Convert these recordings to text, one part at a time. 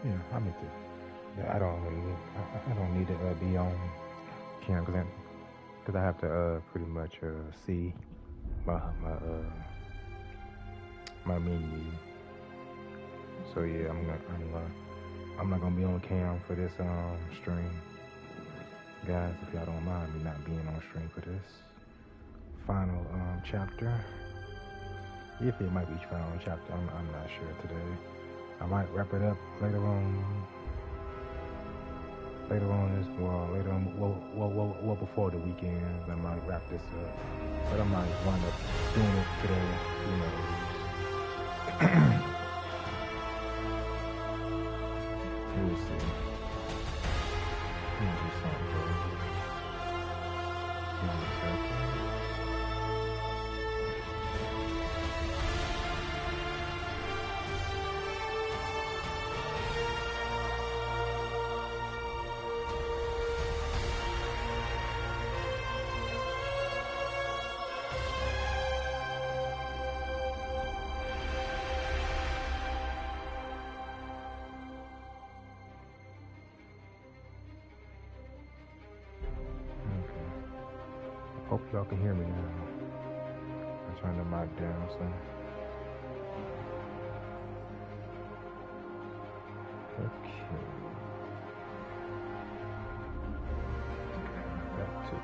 Yeah, I make it. Yeah, I don't need to be on camera because I have to pretty much see my menu. So yeah, I'm not gonna be on cam for this stream, guys. If y'all don't mind me not being on stream for this final chapter. If it might be final chapter, I'm not sure today. I might wrap it up later on. Later on this later on well before the weekend I might wrap this up. But I might wind up doing it today, you know. We'll see. Let me do something first. Give me a second. Hope y'all can hear me now. I turned the mic down, so. Okay. Back to it.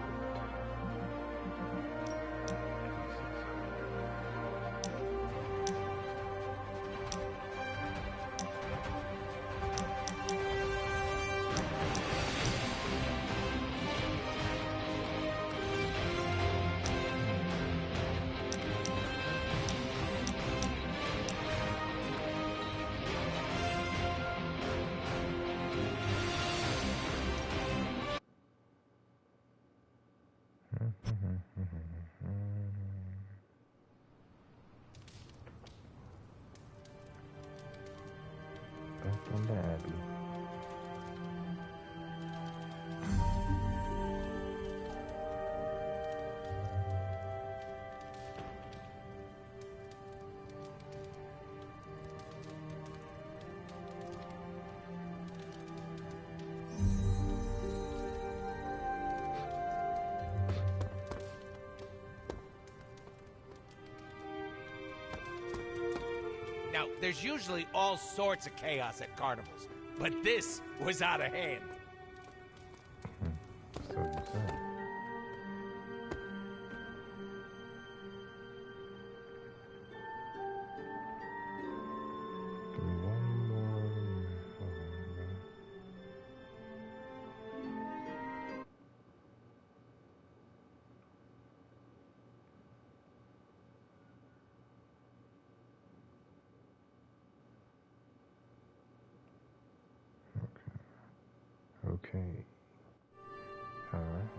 Back in the Abbey. Now, there's usually all sorts of chaos at carnivals, but this was out of hand. So you said. Give me one more. Hold on. Okay. All right.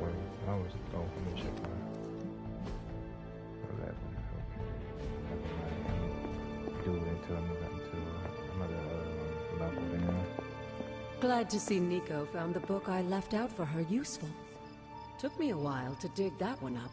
Wait, I was. Oh, let me check my 11. Okay. Do it until another level then. Glad to see Nico found the book I left out for her useful. Took me a while to dig that one up.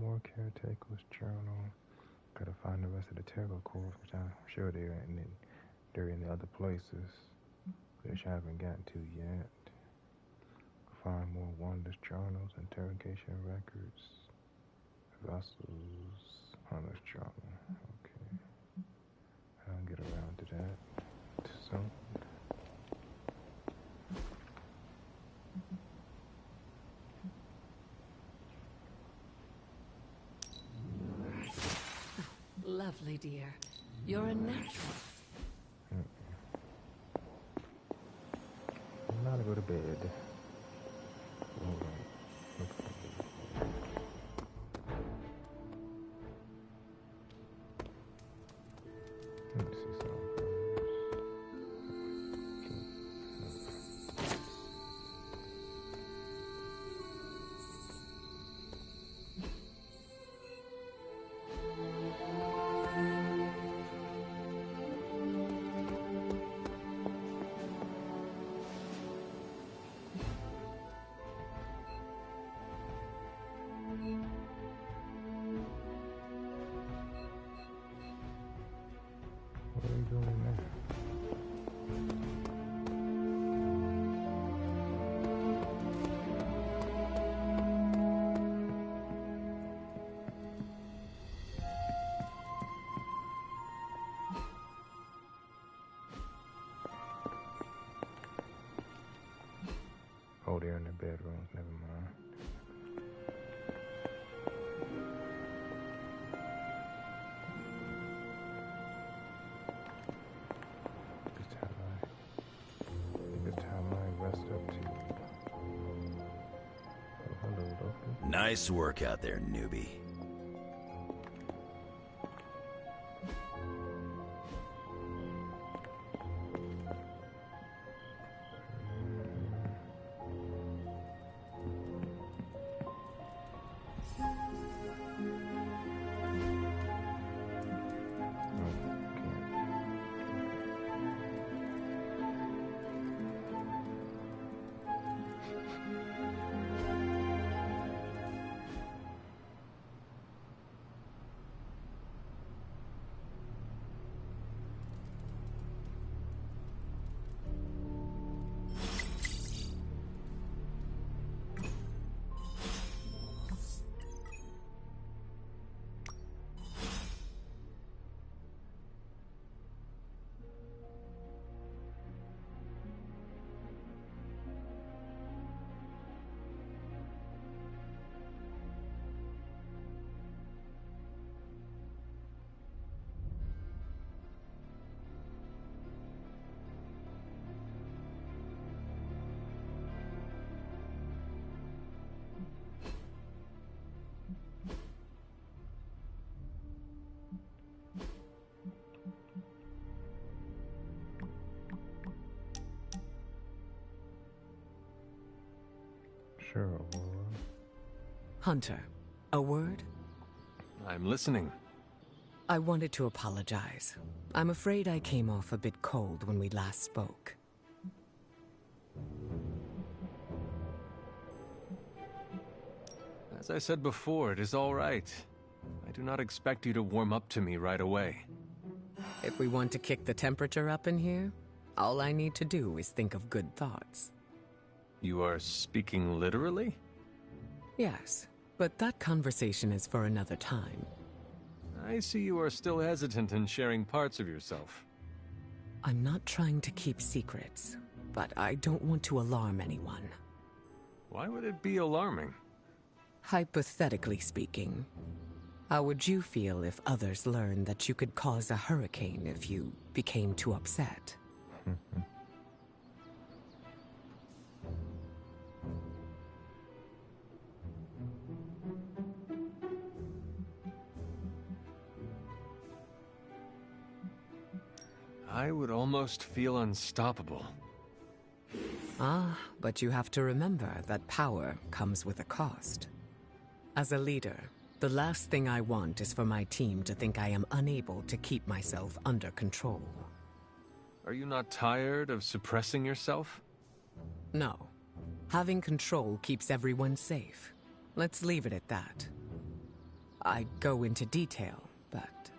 more caretaker's journal. Gotta find the rest of the tarot cards, which I'm sure they're in the other places, which I haven't gotten to yet. Find more wonders journals, interrogation records, vessels, hunter's journal. Okay. I'll get around to that soon. Lovely, dear. You're a natural. I'm not to go to bed. Hold on. Let's see some. What are you doing now? Oh, they're in the bedrooms. Never mind. It's time I rest up too. Oh, hello, doctor. Nice work out there, newbie. Sure, Aurora. Hunter, a word? I'm listening. I wanted to apologize. I'm afraid I came off a bit cold when we last spoke. As I said before, it is all right. I do not expect you to warm up to me right away. If we want to kick the temperature up in here, all I need to do is think of good thoughts. You are speaking literally? Yes, but that conversation is for another time. I see you are still hesitant in sharing parts of yourself. I'm not trying to keep secrets, but I don't want to alarm anyone. Why would it be alarming? Hypothetically speaking, how would you feel if others learned that you could cause a hurricane if you became too upset? I would almost feel unstoppable. Ah, but you have to remember that power comes with a cost. As a leader, the last thing I want is for my team to think I am unable to keep myself under control. Are you not tired of suppressing yourself? No. Having control keeps everyone safe. Let's leave it at that. I go into detail, but...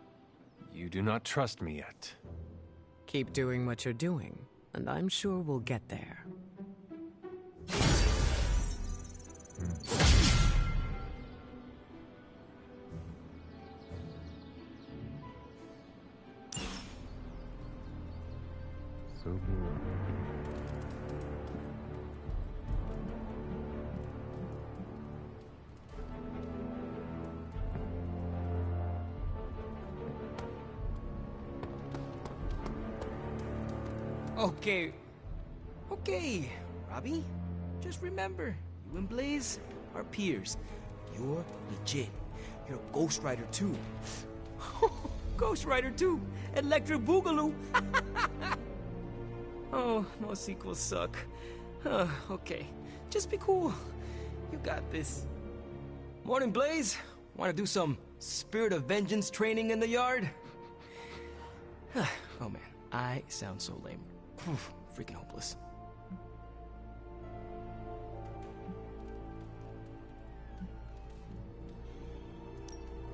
You do not trust me yet. Keep doing what you're doing, and I'm sure we'll get there. So good. Okay, Robbie. Just remember, you and Blaze are peers. You're legit. You're Ghost Rider 2. Ghost Rider 2! Electric Boogaloo! Oh, most sequels suck. Okay, just be cool. You got this. Morning, Blaze. Want to do some Spirit of Vengeance training in the yard? Oh man, I sound so lame. Freaking hopeless.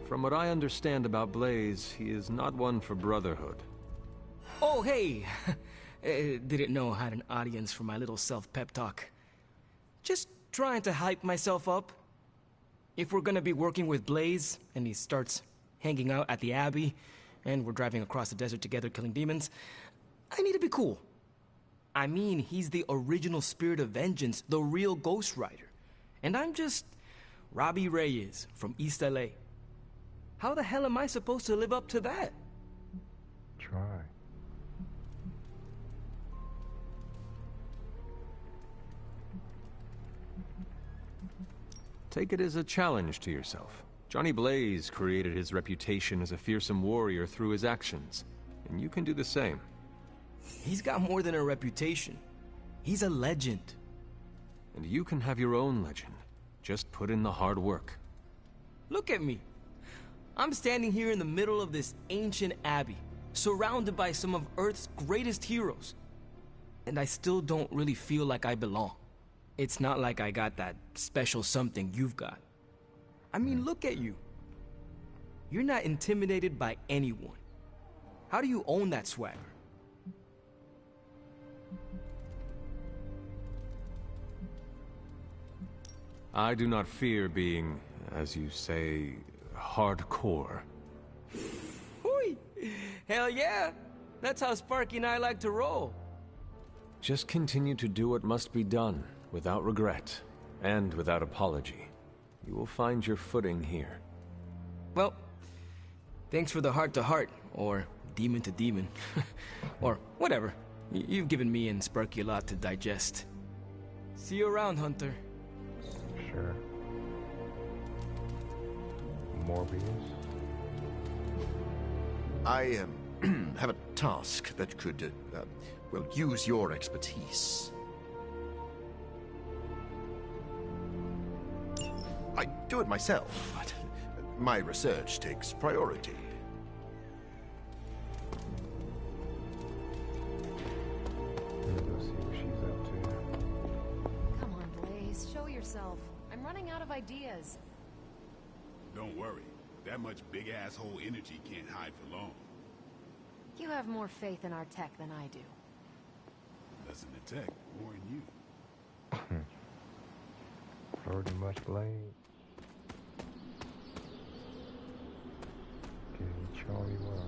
From what I understand about Blaze, he is not one for brotherhood. Oh, hey! Didn't know I had an audience for my little self-pep talk. Just trying to hype myself up. If we're gonna be working with Blaze, and he starts hanging out at the Abbey, and we're driving across the desert together killing demons, I need to be cool. I mean, he's the original Spirit of Vengeance, the real Ghost Rider. And I'm just Robbie Reyes from East LA. How the hell am I supposed to live up to that? Try. Take it as a challenge to yourself. Johnny Blaze created his reputation as a fearsome warrior through his actions, and you can do the same. He's got more than a reputation. He's a legend. And you can have your own legend. Just put in the hard work. Look at me. I'm standing here in the middle of this ancient abbey, surrounded by some of Earth's greatest heroes. And I still don't really feel like I belong. It's not like I got that special something you've got. I mean, look at you. You're not intimidated by anyone. How do you own that swagger? I do not fear being, as you say, hardcore. Hooey! Hell yeah! That's how Sparky and I like to roll. Just continue to do what must be done, without regret, and without apology. You will find your footing here. Well, thanks for the heart-to-heart, or demon-to-demon, or whatever. You've given me and Sparky a lot to digest. See you around, Hunter. Sure. Morbius. I have a task that could, well, use your expertise. I do it myself, but my research takes priority. Let me go see what she's up to. Come on, Blaze, show yourself. I'm running out of ideas. Don't worry. That much big asshole energy can't hide for long. You have more faith in our tech than I do. Less in the tech, more in you. Pretty much Blade. Okay, Charlie, where are you?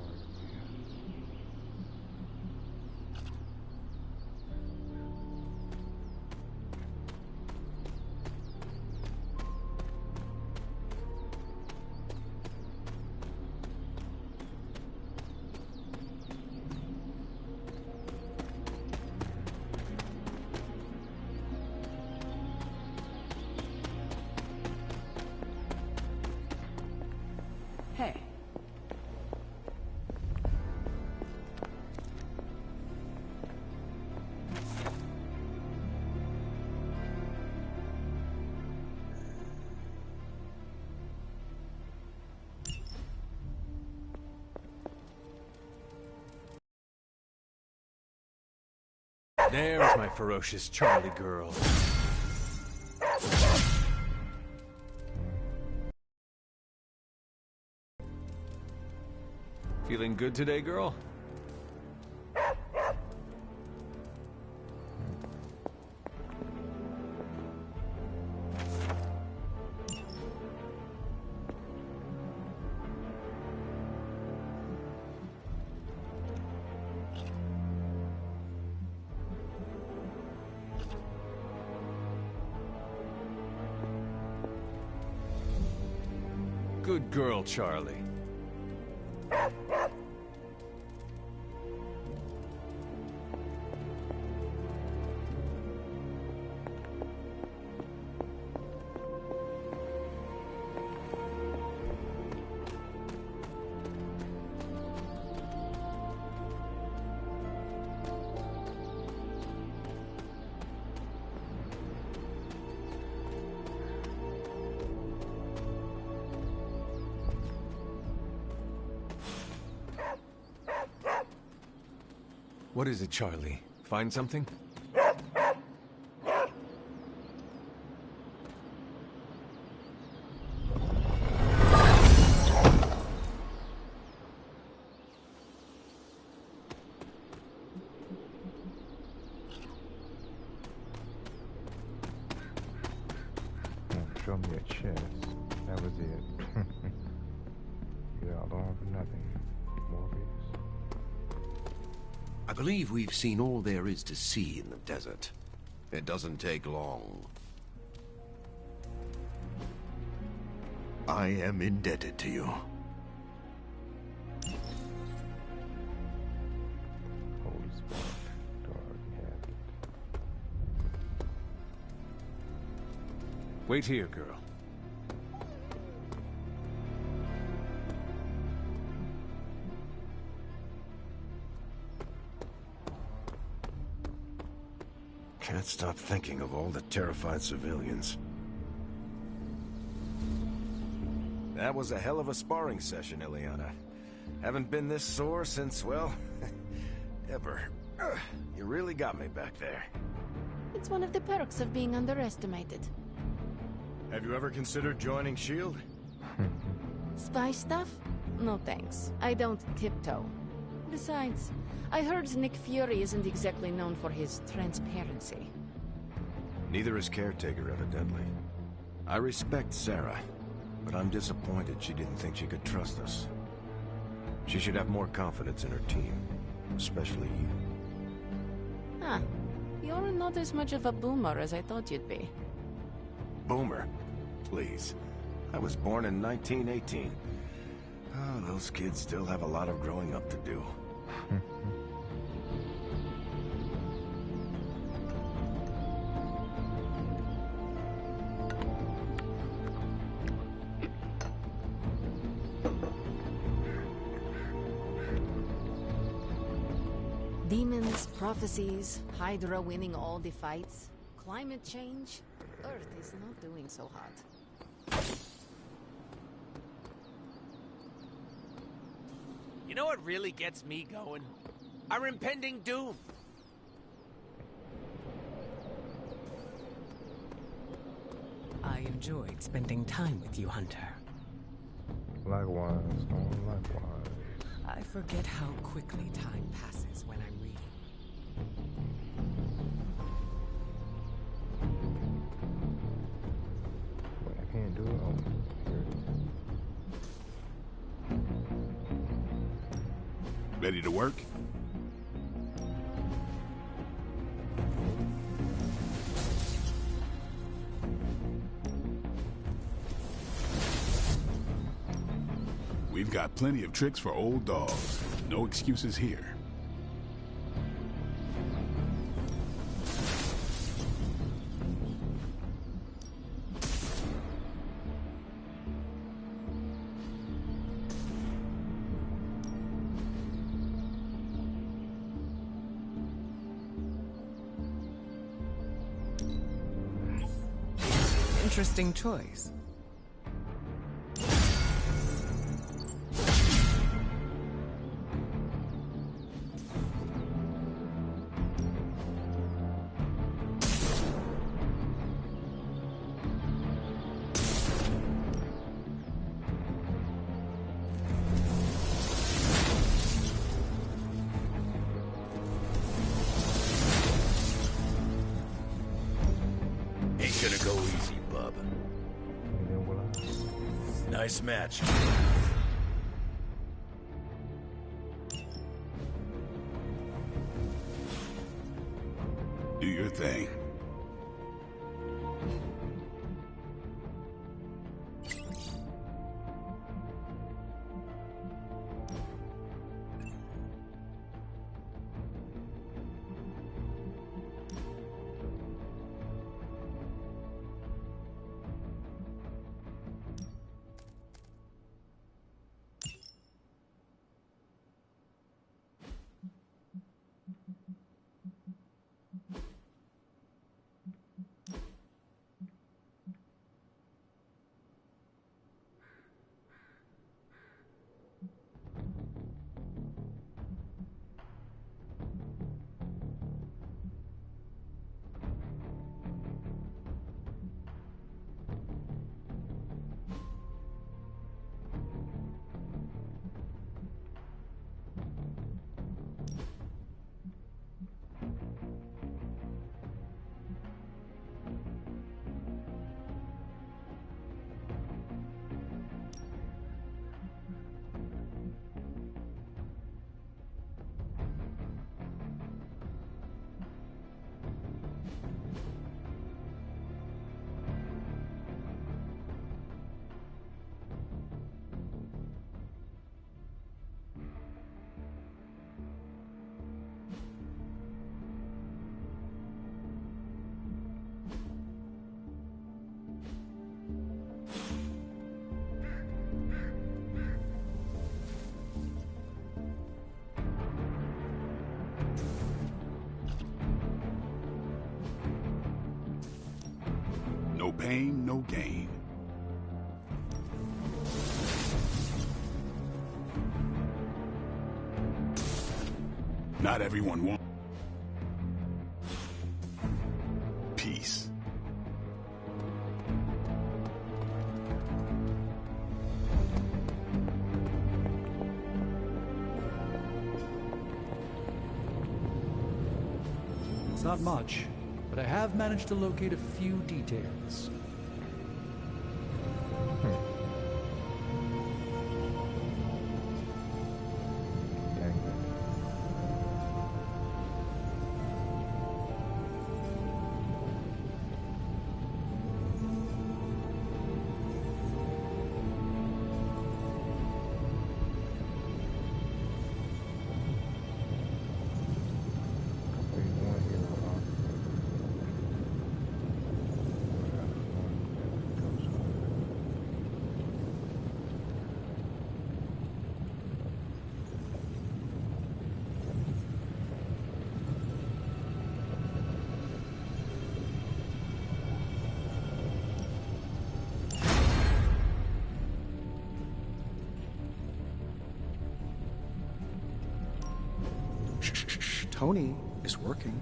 Hey. There's my ferocious Charlie girl. Feeling good today, girl? Good girl, Charlie. What is it, Charlie? Find something? Show me a chest. That was it. Yeah, all for nothing. Morpheus. I believe we've seen all there is to see in the desert. It doesn't take long. I am indebted to you. Holy Spirit. Dark habit. Wait here, girl. Can't stop thinking of all the terrified civilians. That was a hell of a sparring session, Ileana. Haven't been this sore since, well, ever. You really got me back there. It's one of the perks of being underestimated. Have you ever considered joining S.H.I.E.L.D.? Spy stuff? No thanks. I don't tiptoe. Besides, I heard Nick Fury isn't exactly known for his transparency. Neither is Caretaker, evidently. I respect Sarah, but I'm disappointed she didn't think she could trust us. She should have more confidence in her team, especially you. Huh. You're not as much of a boomer as I thought you'd be. Boomer? Please. I was born in 1918. Oh, those kids still have a lot of growing up to do. Demons, prophecies, Hydra winning all the fights, climate change. Earth is not doing so hot. You know what really gets me going? Our impending doom. I enjoyed spending time with you, Hunter. Likewise, Storm, likewise. I forget how quickly time passes when I'm reading. Wait, I can't do it. Oh, here it is. Ready to work? We've got plenty of tricks for old dogs. No excuses here. Interesting choice. Nice match. Do your thing. No pain, no gain. Not everyone wants peace. It's not much, but I have managed to locate a few details. Tony is working.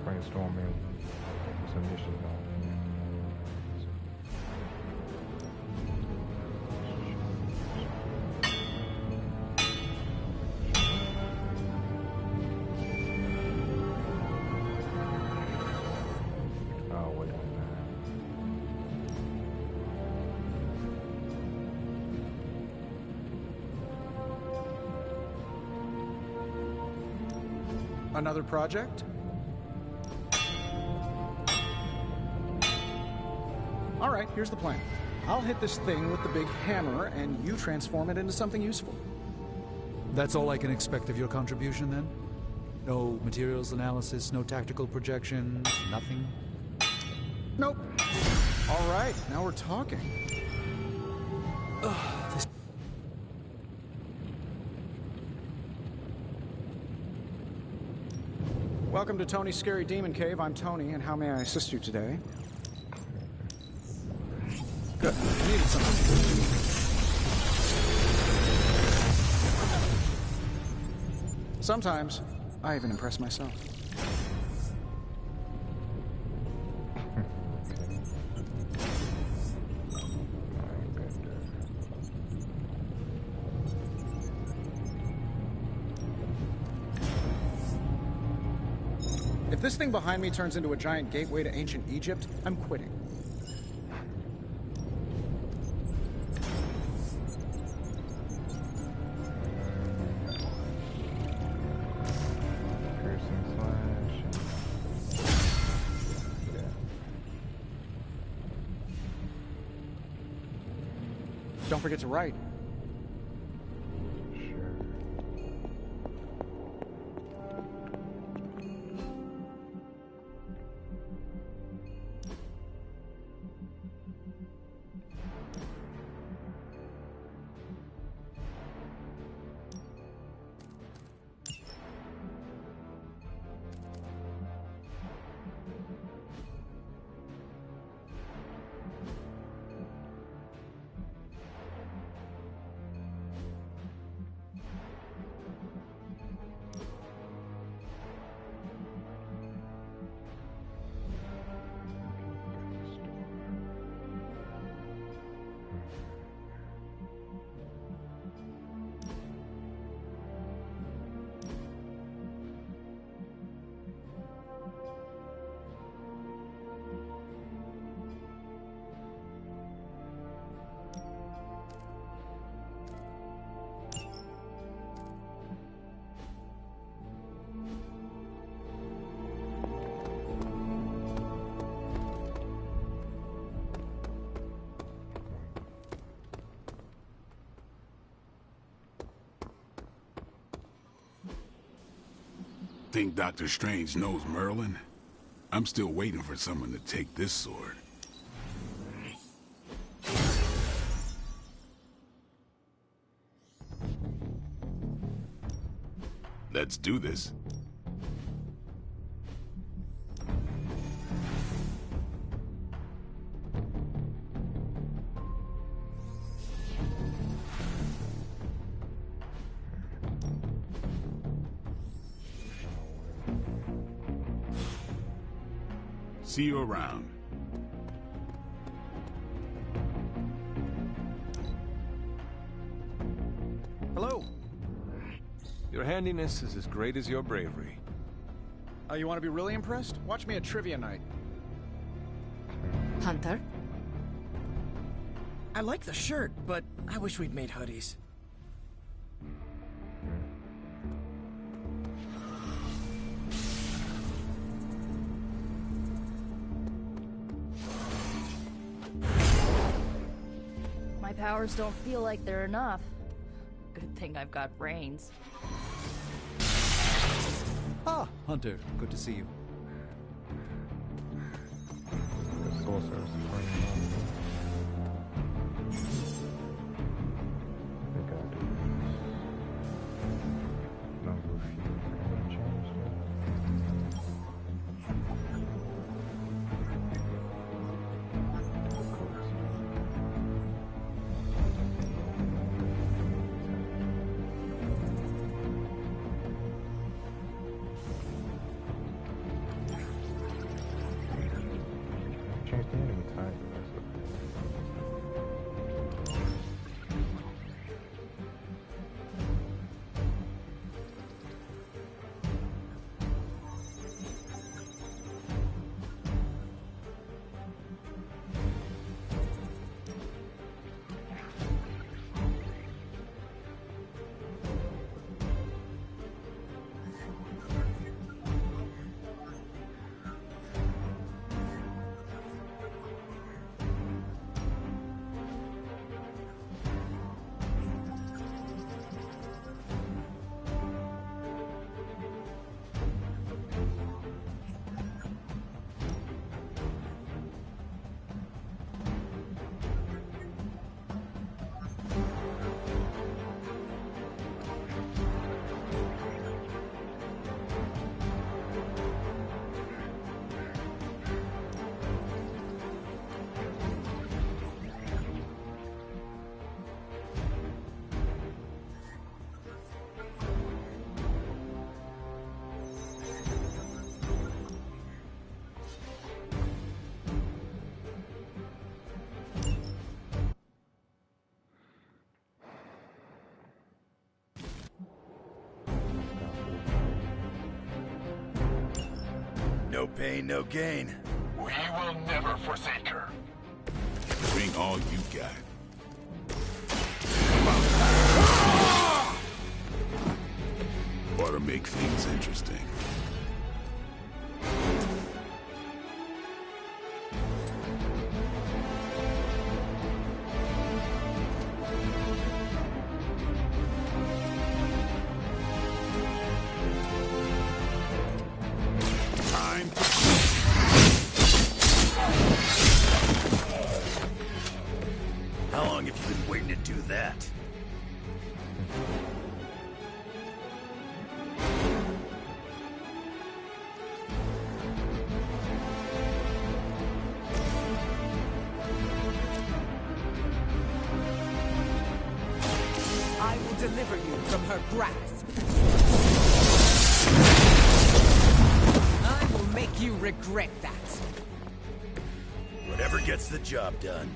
Brainstorming some issues on. Another project? All right, here's the plan. I'll hit this thing with the big hammer, and you transform it into something useful. That's all I can expect of your contribution, then? No materials analysis, no tactical projections, nothing? Nope. All right, now we're talking. Welcome to Tony's Scary Demon Cave. I'm Tony, and how may I assist you today? Good. I needed something. Sometimes, I even impress myself. If this thing behind me turns into a giant gateway to ancient Egypt, I'm quitting. Don't forget to write. Think Dr. Strange knows Merlin? I'm still waiting for someone to take this sword. Let's do this. See you around. Hello. Your handiness is as great as your bravery. You want to be really impressed? Watch me at trivia night. Hunter? I like the shirt, but I wish we'd made hoodies. My powers don't feel like they're enough. Good thing I've got brains. Ah, Hunter, good to see you. The sorcerer's supreme. I think I'll do this. Number of feet. Can I change change the enemy type. pain, no gain. We will never forsake her. Bring all you got. Ought to make things interesting. How long have you been waiting to do that? I will deliver you from her grasp. I will make you regret that. Whatever gets the job done.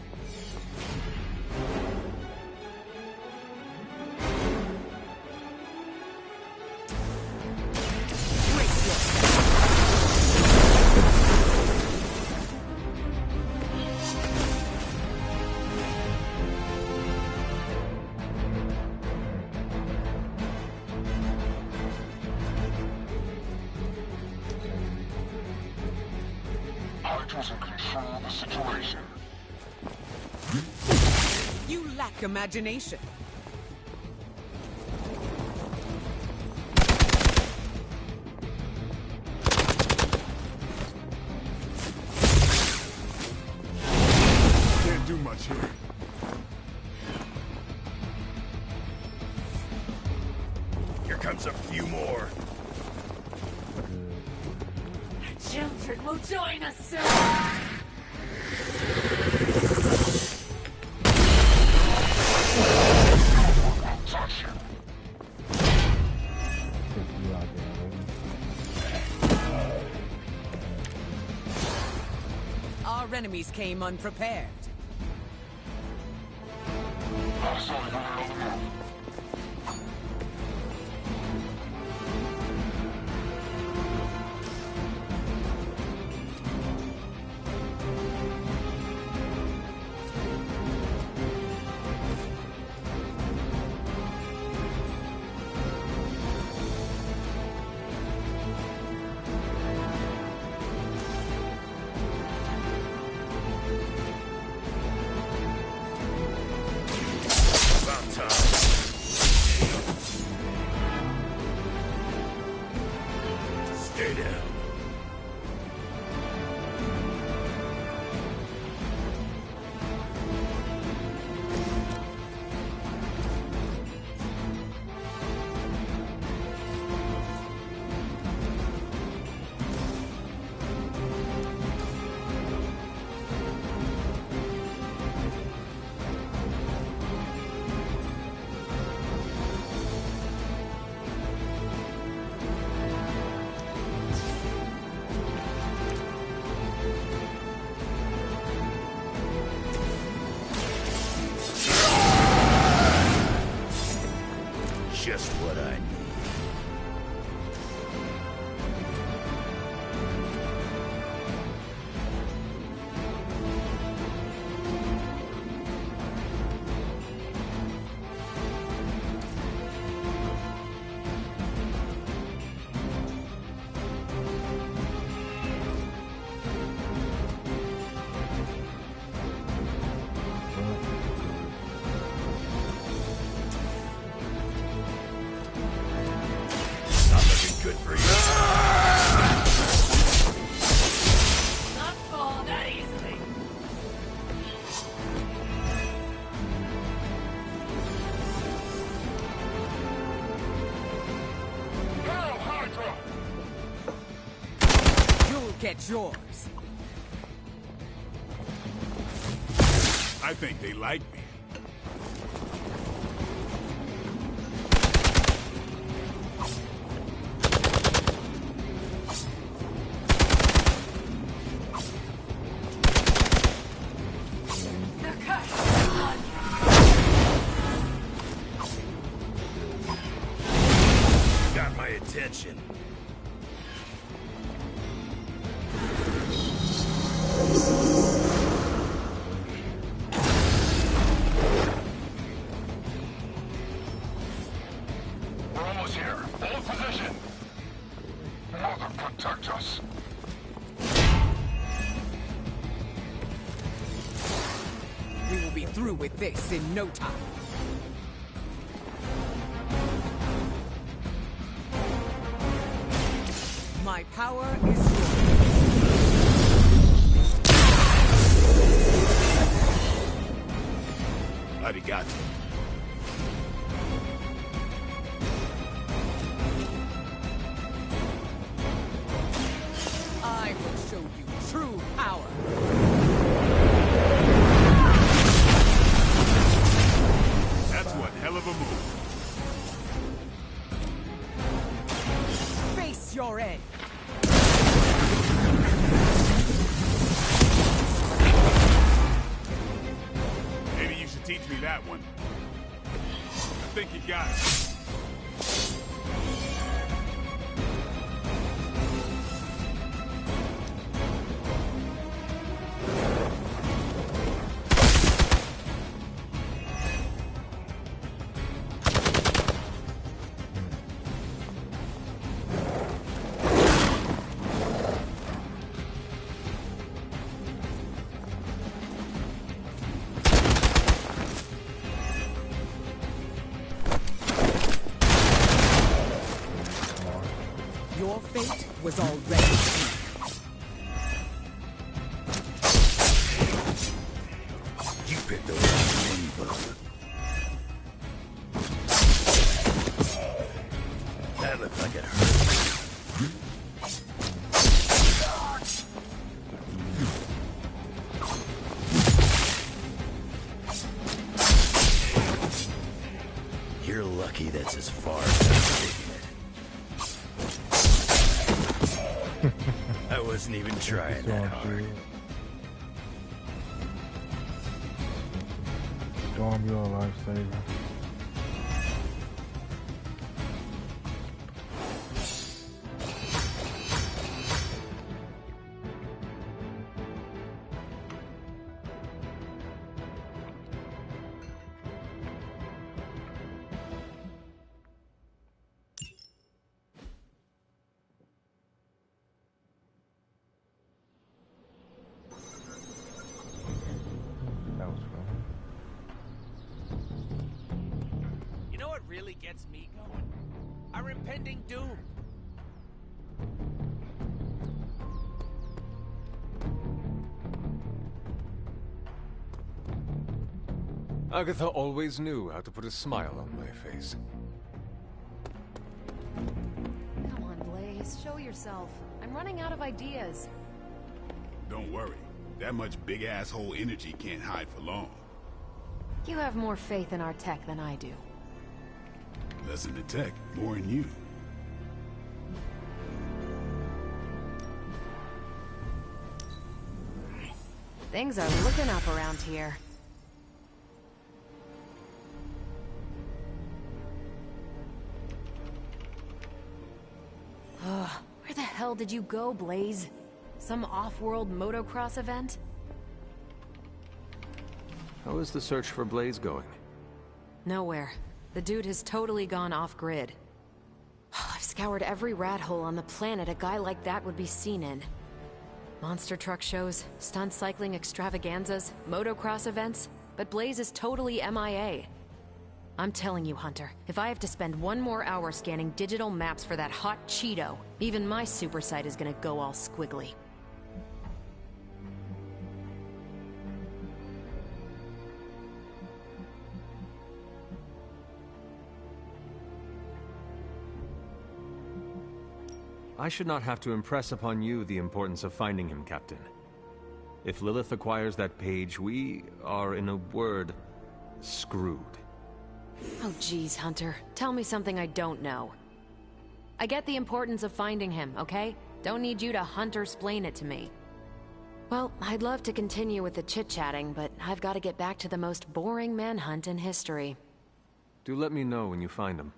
Hydra's in control of the situation. You lack imagination. Can't do much here. Here comes a few more. Children will join us soon. Touch him. Our enemies came unprepared. I saw you on the move. About time. Stay down. Just what I need. Not looking good for you. Not fall that easily. Hail Hydra! You'll get yours. I think they like me. Got my attention. through with this in no time. My power is yours. Arigato. I will show you true power. That's one hell of a move. Face your end. Maybe you should teach me that one. I think you got it. Your fate was already sealed. You picked the wrong name, bud. That looked like it hurt. You're lucky that's as far as I'm taking it. I wasn't even trying that hard. Storm, you're a lifesaver. That was fun. You know what really gets me going? Our impending doom. Agatha always knew how to put a smile on my face. Come on, Blaze. Show yourself. I'm running out of ideas. Don't worry. That much big asshole energy can't hide for long. You have more faith in our tech than I do. Less in the tech, more in you. Things are looking up around here. Ugh, where the hell did you go, Blaze? Some off-world motocross event? How is the search for Blaze going? Nowhere. The dude has totally gone off-grid. I've scoured every rat hole on the planet a guy like that would be seen in. Monster truck shows, stunt cycling extravaganzas, motocross events, but Blaze is totally MIA. I'm telling you, Hunter, if I have to spend one more hour scanning digital maps for that hot Cheeto, even my super sight is gonna go all squiggly. I should not have to impress upon you the importance of finding him, Captain. If Lilith acquires that page, we are, in a word, screwed. Oh geez, Hunter. Tell me something I don't know. I get the importance of finding him, okay? Don't need you to Hunter-splain it to me. Well, I'd love to continue with the chit-chatting, but I've got to get back to the most boring manhunt in history. Do let me know when you find him.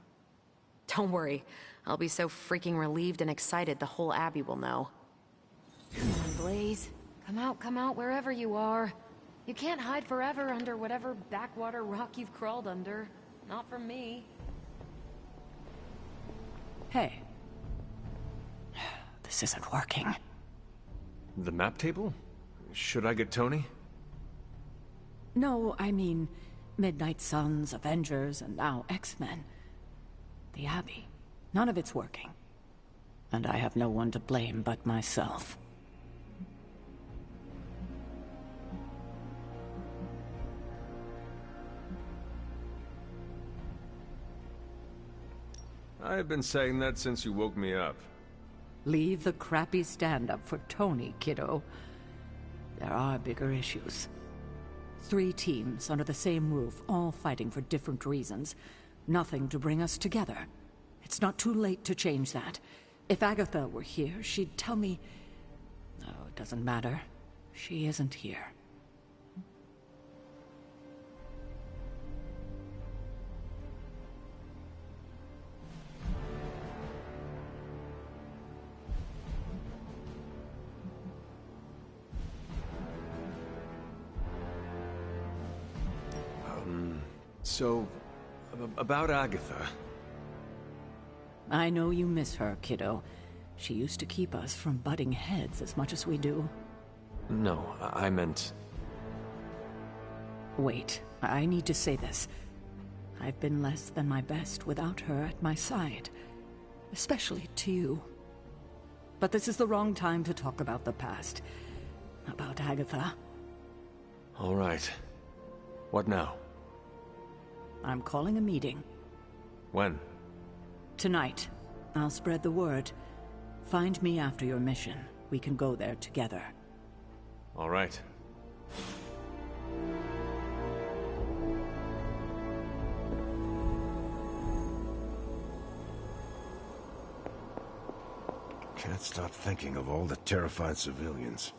Don't worry. I'll be so freaking relieved and excited the whole Abbey will know. Come on, Blaze. Come out, wherever you are. You can't hide forever under whatever backwater rock you've crawled under. Not from me. Hey. This isn't working. The map table? Should I get Tony? No, I mean Midnight Suns, Avengers, and now X-Men. The Abbey. None of it's working. And I have no one to blame but myself. I've been saying that since you woke me up. Leave the crappy stand-up for Tony, kiddo. There are bigger issues. 3 teams under the same roof, all fighting for different reasons. Nothing to bring us together. It's not too late to change that. If Agatha were here, she'd tell me... No, it doesn't matter. She isn't here. So, about Agatha. I know you miss her, kiddo. She used to keep us from butting heads as much as we do. No, I meant... Wait, I need to say this. I've been less than my best without her at my side. Especially to you. But this is the wrong time to talk about the past. About Agatha. All right. What now? I'm calling a meeting. When? Tonight. I'll spread the word. Find me after your mission. We can go there together. All right. Can't stop thinking of all the terrified civilians.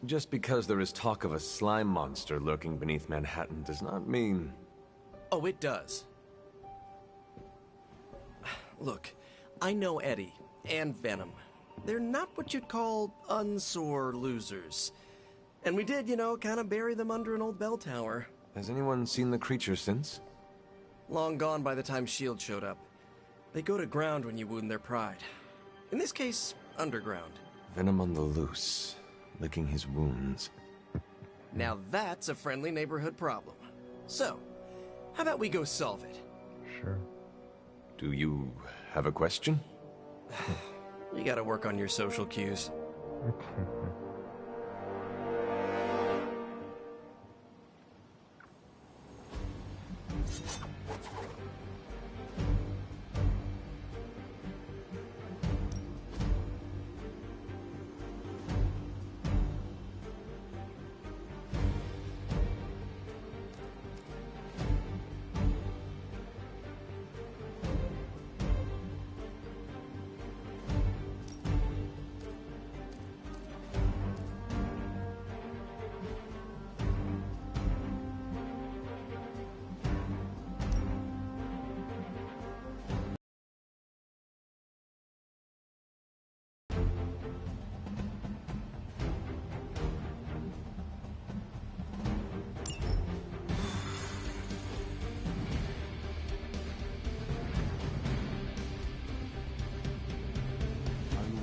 Just because there is talk of a slime monster lurking beneath Manhattan does not mean... Oh, it does. Look, I know Eddie and Venom. They're not what you'd call unsore losers. And we did, you know, kind of bury them under an old bell tower. Has anyone seen the creature since? Long gone by the time S.H.I.E.L.D. showed up. They go to ground when you wound their pride. In this case, underground. Venom on the loose, licking his wounds. Now that's a friendly neighborhood problem. So, how about we go solve it? Sure. Do you have a question? You gotta work on your social cues.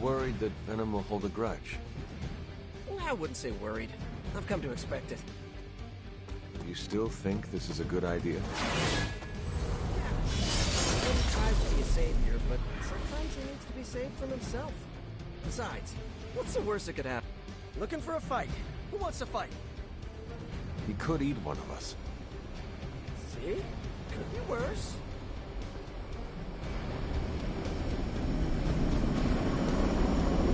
Worried that Venom will hold a grudge? I wouldn't say worried. I've come to expect it. You still think this is a good idea? He tries to be a savior, but sometimes he needs to be saved from himself. Besides, what's the worst that could happen? Looking for a fight? Who wants to fight? He could eat one of us. See? Could be worse.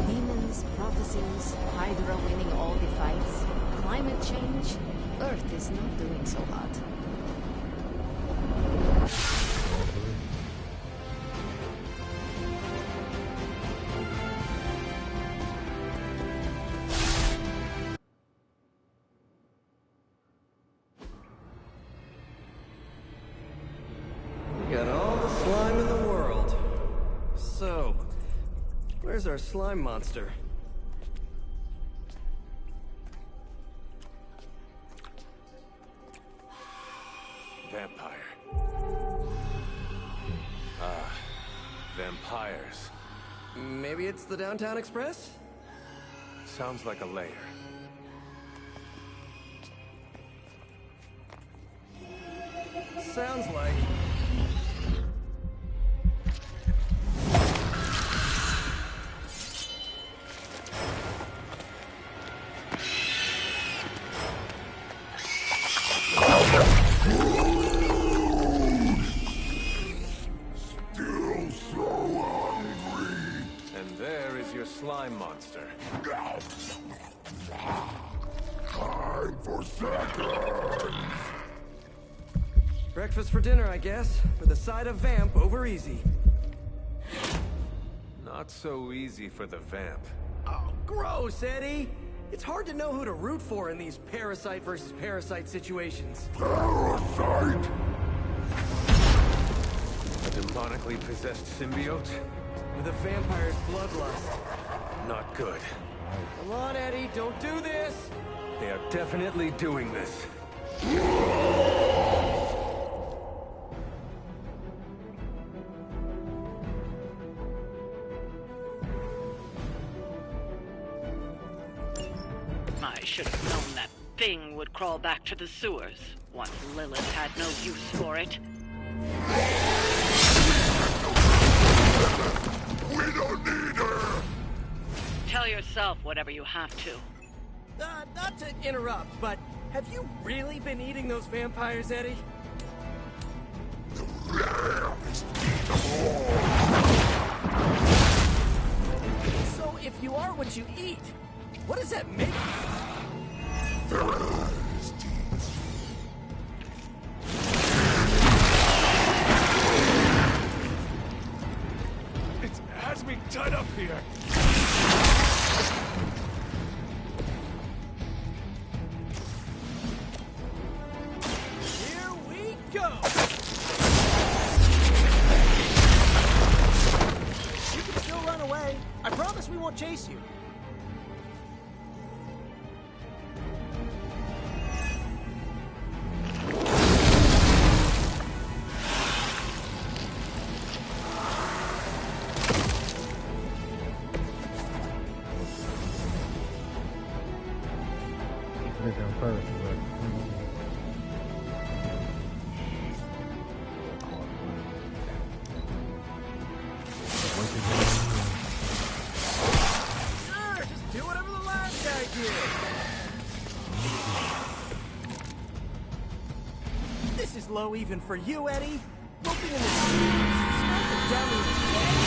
Demons, prophecies, Hydra winning all the fights, climate change. Earth is not doing so hot. Got all the slime in the world. So, where's our slime monster? Vampire. Vampires. Maybe it's the Downtown Express? Sounds like a lair. Sounds like... Still so hungry. And there is your slime monster. Time for seconds. Breakfast for dinner, I guess, with a side of vamp over easy. Not so easy for the vamp. Oh, gross, Eddie! It's hard to know who to root for in these parasite versus parasite situations. Parasite? A demonically possessed symbiote? With a vampire's bloodlust. Not good. Come on, Eddie, don't do this! They are definitely doing this. I should have known that thing would crawl back to the sewers once Lilith had no use for it. We don't need her! Tell yourself whatever you have to. Not to interrupt, but have you really been eating those vampires, Eddie? So if you are what you eat, what does that make It has me tied up here. Here we go! You can still run away. I promise we won't chase you. Get them first, but Sure, just do whatever the last guy did. This is low even for you, Eddie. Roping in the sewers, down in the dead.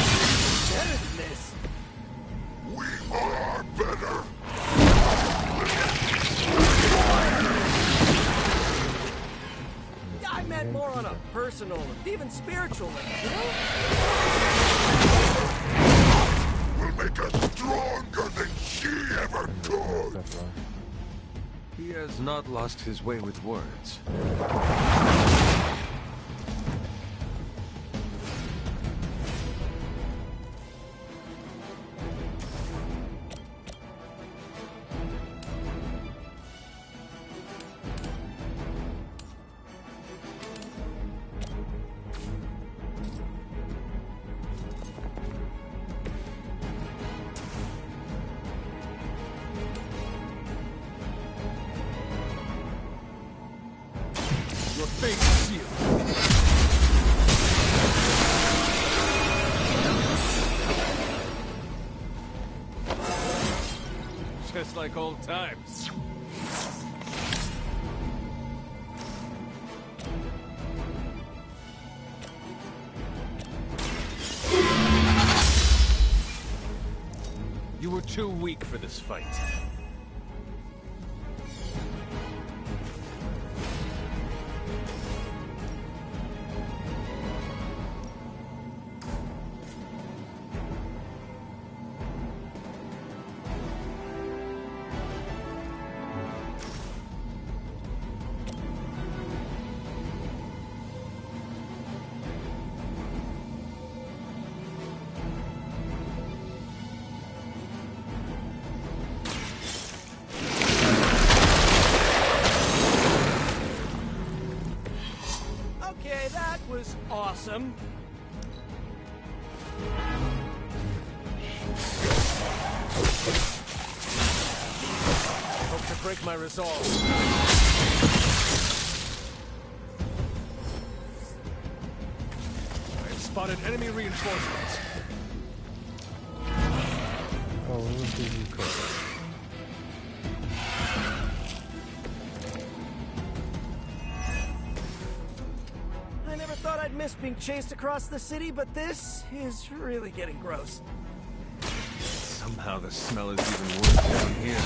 Better than this. We are better! I meant more on a personal, even spiritual level, you know? Will make us stronger than she ever could! He has not lost his way with words. Your fate is sealed. Just like old times. You're too weak for this fight. Awesome. Hope to break my resolve. I've spotted enemy reinforcements. Oh, what did you call it? I'd miss being chased across the city, but this is really getting gross. Somehow the smell is even worse down here.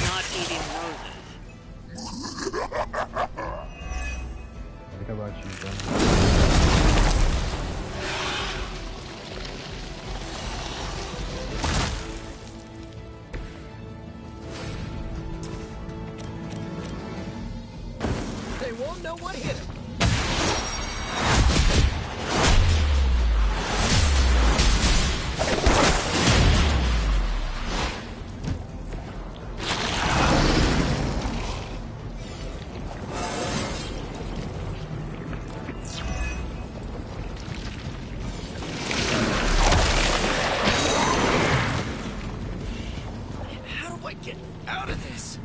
Not eating roses. What about you, Ben? They won't know what hit him. How do I get out of this?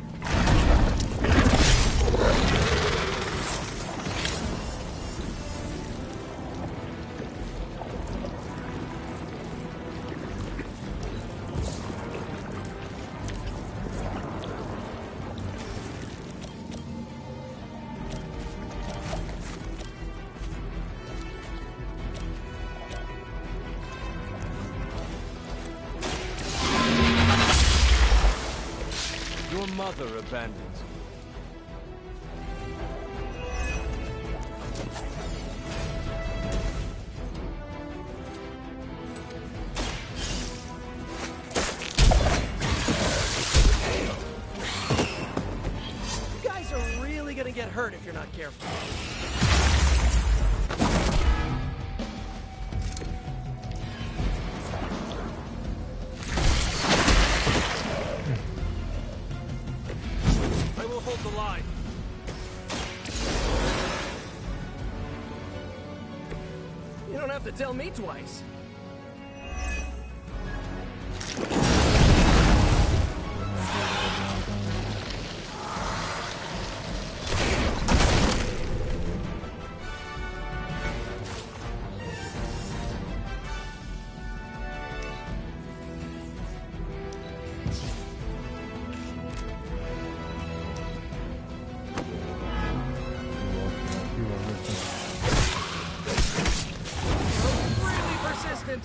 Your mother abandoned you. You guys are really gonna get hurt if you're not careful. I will hold the line. You don't have to tell me twice. Really persistent.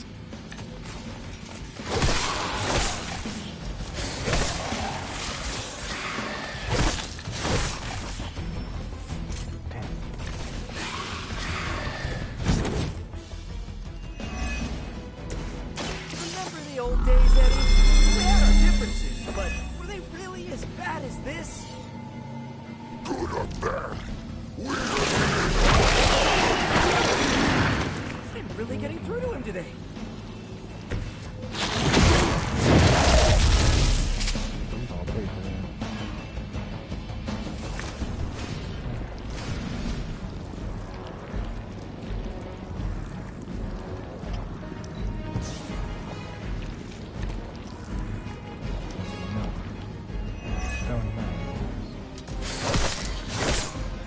Remember the old days, Eddie? We had our differences, but were they really as bad as this? Good or bad? I'm really getting through to him today.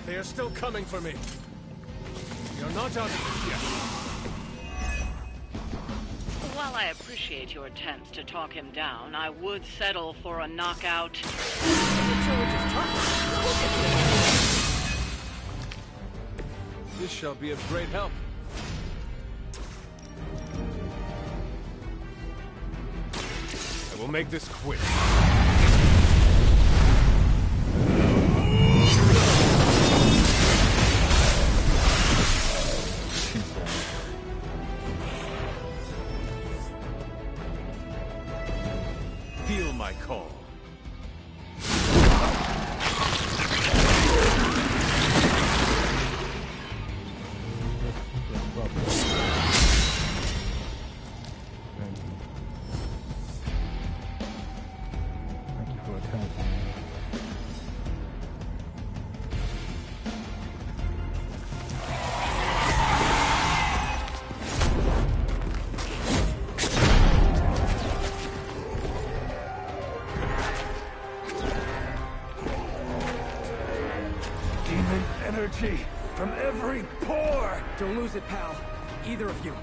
They are still coming for me. You're not out of it yet. While I appreciate your attempts to talk him down, I would settle for a knockout. This shall be of great help. I will make this quick. Feel my call. Energy from every pore! Don't lose it, pal. Either of you.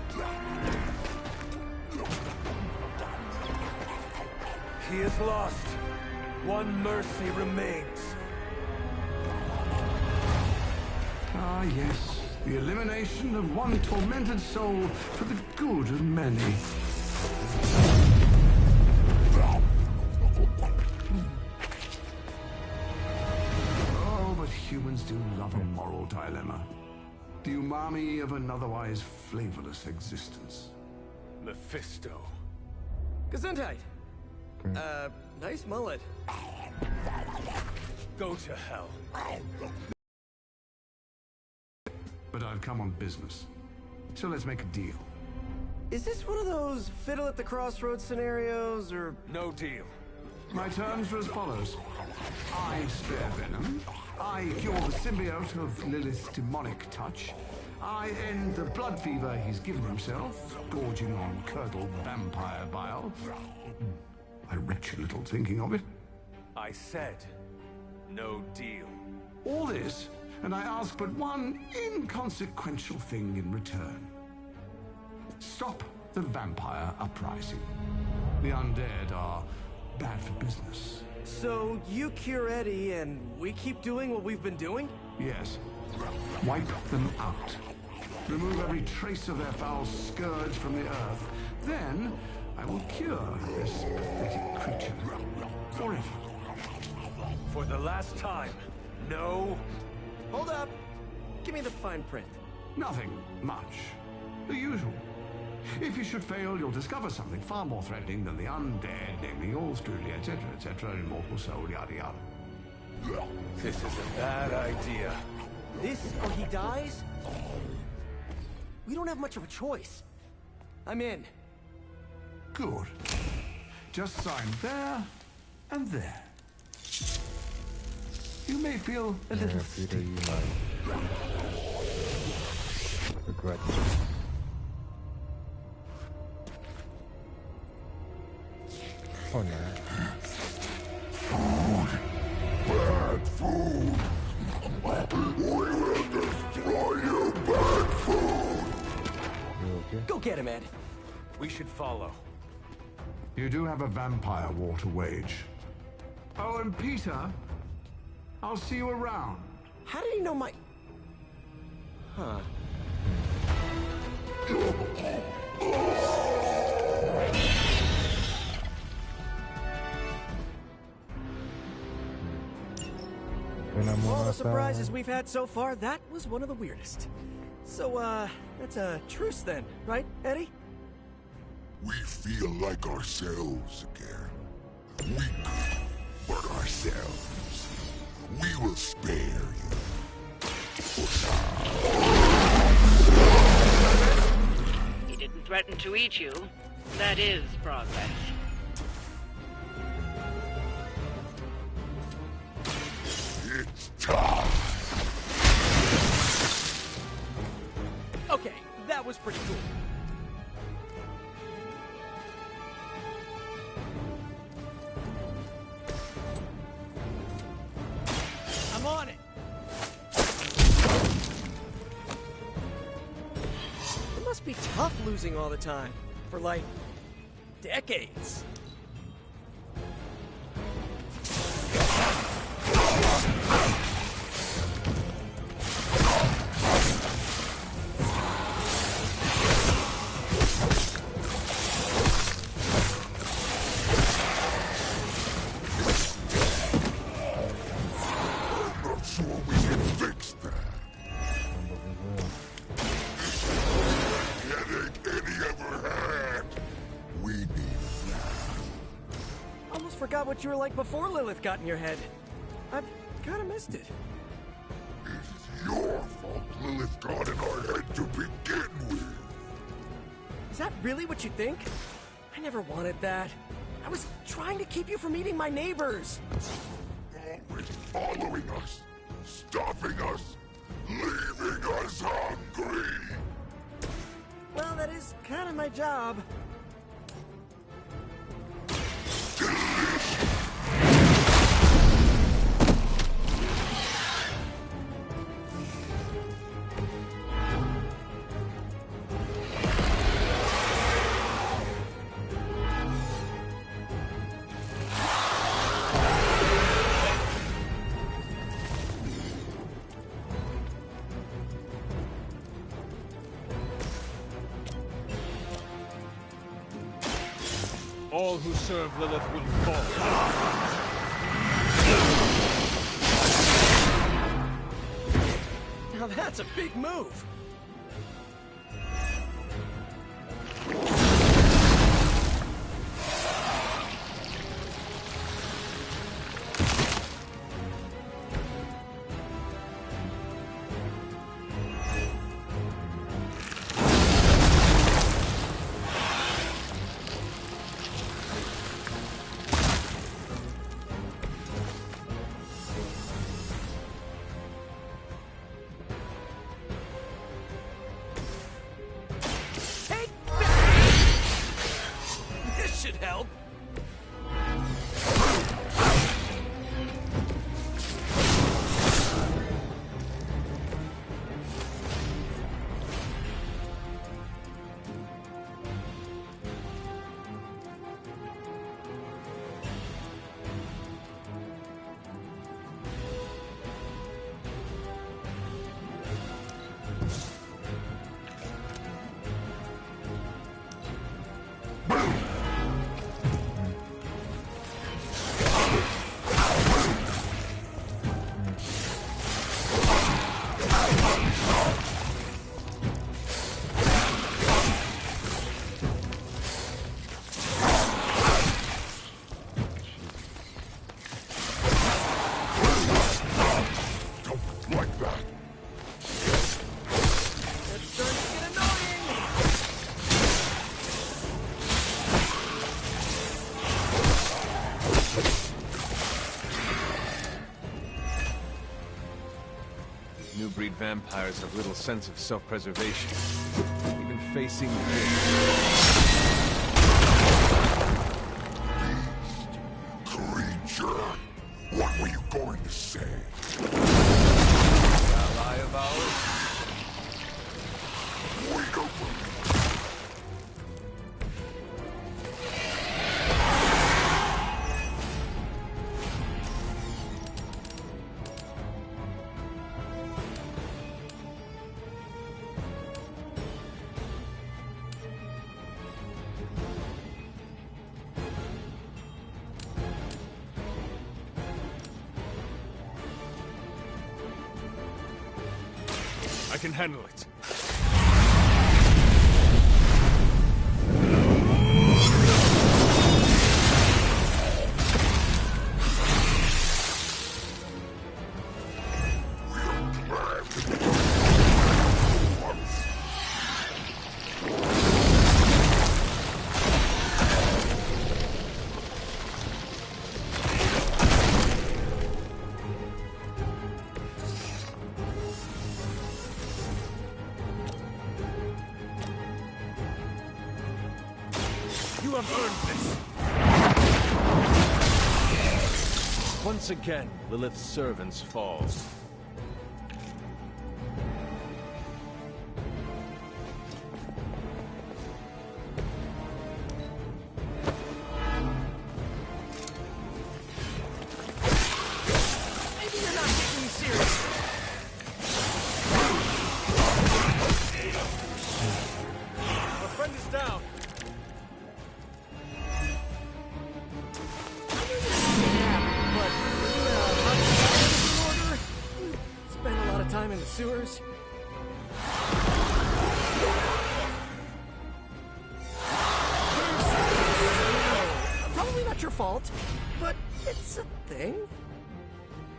He is lost. One mercy remains. Ah, yes. The elimination of one tormented soul for the good of many. Humans do love a moral dilemma. The umami of an otherwise flavorless existence. Mephisto. Gesundheit. Nice mullet. Go to hell. But I've come on business. So let's make a deal. Is this one of those fiddle at the crossroads scenarios, or... No deal. My terms are as follows. I spare Venom. I cure the symbiote of Lilith's demonic touch. I end the blood fever he's given himself, gorging on curdled vampire bile. I retch a little thinking of it. I said, no deal. All this, and I ask but one inconsequential thing in return. Stop the vampire uprising. The undead are bad for business. So you cure Eddie and we keep doing what we've been doing? Yes. Wipe them out. Remove every trace of their foul scourge from the earth. Then I will cure this pathetic creature forever. For the last time, no. Hold up. Give me the fine print. Nothing much. The usual. If you should fail, you'll discover something far more threatening than the undead, namely yours truly, etc., immortal soul, yada yada. This is a bad idea. This or he dies? We don't have much of a choice. I'm in. Good. Just sign there and there. You may feel a little Peter, you might regret this. Oh no. Bad food! We will destroy you, bad food! Okay? Go get him, Ed. We should follow. You do have a vampire war to wage. Oh, and Peter, I'll see you around. How did he know my... Huh. Of all the surprises we've had so far, that was one of the weirdest. So, that's a truce then, right, Eddie? We feel like ourselves again. Weak, but ourselves. We will spare you. He didn't threaten to eat you. That is progress. It's time. Okay, that was pretty cool. I'm on it. It must be tough losing all the time. For like, decades. forgot what you were like before Lilith got in your head. I've kind of missed it. It's your fault Lilith got in our head to begin with. Is that really what you think? I never wanted that. I was trying to keep you from eating my neighbors. Always following us, stopping us, leaving us hungry. Well, that is kind of my job. All who serve Lilith will fall. Now that's a big move. New-breed vampires have little sense of self-preservation, even facing death. Creature, what were you going to say? Ally of ours? We don't believe. I can handle it. You have earned this. Once again, Lilith's servants fall. Maybe you're not taking me seriously. Our friend is down. Spend a lot of time in the sewers. Probably not your fault, but it's a thing.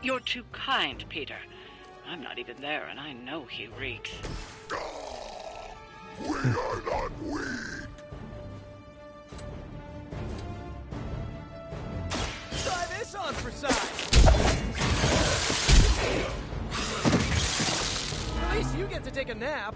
You're too kind, Peter. I'm not even there, and I know he reeks. We are not weak. Try this on for size. At least you get to take a nap.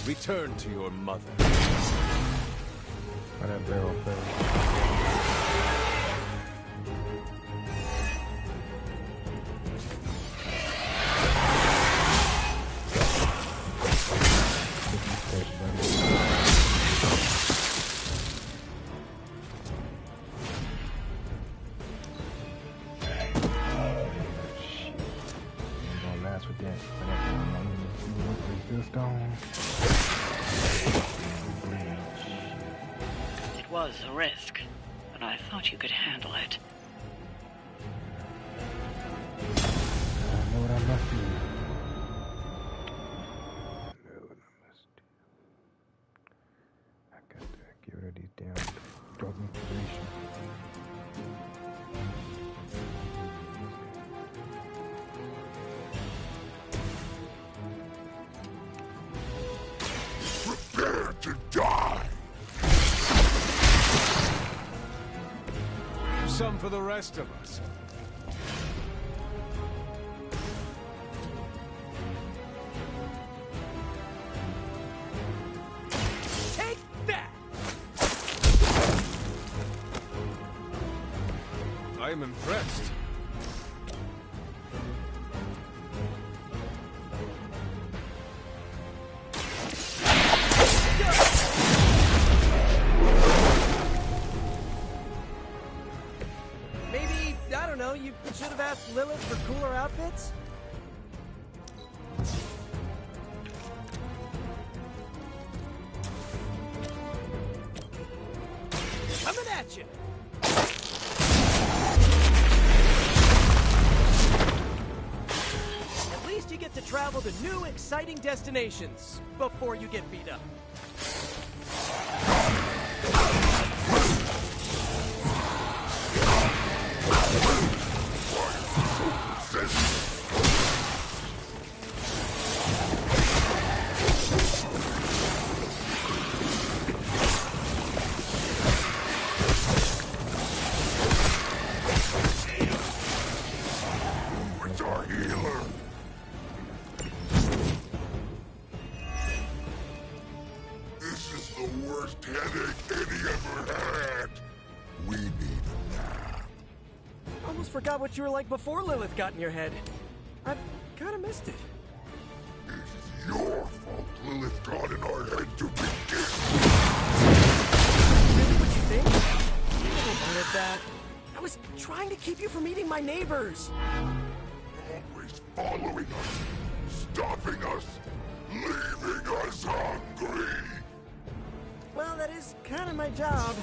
Return to your mother. Why that barrel fell? It was a risk, but I thought you could handle it. I know what I must do. I got to get rid of these damn drug information. Prepare to die. Some for the rest of us. Take that! I am impressed. Maybe, I don't know, you should have asked Lilith for cooler outfits? Coming at you! At least you get to travel to new, exciting destinations before you get beat up. With our healer. This is the worst headache Eddie ever had. We need a nap. Almost forgot what you were like before Lilith got in your head. I've kind of missed it. It's your fault Lilith got in our head to begin. Really what you think? You never wanted that. I was trying to keep you from eating my neighbors. Always following us, stopping us, leaving us hungry. Well, that is kind of my job.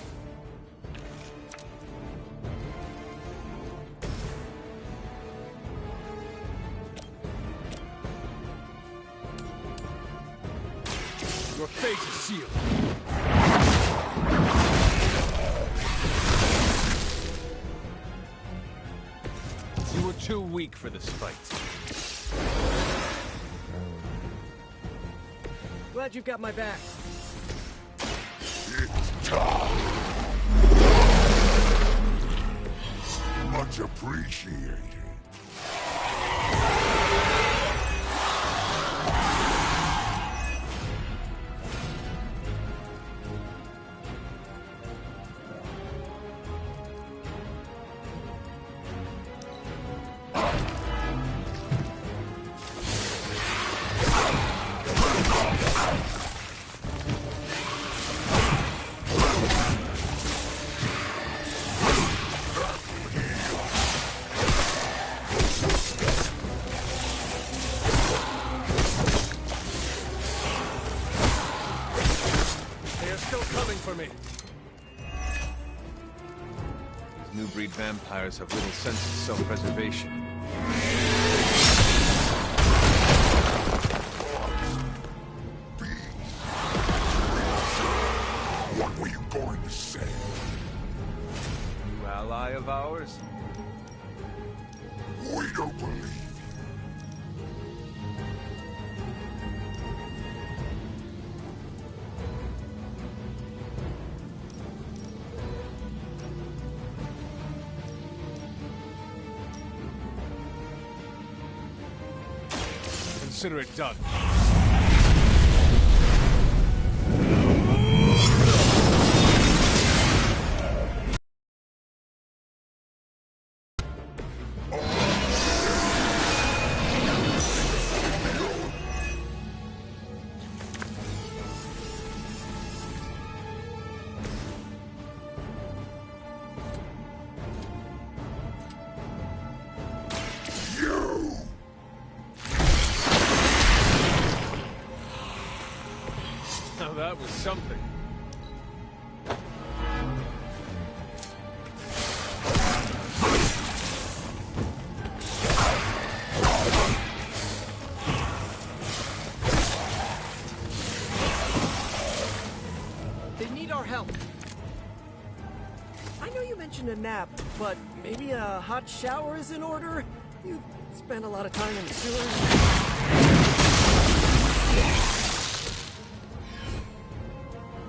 Your fate is sealed. You were too weak for this fight. Glad you've got my back. It's time. Much appreciated. coming for me. These new breed vampires have little sense of self-preservation. What were you going to say? New ally of ours? We don't believe. Consider it done. Now that was something. They need our help. I know you mentioned a nap, but maybe a hot shower is in order? You've spent a lot of time in the sewers.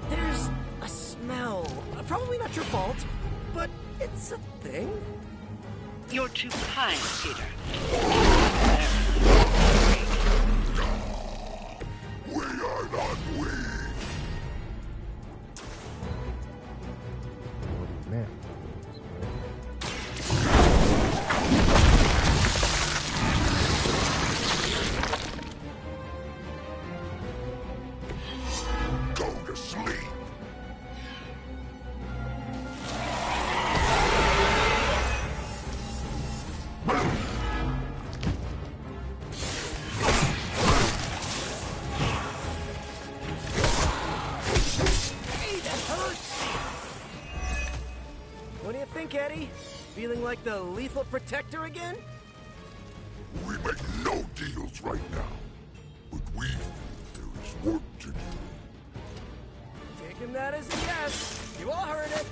There's a smell. Probably not your fault, but it's a thing. You're too kind, Peter. We are not we. Man. Go to sleep. Hey, that hurts! What do you think, Eddie? Feeling like the lethal protector again? We make no deals right now. But there is work to do. Taking that as a yes. You all heard it.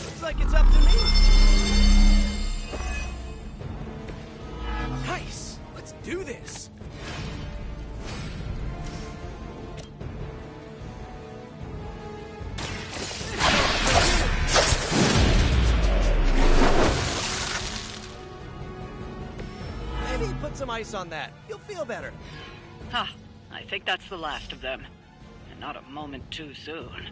Looks like it's up to me. Nice. Let's do this. Maybe put some ice on that. You'll feel better. Ha! I think that's the last of them. And not a moment too soon.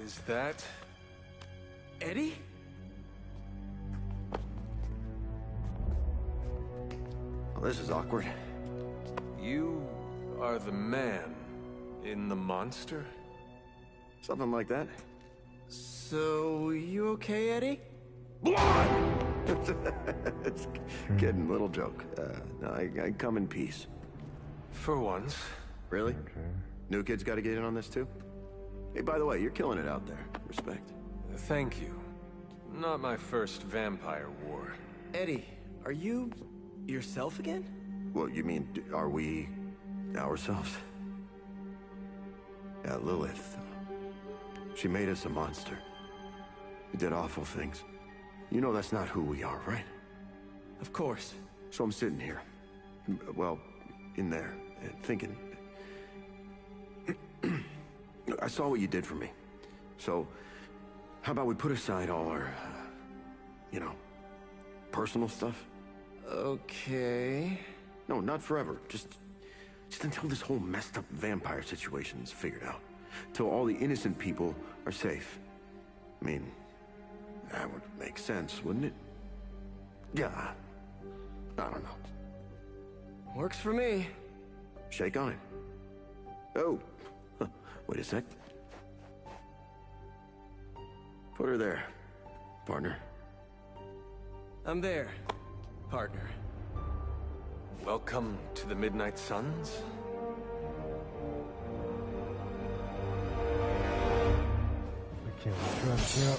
Is that... Eddie? Well, this is awkward. You are the man in the monster? Something like that. So, you okay, Eddie? It's kidding, little joke. No, I come in peace. For once. Really? New kids got to get in on this too? Hey, by the way, you're killing it out there. Respect. Thank you. Not my first vampire war. Eddie, are you yourself again? Well, you mean, are we ourselves? Yeah, Lilith. She made us a monster. We did awful things. You know that's not who we are, right? Of course. So I'm sitting here. Well, in there, thinking... I saw what you did for me. So, how about we put aside all our, you know, personal stuff? Okay... No, not forever. Just until this whole messed up vampire situation is figured out. Till all the innocent people are safe. I mean, that would make sense, wouldn't it? Yeah. I don't know. Works for me. Shake on it. Oh. Wait a sec. Put her there, partner. I'm there, partner. Welcome to the Midnight Suns. We can't trust you.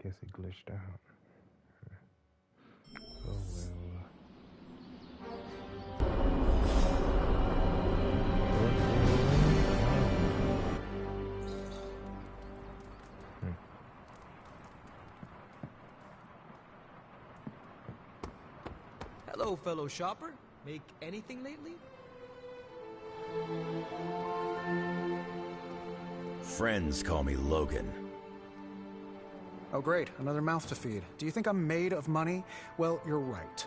Guess it glitched out. Oh well. Hello, fellow shopper. Make anything lately? Friends call me Logan. Oh great, another mouth to feed. Do you think I'm made of money? Well, you're right.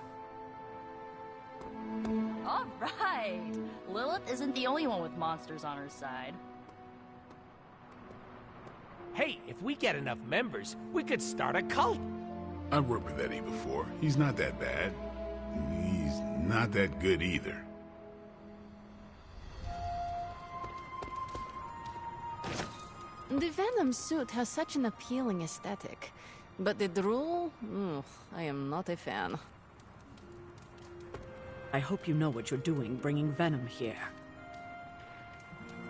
All right. Lilith isn't the only one with monsters on her side. Hey, if we get enough members, we could start a cult. I've worked with Eddie before. He's not that bad. He's not that good either. The Venom suit has such an appealing aesthetic. But the drool? I am not a fan. I hope you know what you're doing bringing Venom here.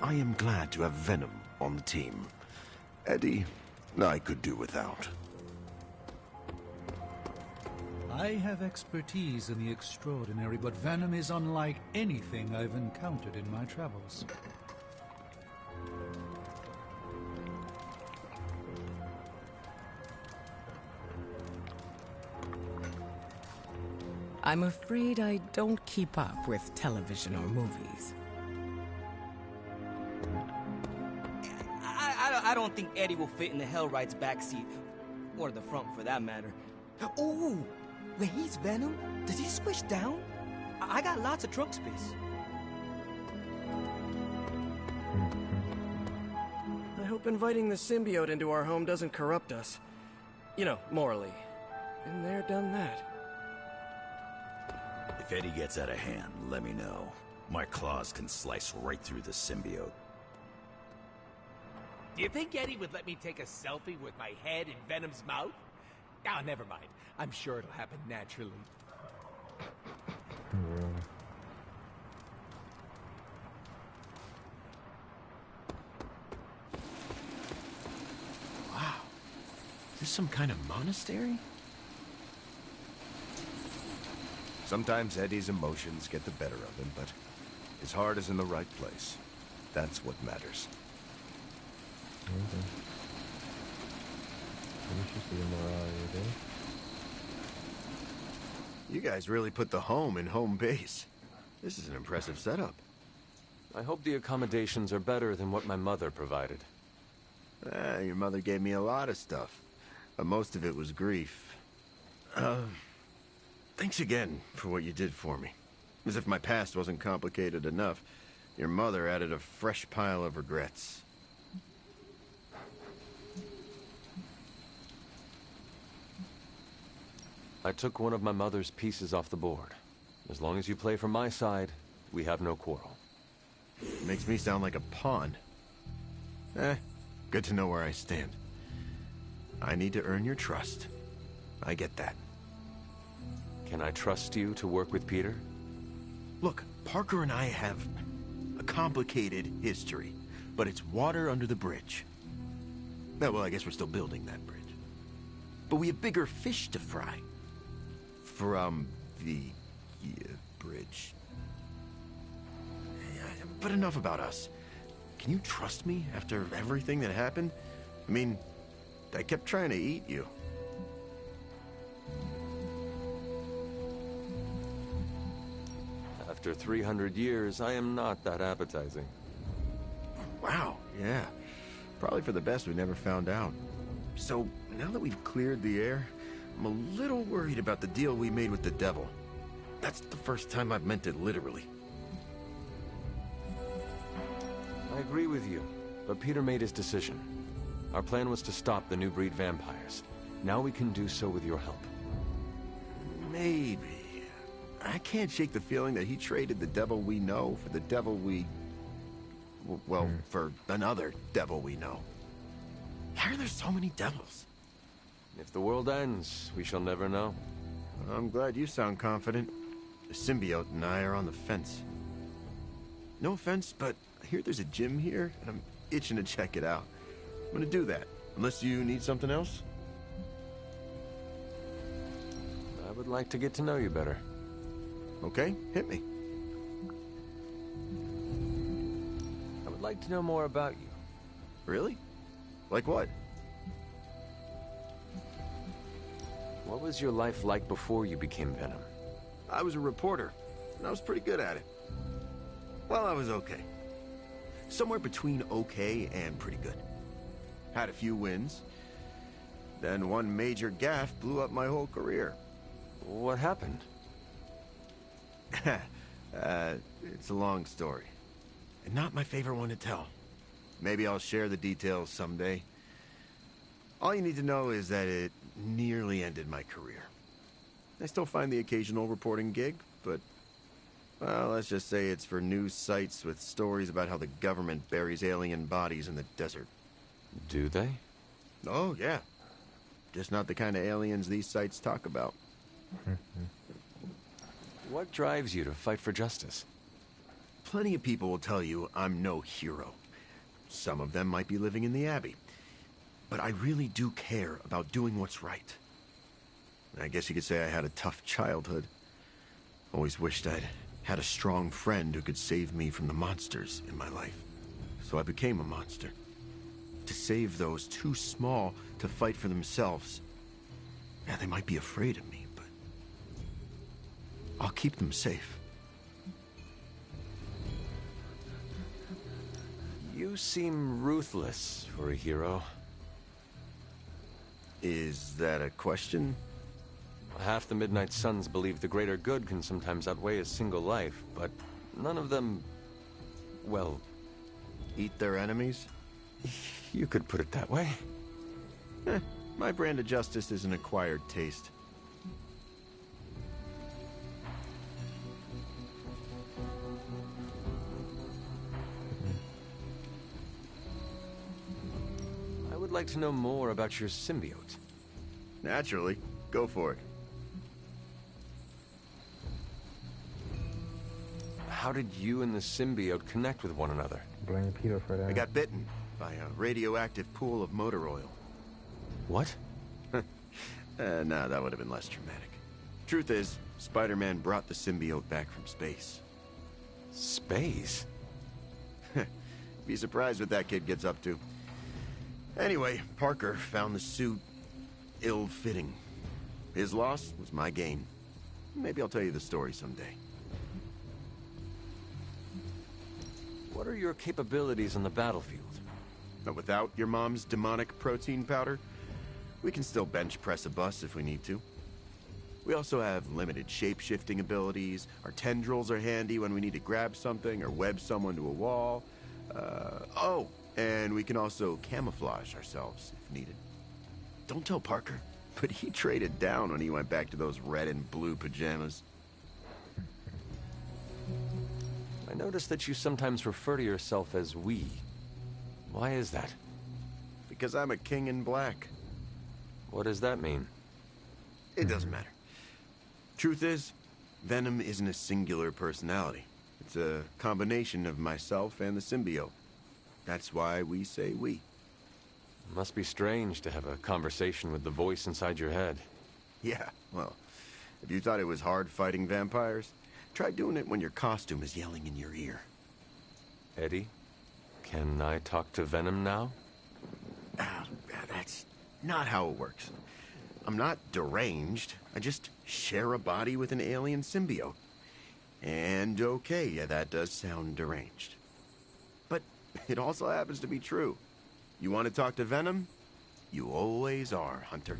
I am glad to have Venom on the team. Eddie, I could do without. I have expertise in the extraordinary, but Venom is unlike anything I've encountered in my travels. I'm afraid I don't keep up with television or movies. I don't think Eddie will fit in the Hellright's backseat. Or the front, for that matter. Oh! When he's Venom, does he squish down? I got lots of trunk space. I hope inviting the symbiote into our home doesn't corrupt us. You know, morally. Been there, done that. If Eddie gets out of hand, let me know. My claws can slice right through the symbiote. Do you think Eddie would let me take a selfie with my head in Venom's mouth? Ah, never mind. I'm sure it'll happen naturally. Wow. Is this some kind of monastery? Sometimes Eddie's emotions get the better of him, but his heart is in the right place. That's what matters. You guys really put the home in home base. This is an impressive setup. I hope the accommodations are better than what my mother provided. Your mother gave me a lot of stuff, but most of it was grief. Thanks again for what you did for me. As if my past wasn't complicated enough, your mother added a fresh pile of regrets. I took one of my mother's pieces off the board. As long as you play for my side, we have no quarrel. Makes me sound like a pawn. Good to know where I stand. I need to earn your trust. I get that. Can I trust you to work with Peter? Look, Parker and I have a complicated history, but it's water under the bridge. Well, I guess we're still building that bridge. But we have bigger fish to fry. From the bridge. But enough about us. Can you trust me after everything that happened? I mean, I kept trying to eat you. After 300 years, I am not that appetizing. Wow, yeah. Probably for the best we never found out. So, now that we've cleared the air, I'm a little worried about the deal we made with the devil. That's the first time I've meant it literally. I agree with you, but Peter made his decision. Our plan was to stop the new breed vampires. Now we can do so with your help. Maybe. I can't shake the feeling that he traded the devil we know for the devil we... Well, for another devil we know. Why are there so many devils? If the world ends, we shall never know. I'm glad you sound confident. The symbiote and I are on the fence. No offense, but I hear there's a gym here, and I'm itching to check it out. I'm gonna do that, unless you need something else. I would like to get to know you better. Okay, hit me. I would like to know more about you. Really? Like what? What was your life like before you became Venom? I was a reporter, and I was pretty good at it. Well, I was okay. Somewhere between okay and pretty good. Had a few wins. Then one major gaffe blew up my whole career. What happened? It's a long story. And not my favorite one to tell. Maybe I'll share the details someday. All you need to know is that it nearly ended my career. I still find the occasional reporting gig, but... well, let's just say it's for news sites with stories about how the government buries alien bodies in the desert. Do they? Oh, yeah. Just not the kind of aliens these sites talk about. What drives you to fight for justice? Plenty of people will tell you I'm no hero. Some of them might be living in the Abbey. But I really do care about doing what's right. I guess you could say I had a tough childhood. Always wished I'd had a strong friend who could save me from the monsters in my life. So I became a monster. To save those too small to fight for themselves. Yeah, they might be afraid of me, but... I'll keep them safe. You seem ruthless for a hero. Is that a question? Half the Midnight Suns believe the greater good can sometimes outweigh a single life, but none of them... well... eat their enemies? You could put it that way. My brand of justice is an acquired taste. I would like to know more about your symbiote. Naturally. Go for it. How did you and the symbiote connect with one another? Blame Peter for that. I got bitten by a radioactive pool of motor oil. What? Nah, that would have been less dramatic. Truth is, Spider-Man brought the symbiote back from space. Space? Be surprised what that kid gets up to. Anyway, Parker found the suit ill-fitting. His loss was my gain. Maybe I'll tell you the story someday. What are your capabilities on the battlefield? But without your mom's demonic protein powder, we can still bench press a bus if we need to. We also have limited shape-shifting abilities. Our tendrils are handy when we need to grab something or web someone to a wall. And we can also camouflage ourselves if needed. Don't tell Parker, but he traded down when he went back to those red and blue pajamas. I noticed that you sometimes refer to yourself as we. Why is that? Because I'm a king in black. What does that mean? It doesn't matter. Truth is, Venom isn't a singular personality. It's a combination of myself and the symbiote. That's why we say we. Must be strange to have a conversation with the voice inside your head. Yeah, well, if you thought it was hard fighting vampires, try doing it when your costume is yelling in your ear. Eddie, can I talk to Venom now? That's not how it works. I'm not deranged. I just share a body with an alien symbiote. And okay, yeah, that does sound deranged. But it also happens to be true. You want to talk to Venom? You always are, Hunter.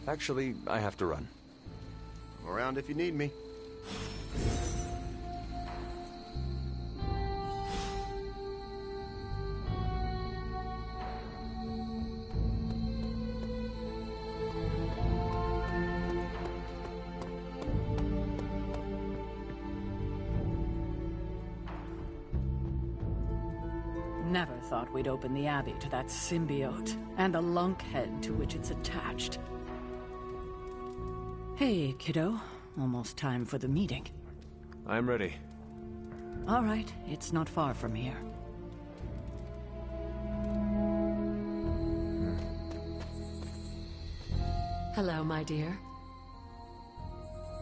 Actually, I have to run. I'm around if you need me. Never thought we'd open the Abbey to that symbiote, and the lunkhead to which it's attached. Hey, kiddo. Almost time for the meeting. I'm ready. All right, it's not far from here. Hello, my dear.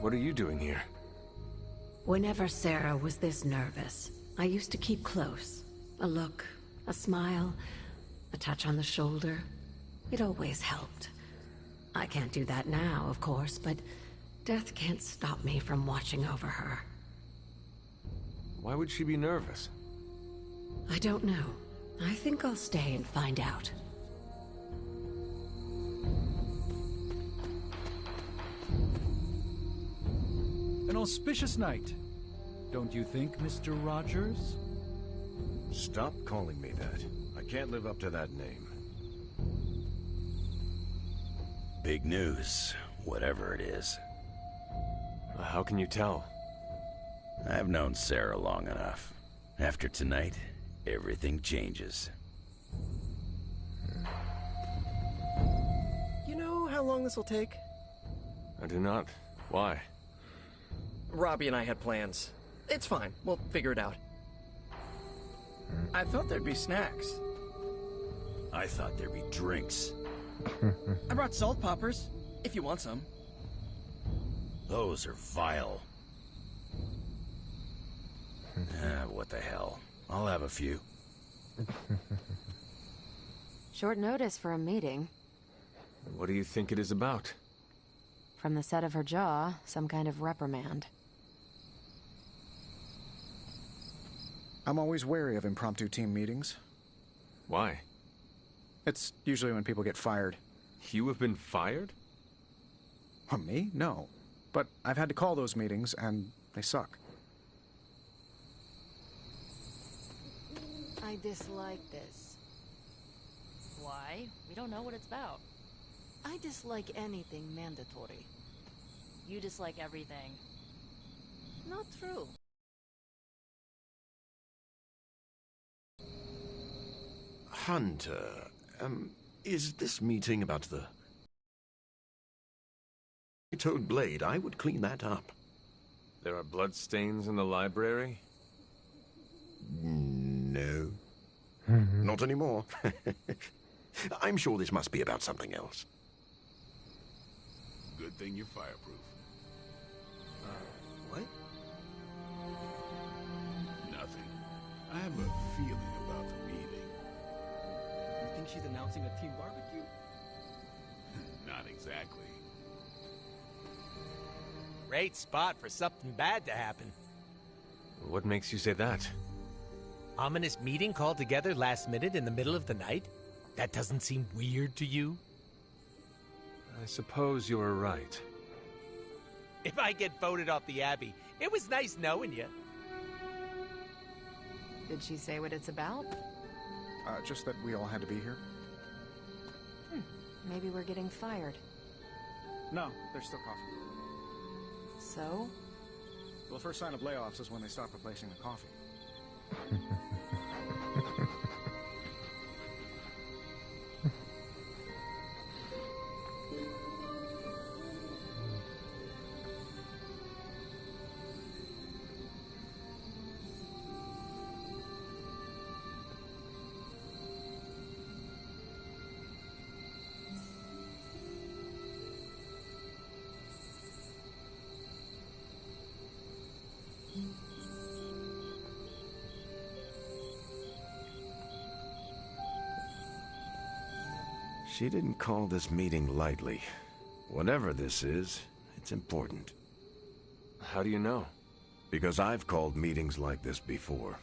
What are you doing here? Whenever Sarah was this nervous, I used to keep close. A look, a smile, a touch on the shoulder. It always helped. I can't do that now, of course, but death can't stop me from watching over her. Why would she be nervous? I don't know. I think I'll stay and find out. An auspicious night, don't you think, Mr. Rogers? Stop calling me that. I can't live up to that name. Big news, whatever it is. How can you tell? I've known Sarah long enough. After tonight, everything changes. You know how long this will take? I do not. Why? Robbie and I had plans. It's fine. We'll figure it out. I thought there'd be snacks. I thought there'd be drinks. I brought salt poppers, if you want some. Those are vile. What the hell? I'll have a few. Short notice for a meeting. What do you think it is about? From the set of her jaw, some kind of reprimand. I'm always wary of impromptu team meetings. Why? It's usually when people get fired. You have been fired? Me? No. But I've had to call those meetings, and they suck. I dislike this. Why? We don't know what it's about. I dislike anything mandatory. You dislike everything. Not true. Hunter, is this meeting about the Toad Blade? I would clean that up. There are bloodstains in the library? No. Not anymore. I'm sure this must be about something else. Good thing you're fireproof. What? Nothing. I have a feeling about the meeting. You think she's announcing a team barbecue? Not exactly. Great spot for something bad to happen. What makes you say that? Ominous meeting called together last minute in the middle of the night? That doesn't seem weird to you? I suppose you're right. If I get voted off the Abbey, it was nice knowing you. Did she say what it's about? Just that we all had to be here. Maybe we're getting fired. No, there's still coffee. So? Well, the first sign of layoffs is when they stop replacing the coffee. She didn't call this meeting lightly. Whatever this is, it's important. How do you know? Because I've called meetings like this before.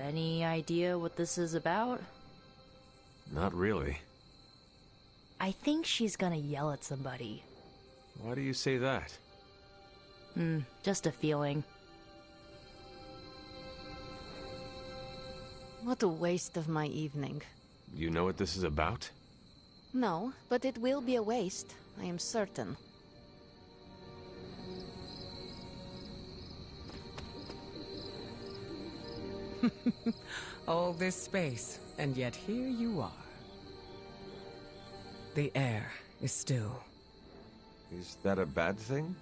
Any idea what this is about? Not really. I think she's gonna yell at somebody. Why do you say that? Just a feeling. What a waste of my evening. You know what this is about? No, but it will be a waste, I am certain. All this space, and yet here you are. The air is still. Is that a bad thing?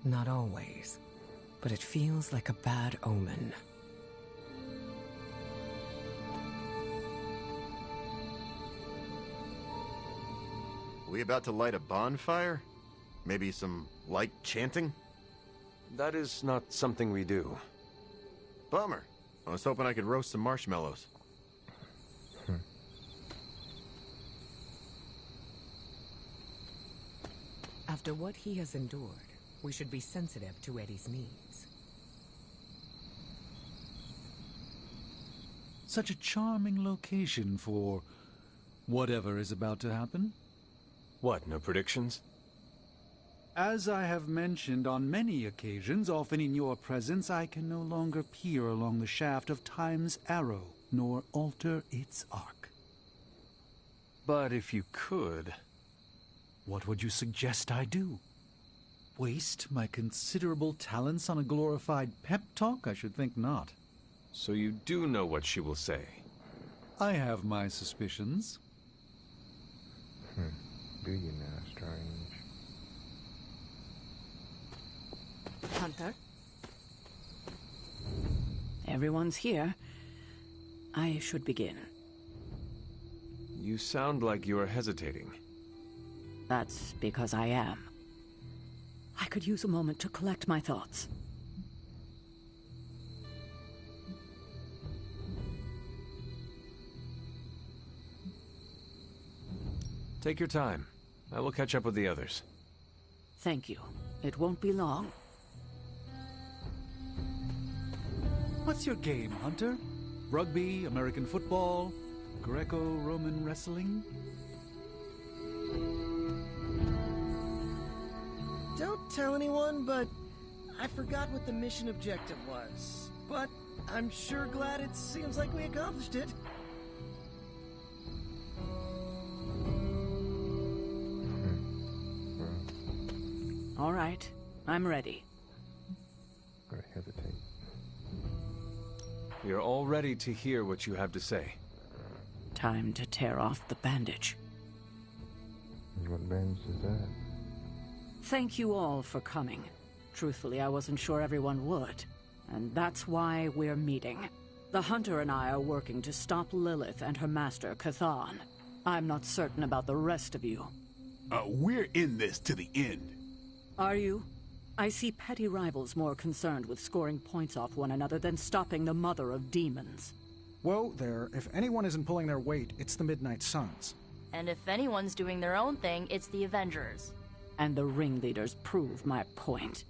Not always, but it feels like a bad omen. We about to light a bonfire? Maybe some light chanting? That is not something we do. Bummer. I was hoping I could roast some marshmallows. After what he has endured, we should be sensitive to Eddie's needs. Such a charming location for whatever is about to happen. What, no predictions? As I have mentioned on many occasions, often in your presence, I can no longer peer along the shaft of Time's arrow, nor alter its arc. But if you could... What would you suggest I do? Waste my considerable talents on a glorified pep talk? I should think not. So you do know what she will say? I have my suspicions. Do you now, Strange? Hunter? Everyone's here. I should begin. You sound like you are hesitating. That's because I am. I could use a moment to collect my thoughts. Take your time. I will catch up with the others. Thank you. It won't be long. What's your game, Hunter? Rugby, American football, Greco-Roman wrestling? Don't tell anyone, but I forgot what the mission objective was. But I'm sure glad it seems like we accomplished it. All right. I'm ready. Gonna hesitate. We are all ready to hear what you have to say. Time to tear off the bandage. What bandage is that? Thank you all for coming. Truthfully, I wasn't sure everyone would. And that's why we're meeting. The Hunter and I are working to stop Lilith and her master, Chthon. I'm not certain about the rest of you. We're in this to the end. Are you? I see petty rivals more concerned with scoring points off one another than stopping the mother of demons. Whoa there, if anyone isn't pulling their weight, it's the Midnight Suns. And if anyone's doing their own thing, it's the Avengers. And the ringleaders prove my point.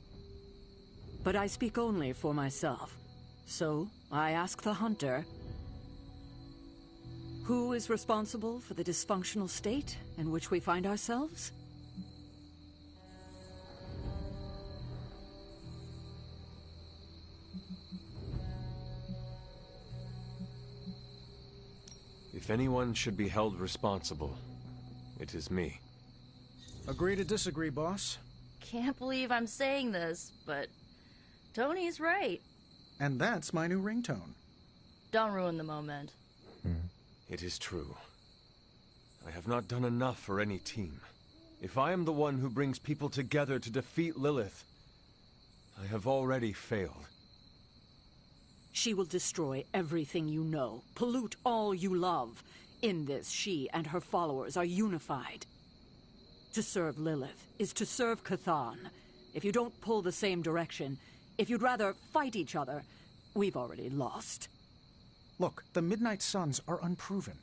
But I speak only for myself. So, I ask the Hunter, who is responsible for the dysfunctional state in which we find ourselves? If anyone should be held responsible, it is me. Agree to disagree, boss. Can't believe I'm saying this, but Tony's right. And that's my new ringtone. Don't ruin the moment. It is true. I have not done enough for any team. If I am the one who brings people together to defeat Lilith, I have already failed. She will destroy everything you know, pollute all you love. In this, she and her followers are unified. To serve Lilith is to serve Chthon. If you don't pull the same direction, if you'd rather fight each other, we've already lost. Look, the Midnight Suns are unproven.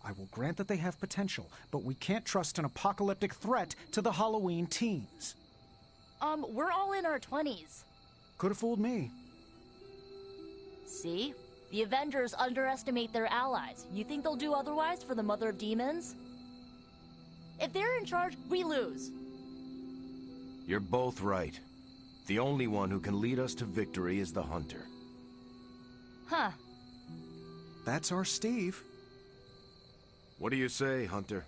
I will grant that they have potential, but we can't trust an apocalyptic threat to the Halloween teens. We're all in our 20s. Could have fooled me. See? The Avengers underestimate their allies. You think they'll do otherwise for the Mother of Demons? If they're in charge, we lose. You're both right. The only one who can lead us to victory is the Hunter. Huh. That's our Steve. What do you say, Hunter?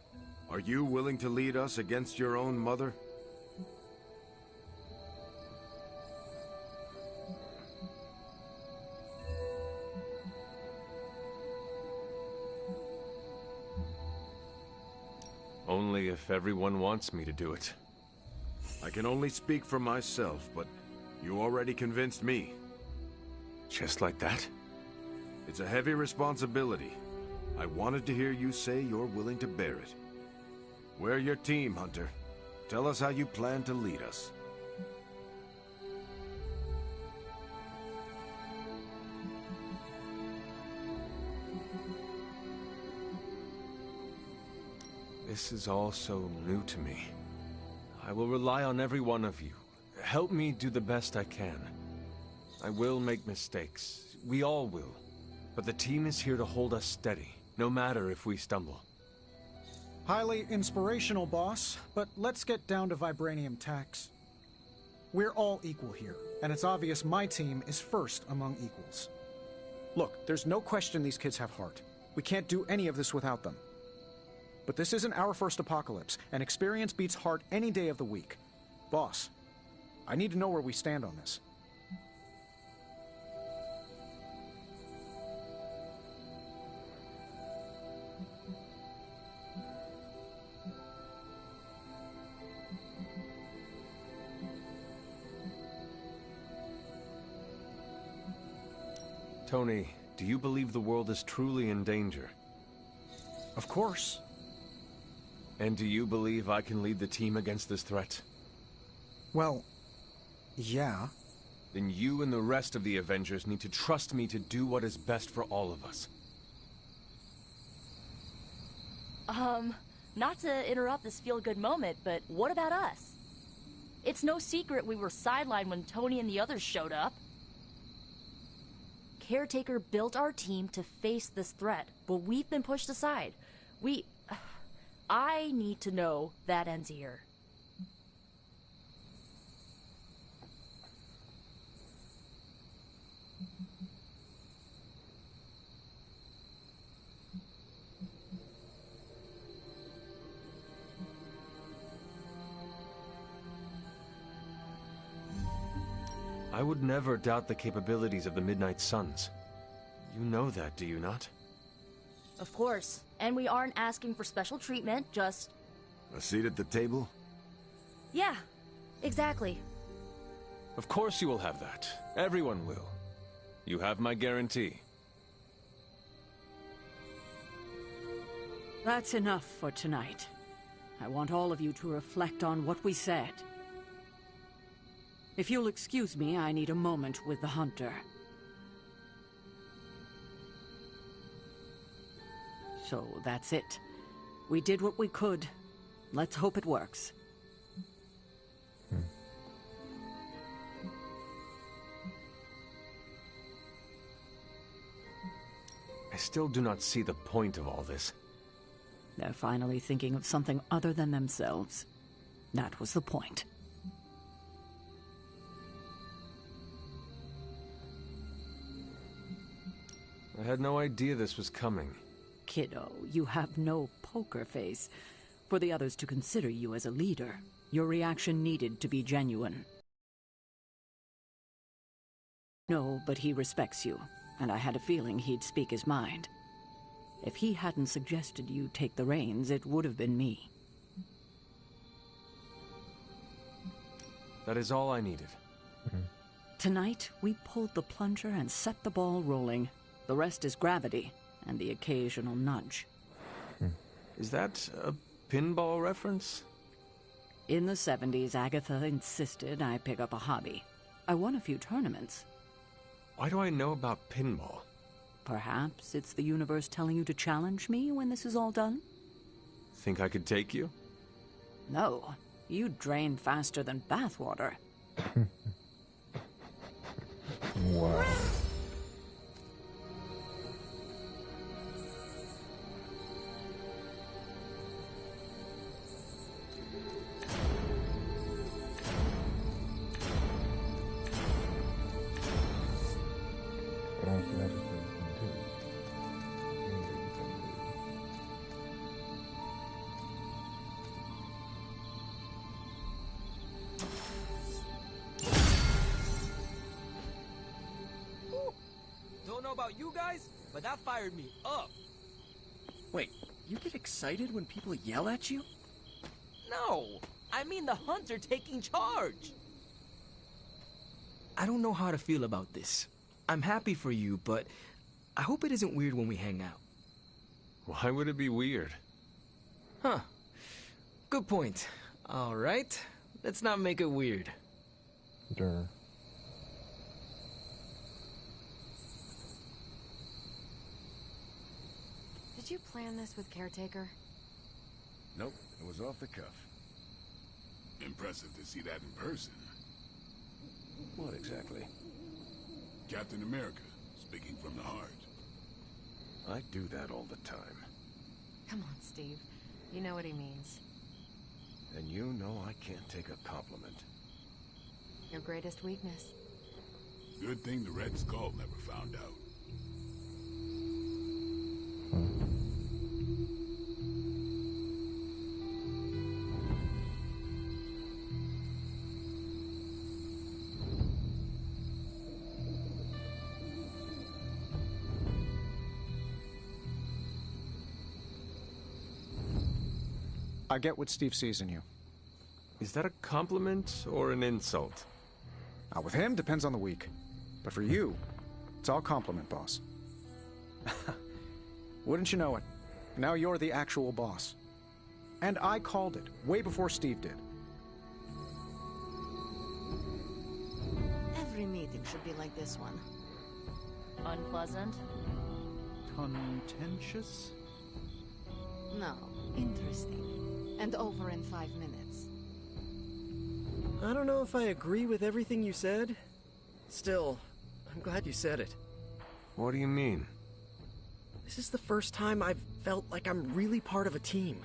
Are you willing to lead us against your own mother? Only if everyone wants me to do it. I can only speak for myself, but you already convinced me. Just like that? It's a heavy responsibility. I wanted to hear you say you're willing to bear it. We're your team, Hunter. Tell us how you plan to lead us. This is all so new to me. I will rely on every one of you. Help me do the best I can. I will make mistakes. We all will. But the team is here to hold us steady, no matter if we stumble. Highly inspirational, boss, but let's get down to vibranium tax. We're all equal here, and it's obvious my team is first among equals. Look, there's no question these kids have heart. We can't do any of this without them. But this isn't our first apocalypse, and experience beats heart any day of the week. Boss, I need to know where we stand on this. Tony, do you believe the world is truly in danger? Of course. And do you believe I can lead the team against this threat? Well, yeah. Then you and the rest of the Avengers need to trust me to do what is best for all of us. Not to interrupt this feel-good moment, but what about us? It's no secret we were sidelined when Tony and the others showed up. Caretaker built our team to face this threat, but we've been pushed aside. I need to know that ends here. I would never doubt the capabilities of the Midnight Suns. You know that, do you not? Of course. And we aren't asking for special treatment, just... A seat at the table? Yeah, exactly. Of course you will have that. Everyone will. You have my guarantee. That's enough for tonight. I want all of you to reflect on what we said. If you'll excuse me, I need a moment with the Hunter. So that's it. We did what we could. Let's hope it works. I still do not see the point of all this. They're finally thinking of something other than themselves. That was the point. I had no idea this was coming. Kiddo, you have no poker face. For the others to consider you as a leader, your reaction needed to be genuine. No, but he respects you, and I had a feeling he'd speak his mind. If he hadn't suggested you take the reins, it would have been me. That is all I needed. Tonight, we pulled the plunger and set the ball rolling. The rest is gravity, and the occasional nudge. Is that a pinball reference? In the 70s, Agatha insisted I pick up a hobby. I won a few tournaments. Why do I know about pinball? Perhaps it's the universe telling you to challenge me when this is all done? Think I could take you? No. You drain faster than bathwater. Wow. Don't know about you guys, but that fired me up. Wait, you get excited when people yell at you? No, I mean the Hunts are taking charge. I don't know how to feel about this. I'm happy for you, but I hope it isn't weird when we hang out. Why would it be weird? Huh. Good point. All right, let's not make it weird. Sure. Did you plan this with Caretaker? Nope, it was off the cuff. Impressive to see that in person. What exactly? Captain America, speaking from the heart. I do that all the time. Come on, Steve. You know what he means. And you know I can't take a compliment. Your greatest weakness. Good thing the Red Skull never found out. I get what Steve sees in you. Is that a compliment or an insult? With him, depends on the week. But for you, it's all compliment, boss. Wouldn't you know it? Now you're the actual boss. And I called it, way before Steve did. Every meeting should be like this one. Unpleasant? Contentious? No, interesting. And over in 5 minutes. I don't know if I agree with everything you said. Still, I'm glad you said it. What do you mean? This is the first time I've felt like I'm really part of a team.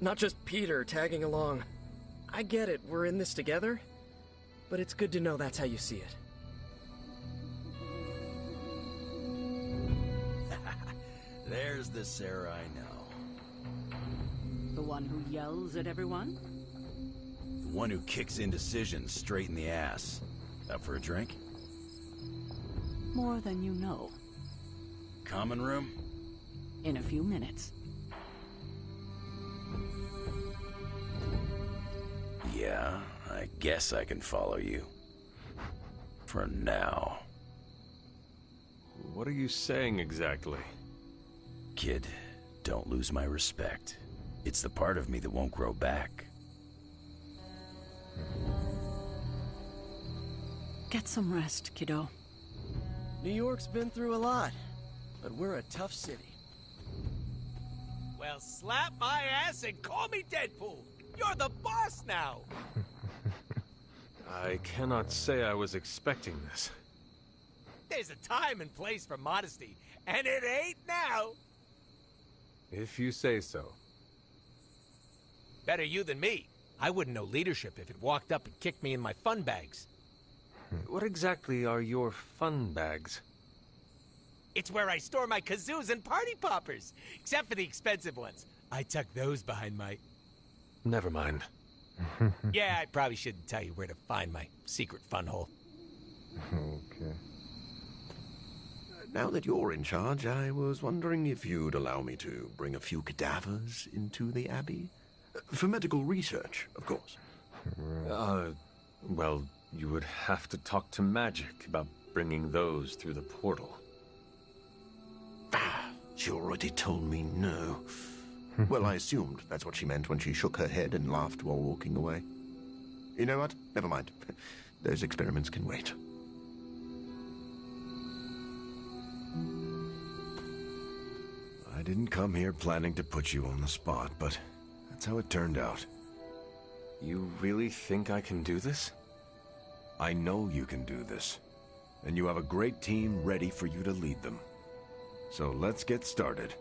Not just Peter tagging along. I get it, we're in this together. But it's good to know that's how you see it. There's the Sarah I know. The one who yells at everyone? The one who kicks indecisions straight in the ass. Up for a drink? More than you know. Common room? In a few minutes. Yeah, I guess I can follow you. For now. What are you saying exactly? Kid, don't lose my respect. It's the part of me that won't grow back. Get some rest, kiddo. New York's been through a lot, but we're a tough city. Well, slap my ass and call me Deadpool. You're the boss now. I cannot say I was expecting this. There's a time and place for modesty, and it ain't now. If you say so. Better you than me. I wouldn't know leadership if it walked up and kicked me in my fun bags. What exactly are your fun bags? It's where I store my kazoos and party poppers. Except for the expensive ones. I tuck those behind my... Never mind. Yeah, I probably shouldn't tell you where to find my secret fun hole. Okay. Now that you're in charge, I was wondering if you'd allow me to bring a few cadavers into the Abbey? For medical research, of course. Well, you would have to talk to Magic about bringing those through the portal. She already told me no. Well, I assumed that's what she meant when she shook her head and laughed while walking away. You know what? Never mind. Those experiments can wait. I didn't come here planning to put you on the spot, but that's how it turned out. You really think I can do this? I know you can do this, and you have a great team ready for you to lead them. So let's get started.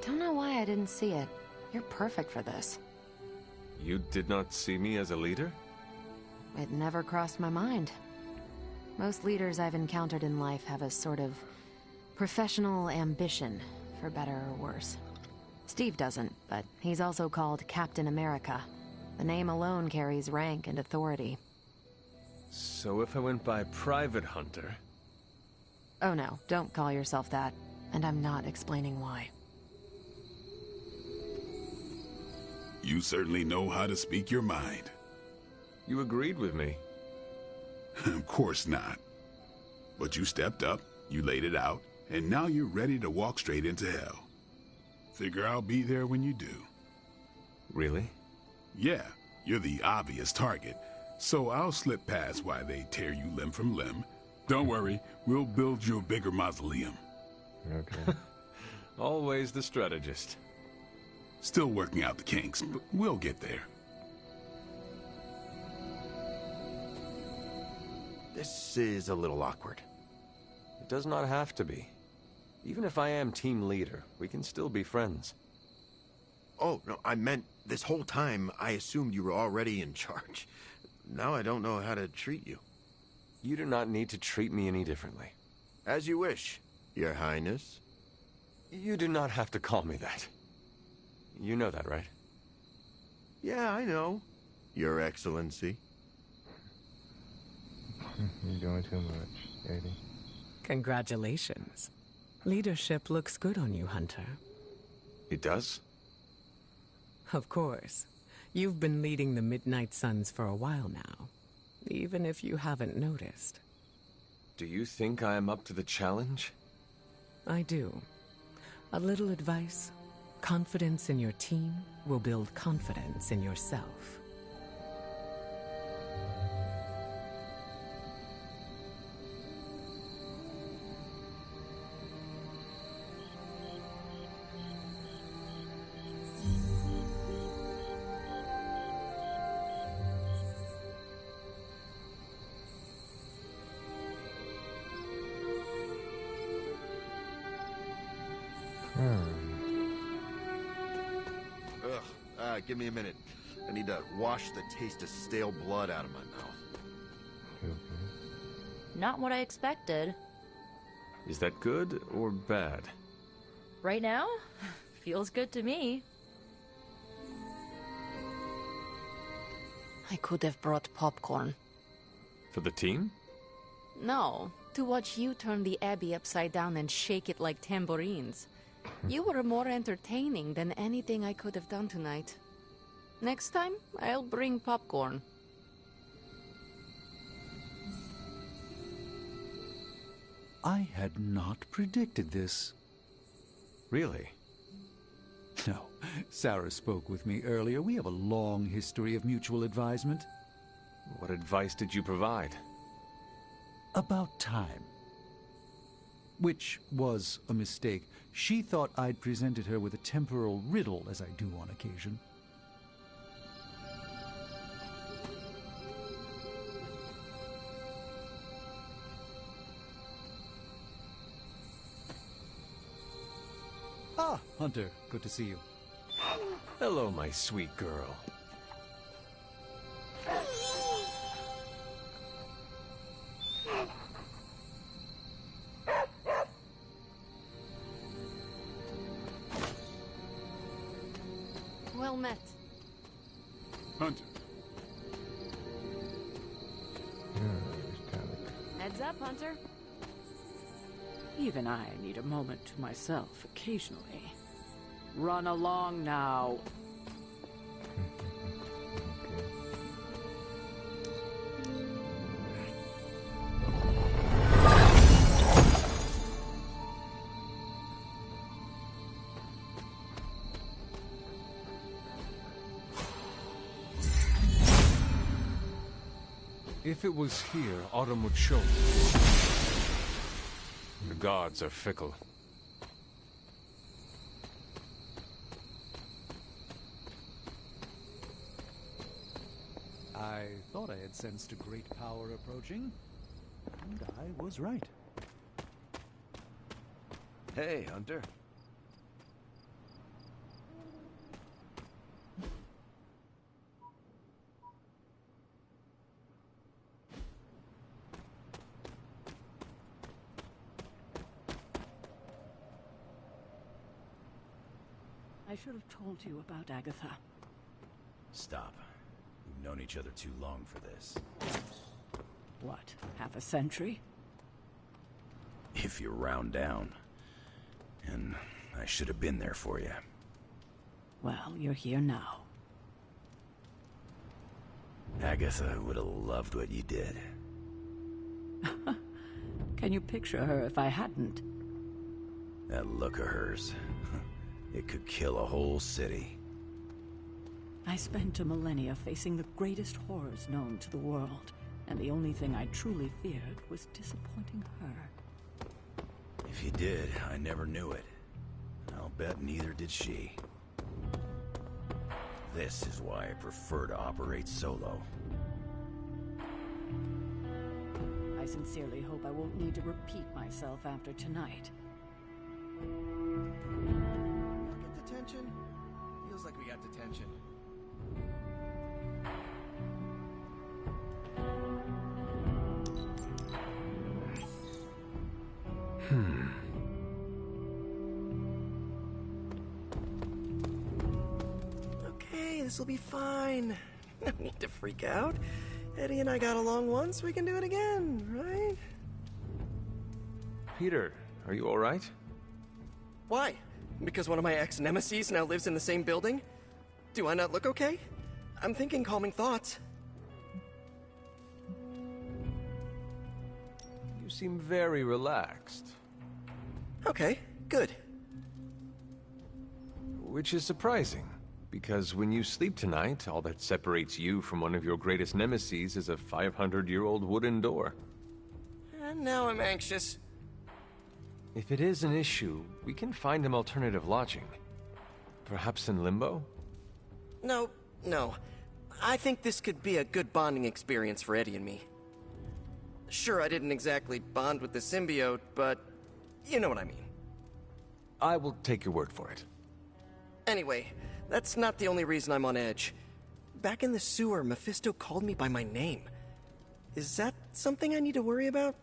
Don't know why I didn't see it. You're perfect for this. You did not see me as a leader? It never crossed my mind. Most leaders I've encountered in life have a sort of professional ambition, for better or worse. Steve doesn't, but he's also called Captain America. The name alone carries rank and authority. So if I went by Private Hunter... Oh no, don't call yourself that. And I'm not explaining why. You certainly know how to speak your mind. You agreed with me. Of course not. But you stepped up, you laid it out, and now you're ready to walk straight into hell. Figure I'll be there when you do. Really? Yeah, you're the obvious target, so I'll slip past why they tear you limb from limb. Don't worry, we'll build you a bigger mausoleum. Okay. Always the strategist. Still working out the kinks, but we'll get there. This is a little awkward. It does not have to be. Even if I am team leader, we can still be friends. Oh, no, I meant this whole time I assumed you were already in charge. Now I don't know how to treat you. You do not need to treat me any differently. As you wish, Your Highness. You do not have to call me that. You know that, right? Yeah, I know. Your Excellency. You're doing too much, Eddie. Congratulations. Leadership looks good on you, Hunter. It does? Of course. You've been leading the Midnight Suns for a while now, even if you haven't noticed. Do you think I am up to the challenge? I do. A little advice. Confidence in your team will build confidence in yourself. Give me a minute. I need to wash the taste of stale blood out of my mouth. Not what I expected. Is that good or bad? Right now? Feels good to me. I could have brought popcorn. For the team? No, to watch you turn the Abbey upside down and shake it like tambourines. You were more entertaining than anything I could have done tonight. Next time, I'll bring popcorn. I had not predicted this. Really? No. Sarah spoke with me earlier. We have a long history of mutual advisement. What advice did you provide? About time. Which was a mistake. She thought I'd presented her with a temporal riddle, as I do on occasion. Ah, Hunter, good to see you. Hello, my sweet girl. Well met. Hunter. Heads up, Hunter. Even I need a moment to myself occasionally. Run along now. If it was here, Autumn would show me. The gods are fickle. I thought I had sensed a great power approaching, and I was right. Hey, Hunter. I should have told you about Agatha. Stop. We've known each other too long for this. What, half a century? If you round down. And I should have been there for you. Well, you're here now. Agatha would have loved what you did. Can you picture her if I hadn't? That look of hers. It could kill a whole city. I spent a millennia facing the greatest horrors known to the world, and the only thing I truly feared was disappointing her. If you did, I never knew it. I'll bet neither did she. This is why I prefer to operate solo. I sincerely hope I won't need to repeat myself after tonight. Get detention? Feels like we got detention. Okay, this'll be fine. No need to freak out. Eddie and I got along once, we can do it again, right? Peter, are you alright? Why? Because one of my ex-nemesis now lives in the same building? Do I not look okay? I'm thinking calming thoughts. You seem very relaxed. Okay, good. Which is surprising, because when you sleep tonight, all that separates you from one of your greatest nemeses is a 500-year-old wooden door. And now I'm anxious. If it is an issue, we can find him alternative lodging. Perhaps in Limbo? No. I think this could be a good bonding experience for Eddie and me. Sure, I didn't exactly bond with the symbiote, but you know what I mean. I will take your word for it. Anyway, that's not the only reason I'm on edge. Back in the sewer, Mephisto called me by my name. Is that something I need to worry about?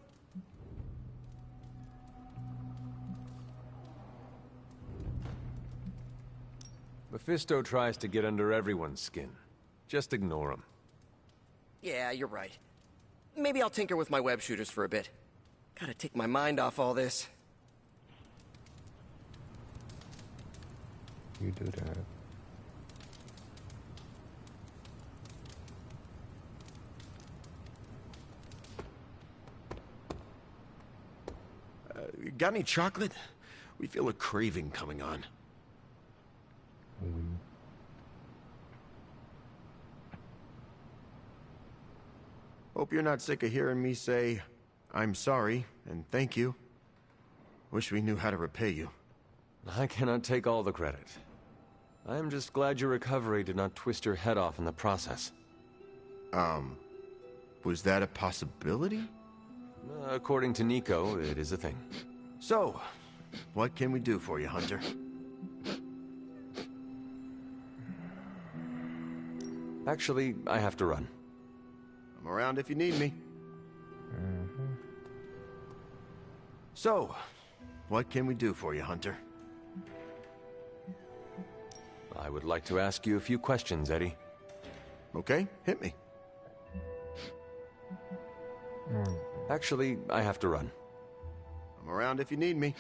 Mephisto tries to get under everyone's skin. Just ignore him. Yeah, you're right. Maybe I'll tinker with my web shooters for a bit. Gotta take my mind off all this. You do that. Got any chocolate? We feel a craving coming on. Hope you're not sick of hearing me say, I'm sorry, and thank you. Wish we knew how to repay you. I cannot take all the credit. I am just glad your recovery did not twist your head off in the process. Was that a possibility? According to Nico, it is a thing. So, what can we do for you, Hunter? Actually, I have to run. I'm around if you need me. So, what can we do for you, Hunter? I would like to ask you a few questions, Eddie. Okay, hit me. Actually, I have to run. I'm around if you need me.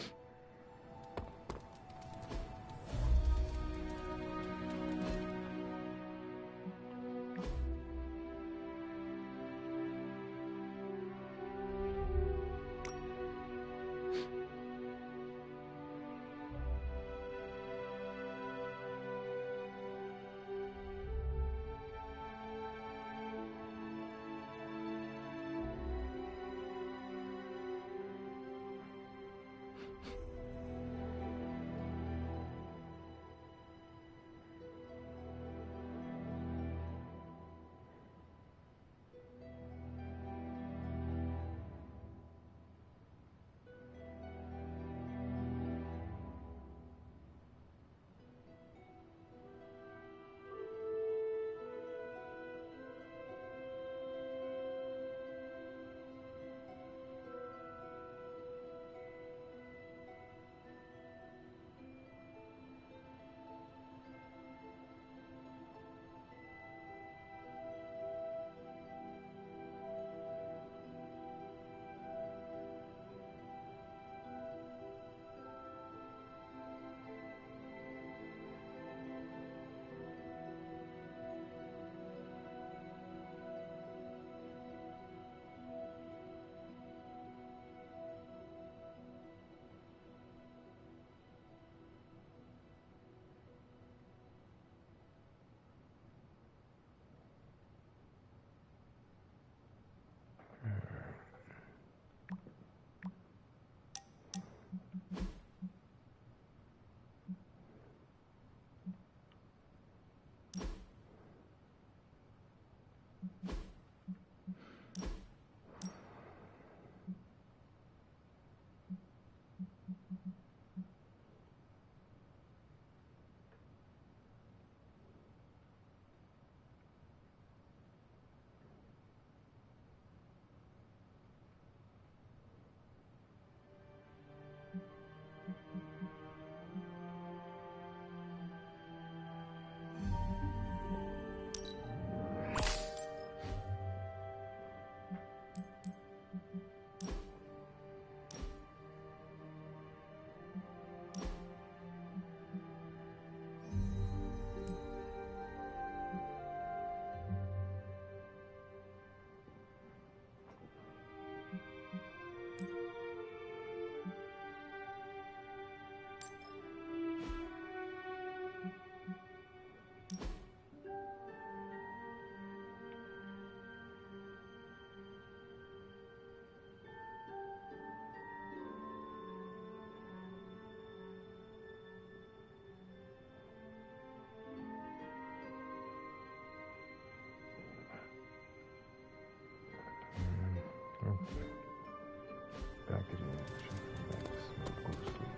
Back to the action. Back to sleep. Go to sleep.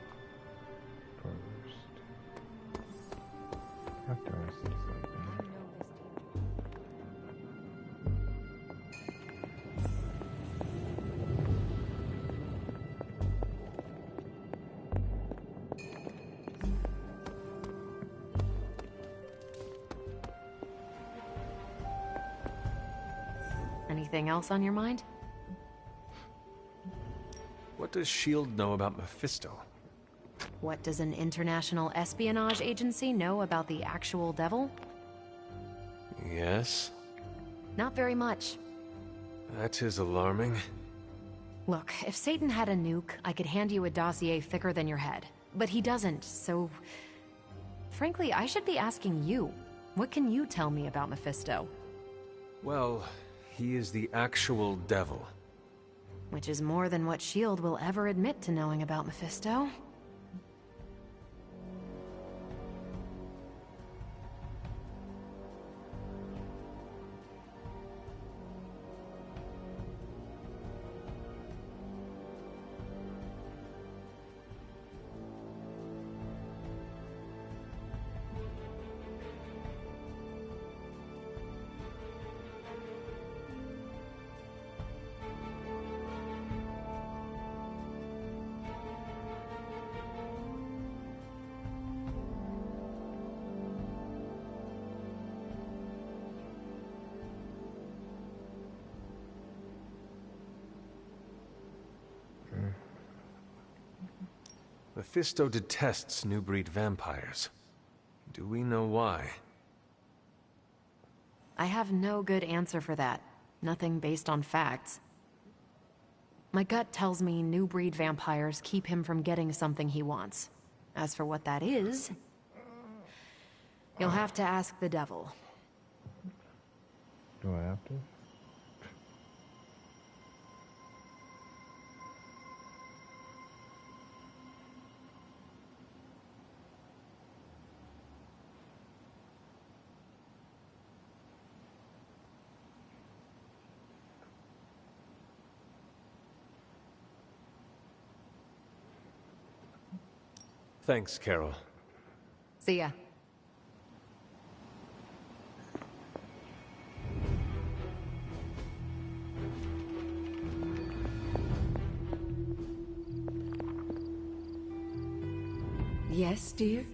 First. After I see something. Anything else on your mind? What does S.H.I.E.L.D. know about Mephisto? What does an international espionage agency know about the actual devil? Yes? Not very much. That is alarming. Look, if Satan had a nuke, I could hand you a dossier thicker than your head. But he doesn't, so... Frankly, I should be asking you. What can you tell me about Mephisto? Well, he is the actual devil. Which is more than what S.H.I.E.L.D. will ever admit to knowing about Mephisto. Mephisto detests new breed vampires. Do we know why? I have no good answer for that. Nothing based on facts. My gut tells me new breed vampires keep him from getting something he wants. As for what that is, you'll have to ask the devil. Do I have to? Thanks, Carol. See ya. Yes, dear?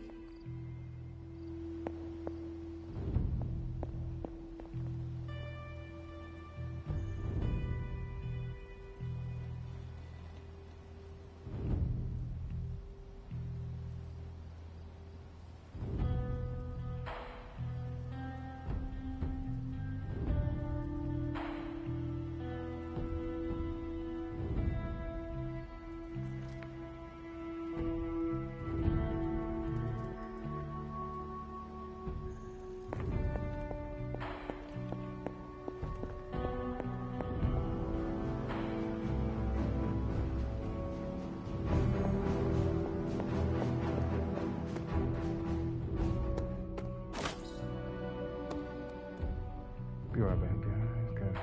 Be right back, guys. Gotta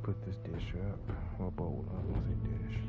put this dish up. Or bowl up. What's a dish?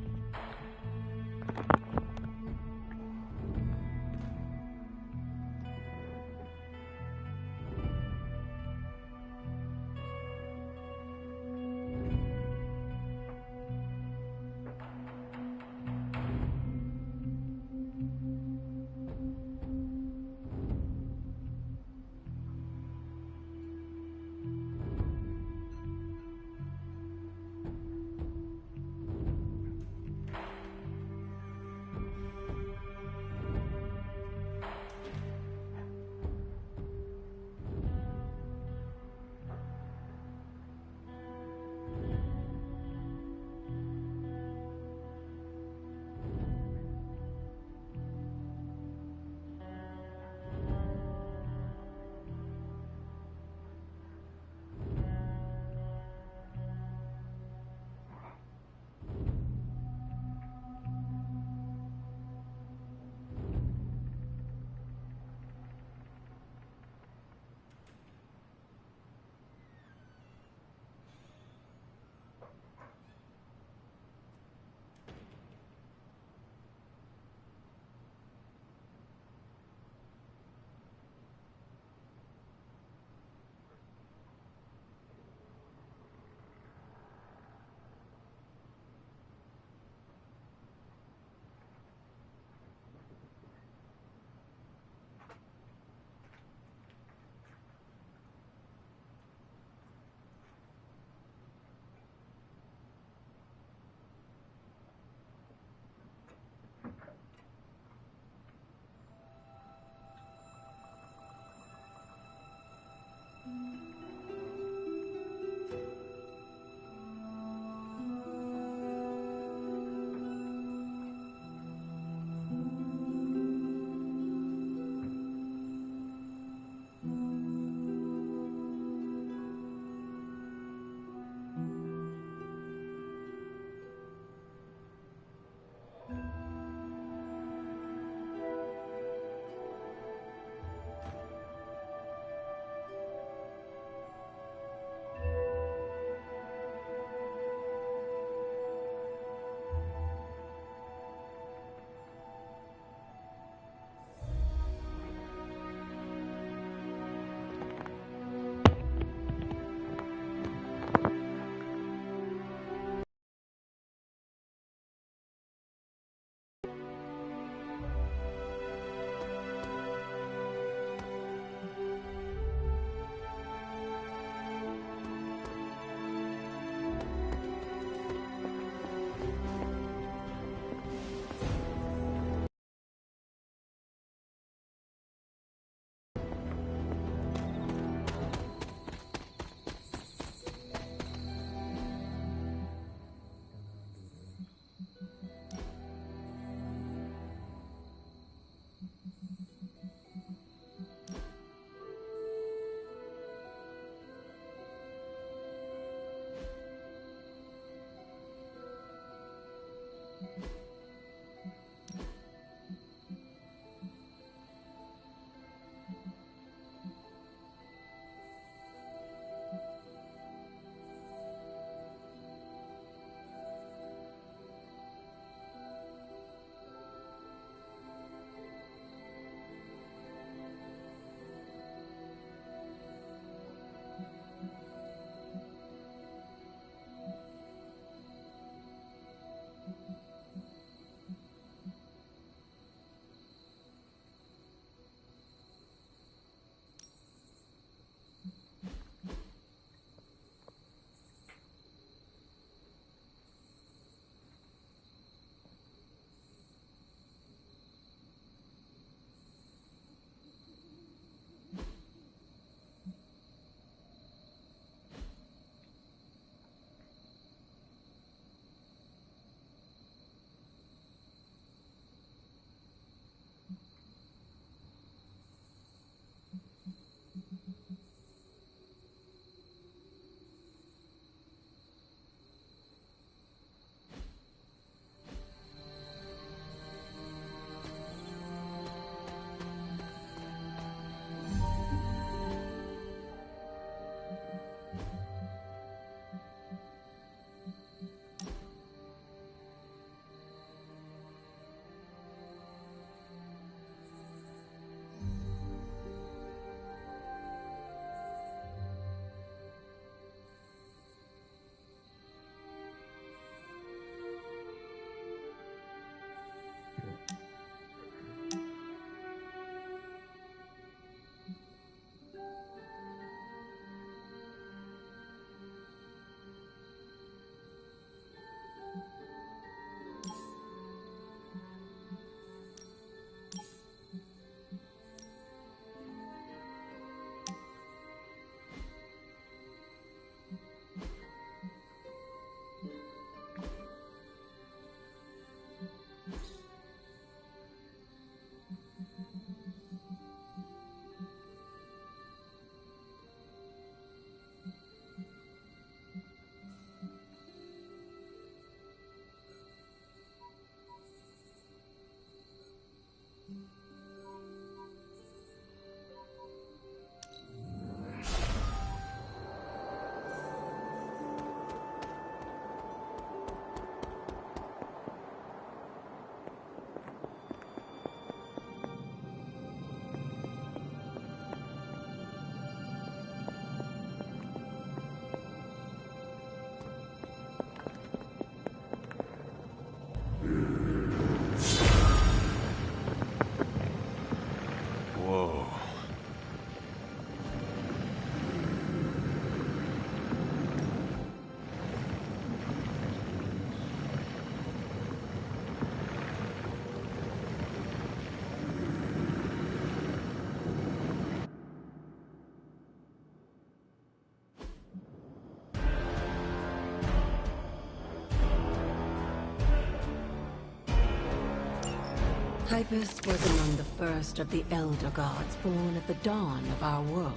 Hypus was among the first of the Elder Gods born at the dawn of our world.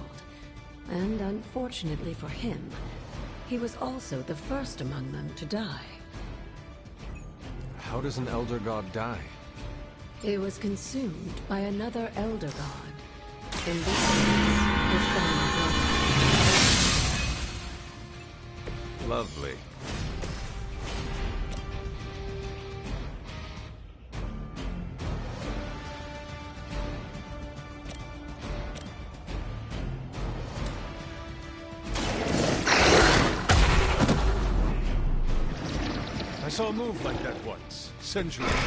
And unfortunately for him, he was also the first among them to die. How does an Elder God die? He was consumed by another Elder God. In this case, his own brother. Lovely. I saw a move like that once, centuries ago.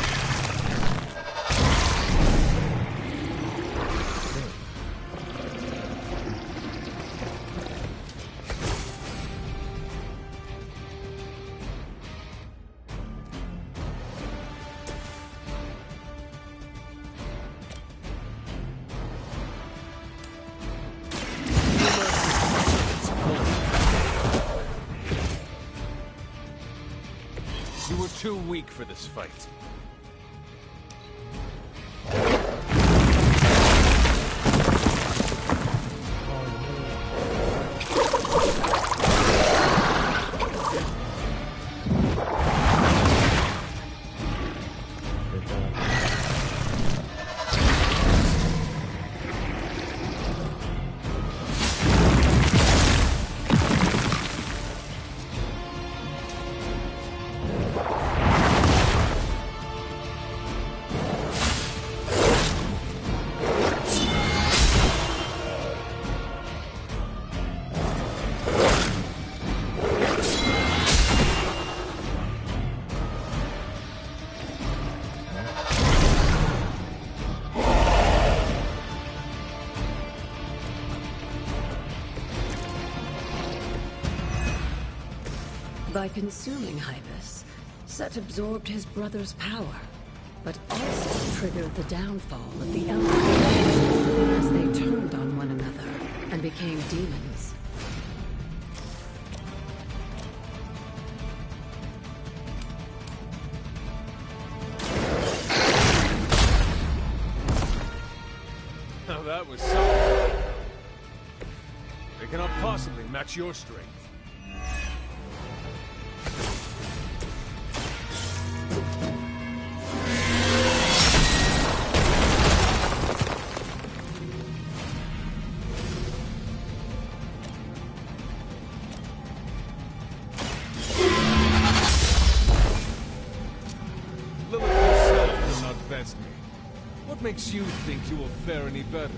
You were too weak for this fight. By consuming Hypus, Set absorbed his brother's power, but also triggered the downfall of the Elder Gods as they turned on one another and became demons. Now that was something. They cannot possibly match your strength. Lilith herself will not best me. What makes you think you will fare any better?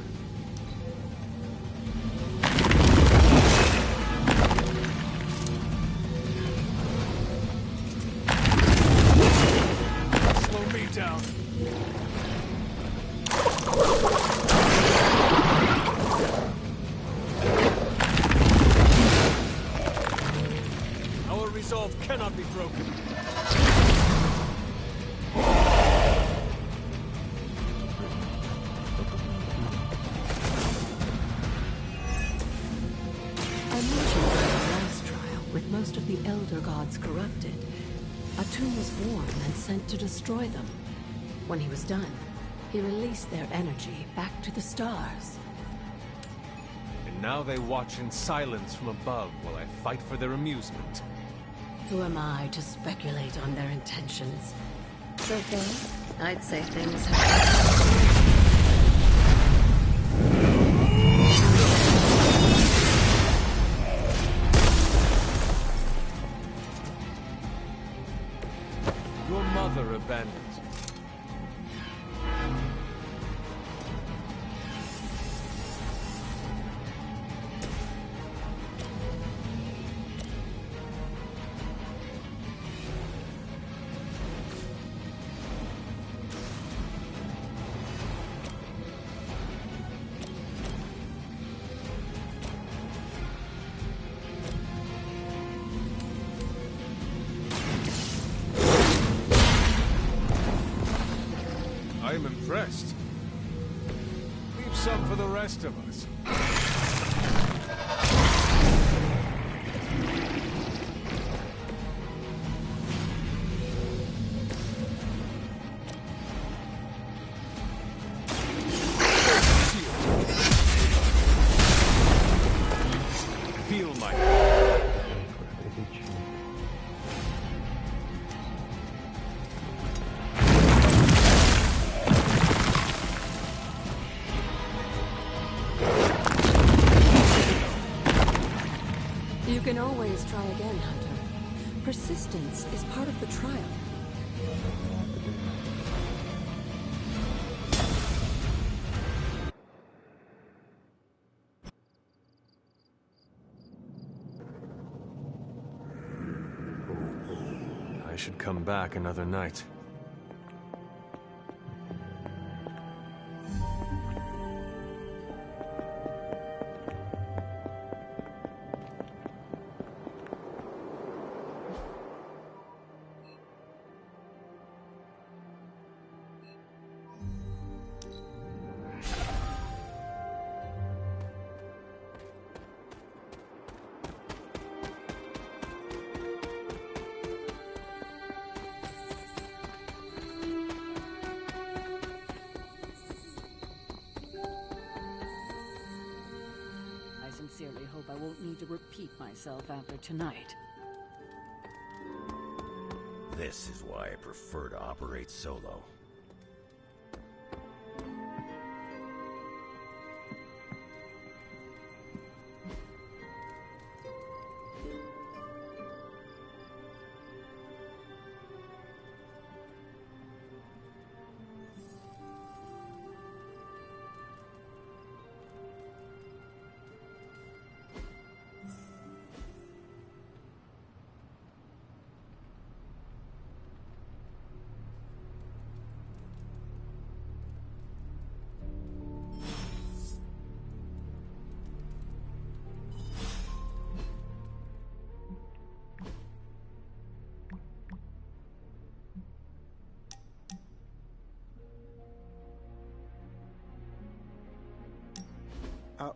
Slow me down. Our resolve cannot be broken. I mentioned in the last trial, with most of the Elder Gods corrupted, Atum was born and sent to destroy them. When he was done, he released their energy back to the stars. And now they watch in silence from above while I fight for their amusement. Who am I to speculate on their intentions? So far, I'd say things have... Your mother abandoned you. I'm impressed. Leave some for the rest of us. Feel my... You can always try again, Hunter. Persistence is part of the trial. I should come back another night. I sincerely hope I won't need to repeat myself after tonight. This is why I prefer to operate solo.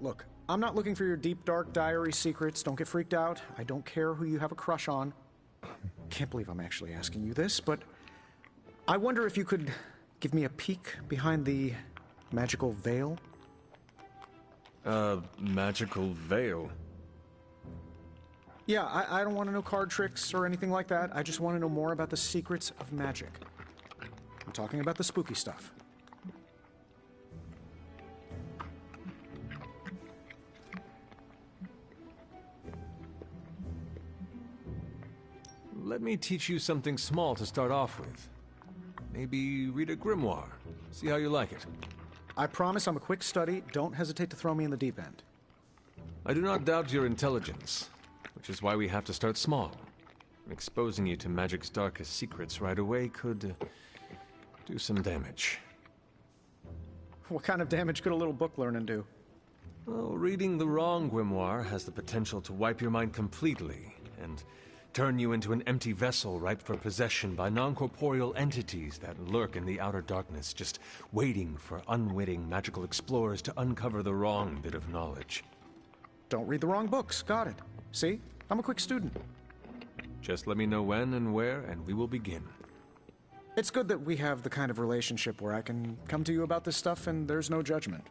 Look, I'm not looking for your deep, dark diary secrets. Don't get freaked out. I don't care who you have a crush on. Can't believe I'm actually asking you this, but I wonder if you could give me a peek behind the magical veil? Magical veil? Yeah, I don't want to know card tricks or anything like that. I just want to know more about the secrets of magic. I'm talking about the spooky stuff. Let me teach you something small to start off with. Maybe read a grimoire. See how you like it. I promise I'm a quick study. Don't hesitate to throw me in the deep end. I do not doubt your intelligence, which is why we have to start small. Exposing you to magic's darkest secrets right away could do some damage. What kind of damage could a little book learning do? Well, reading the wrong grimoire has the potential to wipe your mind completely and turn you into an empty vessel ripe for possession by non-corporeal entities that lurk in the outer darkness, just waiting for unwitting magical explorers to uncover the wrong bit of knowledge. Don't read the wrong books. Got it. See? I'm a quick student. Just let me know when and where, and we will begin. It's good that we have the kind of relationship where I can come to you about this stuff and there's no judgment.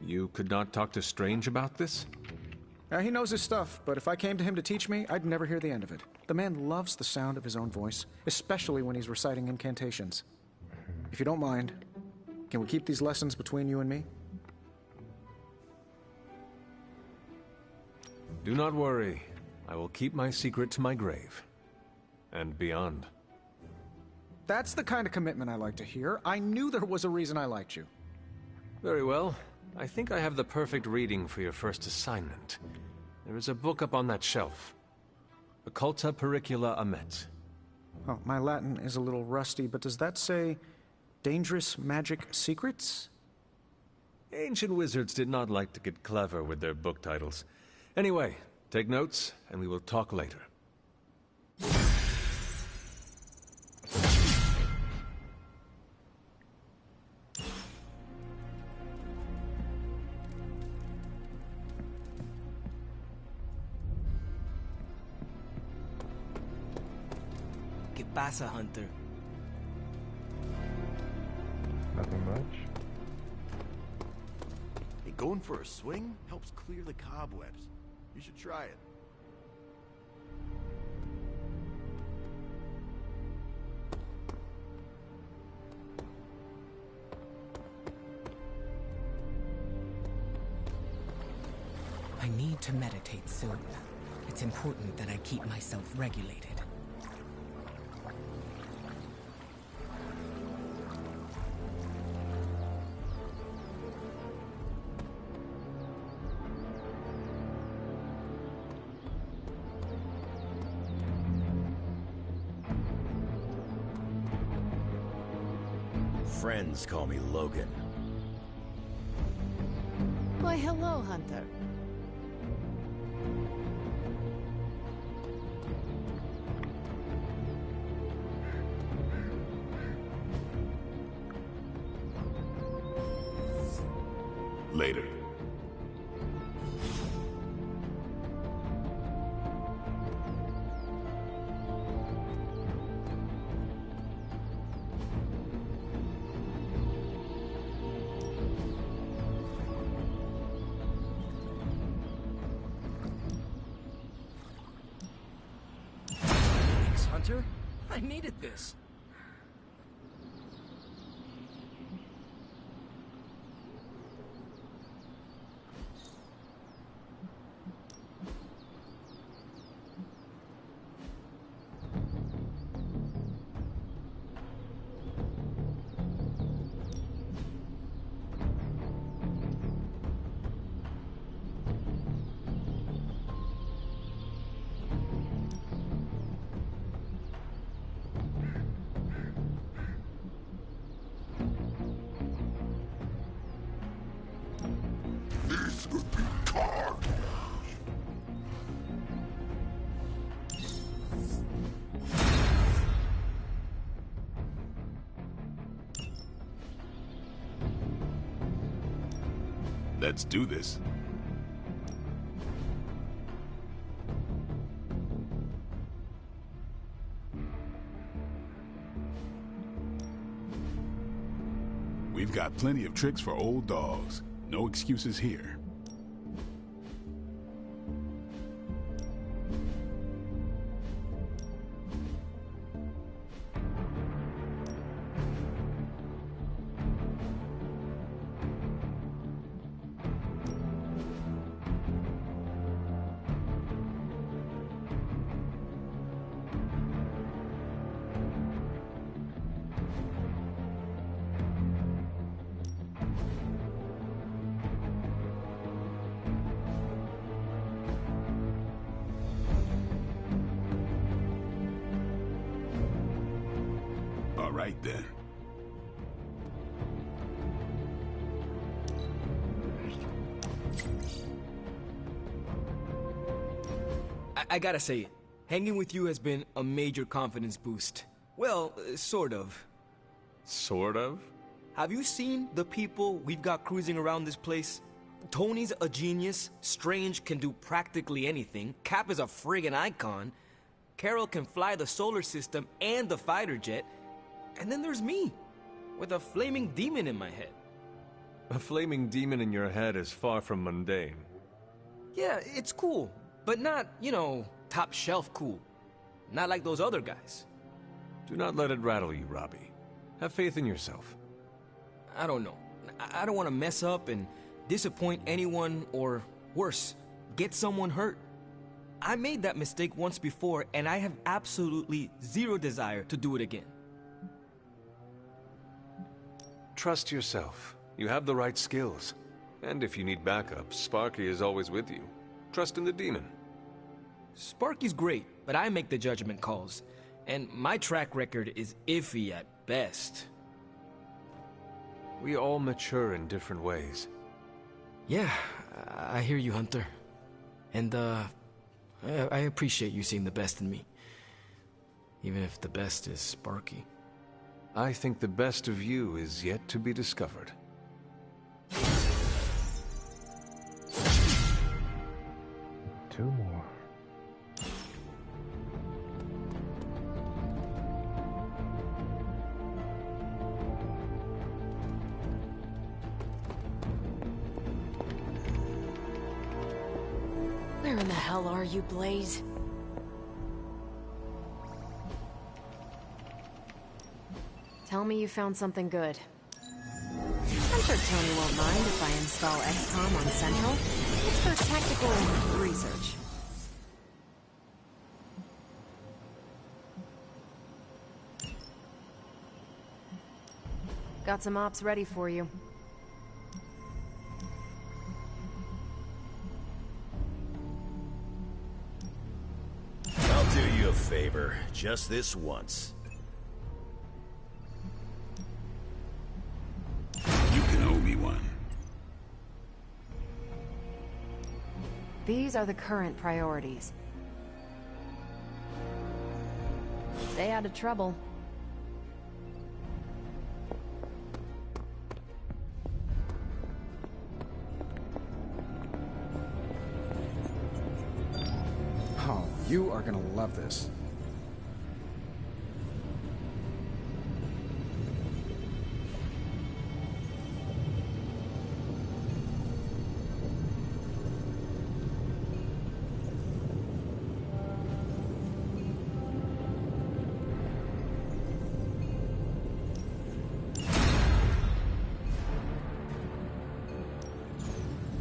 You could not talk to Strange about this? He knows his stuff, but if I came to him to teach me, I'd never hear the end of it. The man loves the sound of his own voice, especially when he's reciting incantations. If you don't mind, can we keep these lessons between you and me? Do not worry. I will keep my secret to my grave. And beyond. That's the kind of commitment I like to hear. I knew there was a reason I liked you. Very well. I think I have the perfect reading for your first assignment. There is a book up on that shelf. Occulta Pericula Amet. Oh, my Latin is a little rusty, but does that say Dangerous Magic Secrets? Ancient wizards did not like to get clever with their book titles. Anyway, take notes, and we will talk later. ¿Qué pasa, Hunter? Nothing much. Hey, going for a swing helps clear the cobwebs. You should try it. I need to meditate soon. It's important that I keep myself regulated. Friends call me Logan. Why, hello, Hunter. Later. Thanks, Hunter. I needed this. Let's do this. We've got plenty of tricks for old dogs. No excuses here. All right, then. I gotta say, hanging with you has been a major confidence boost. Well, sort of. Sort of? Have you seen the people we've got cruising around this place? Tony's a genius, Strange can do practically anything, Cap is a friggin' icon, Carol can fly the solar system and the fighter jet, and then there's me, with a flaming demon in my head. A flaming demon in your head is far from mundane. Yeah, it's cool, but not, you know, top shelf cool. Not like those other guys. Do not let it rattle you, Robbie. Have faith in yourself. I don't know. I don't want to mess up and disappoint anyone, or worse, get someone hurt. I made that mistake once before, and I have absolutely zero desire to do it again. Trust yourself. You have the right skills. And if you need backup, Sparky is always with you. Trust in the demon. Sparky's great, but I make the judgment calls. And my track record is iffy at best. We all mature in different ways. Yeah, I hear you, Hunter. And, I appreciate you seeing the best in me. Even if the best is Sparky. I think the best of you is yet to be discovered. Two more. Where in the hell are you, Blaze? Tell me you found something good. I'm sure Tony won't mind if I install XCOM on Central. It's for tactical research. Got some ops ready for you. I'll do you a favor, just this once. You can owe me one. These are the current priorities. Stay out of trouble. Oh, you are gonna love this.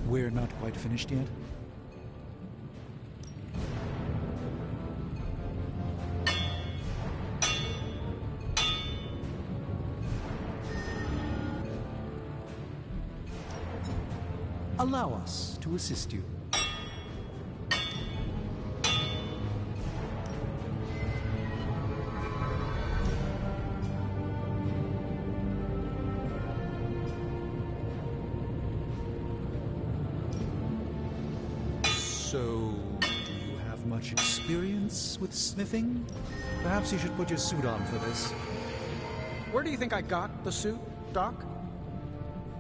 We're not quite finished yet. Allow us to assist you. So, do you have much experience with smithing? Perhaps you should put your suit on for this. Where do you think I got the suit, Doc?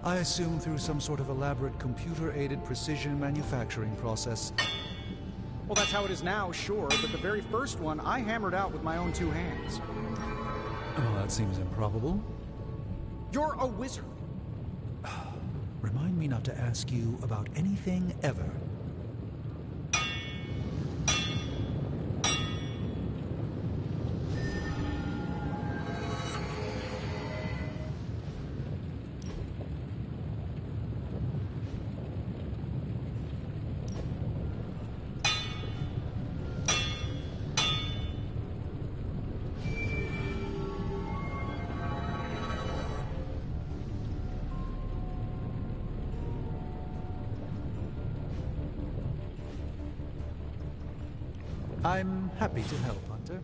I assume through some sort of elaborate computer-aided precision manufacturing process. Well, that's how it is now, sure, but the very first one I hammered out with my own 2 hands. Oh, that seems improbable. You're a wizard. Remind me not to ask you about anything ever. I'm happy to help, Hunter.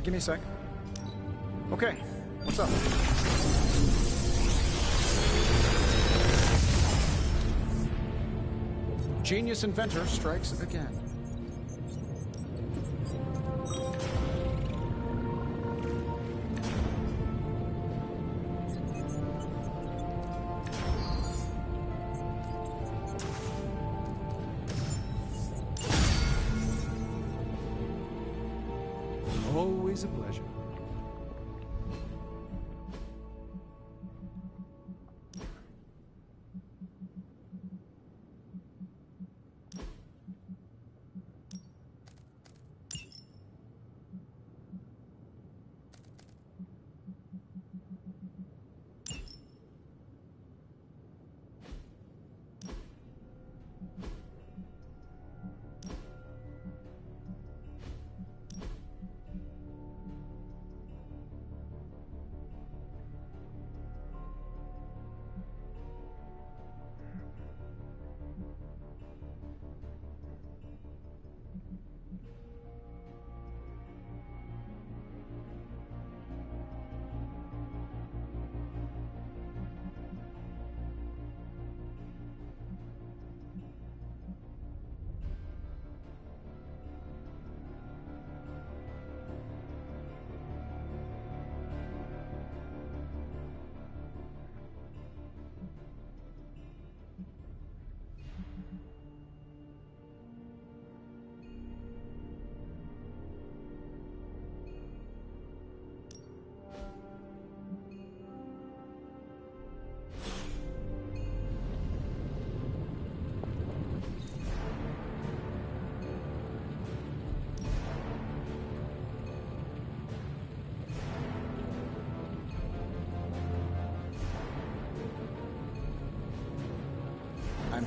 Give me a sec. Okay, what's up? Genius inventor strikes again. Always a pleasure.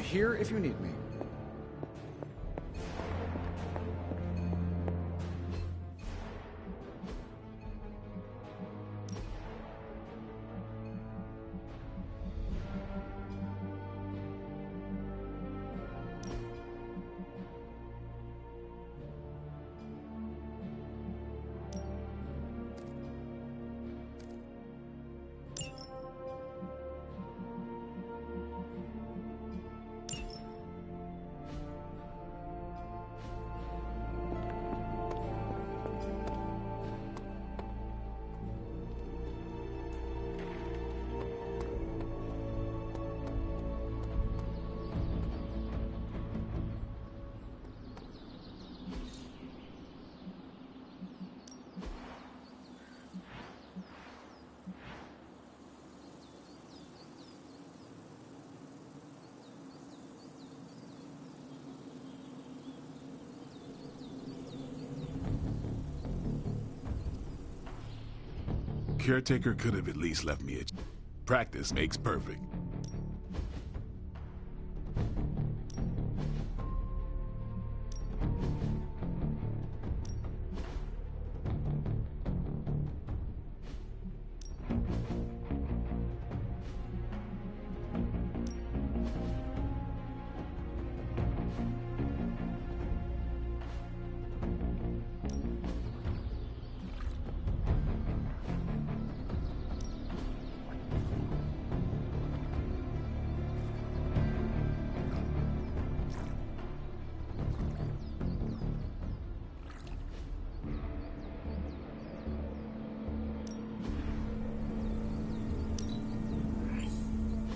here if you need me. Caretaker could have at least left me a... Practice makes perfect.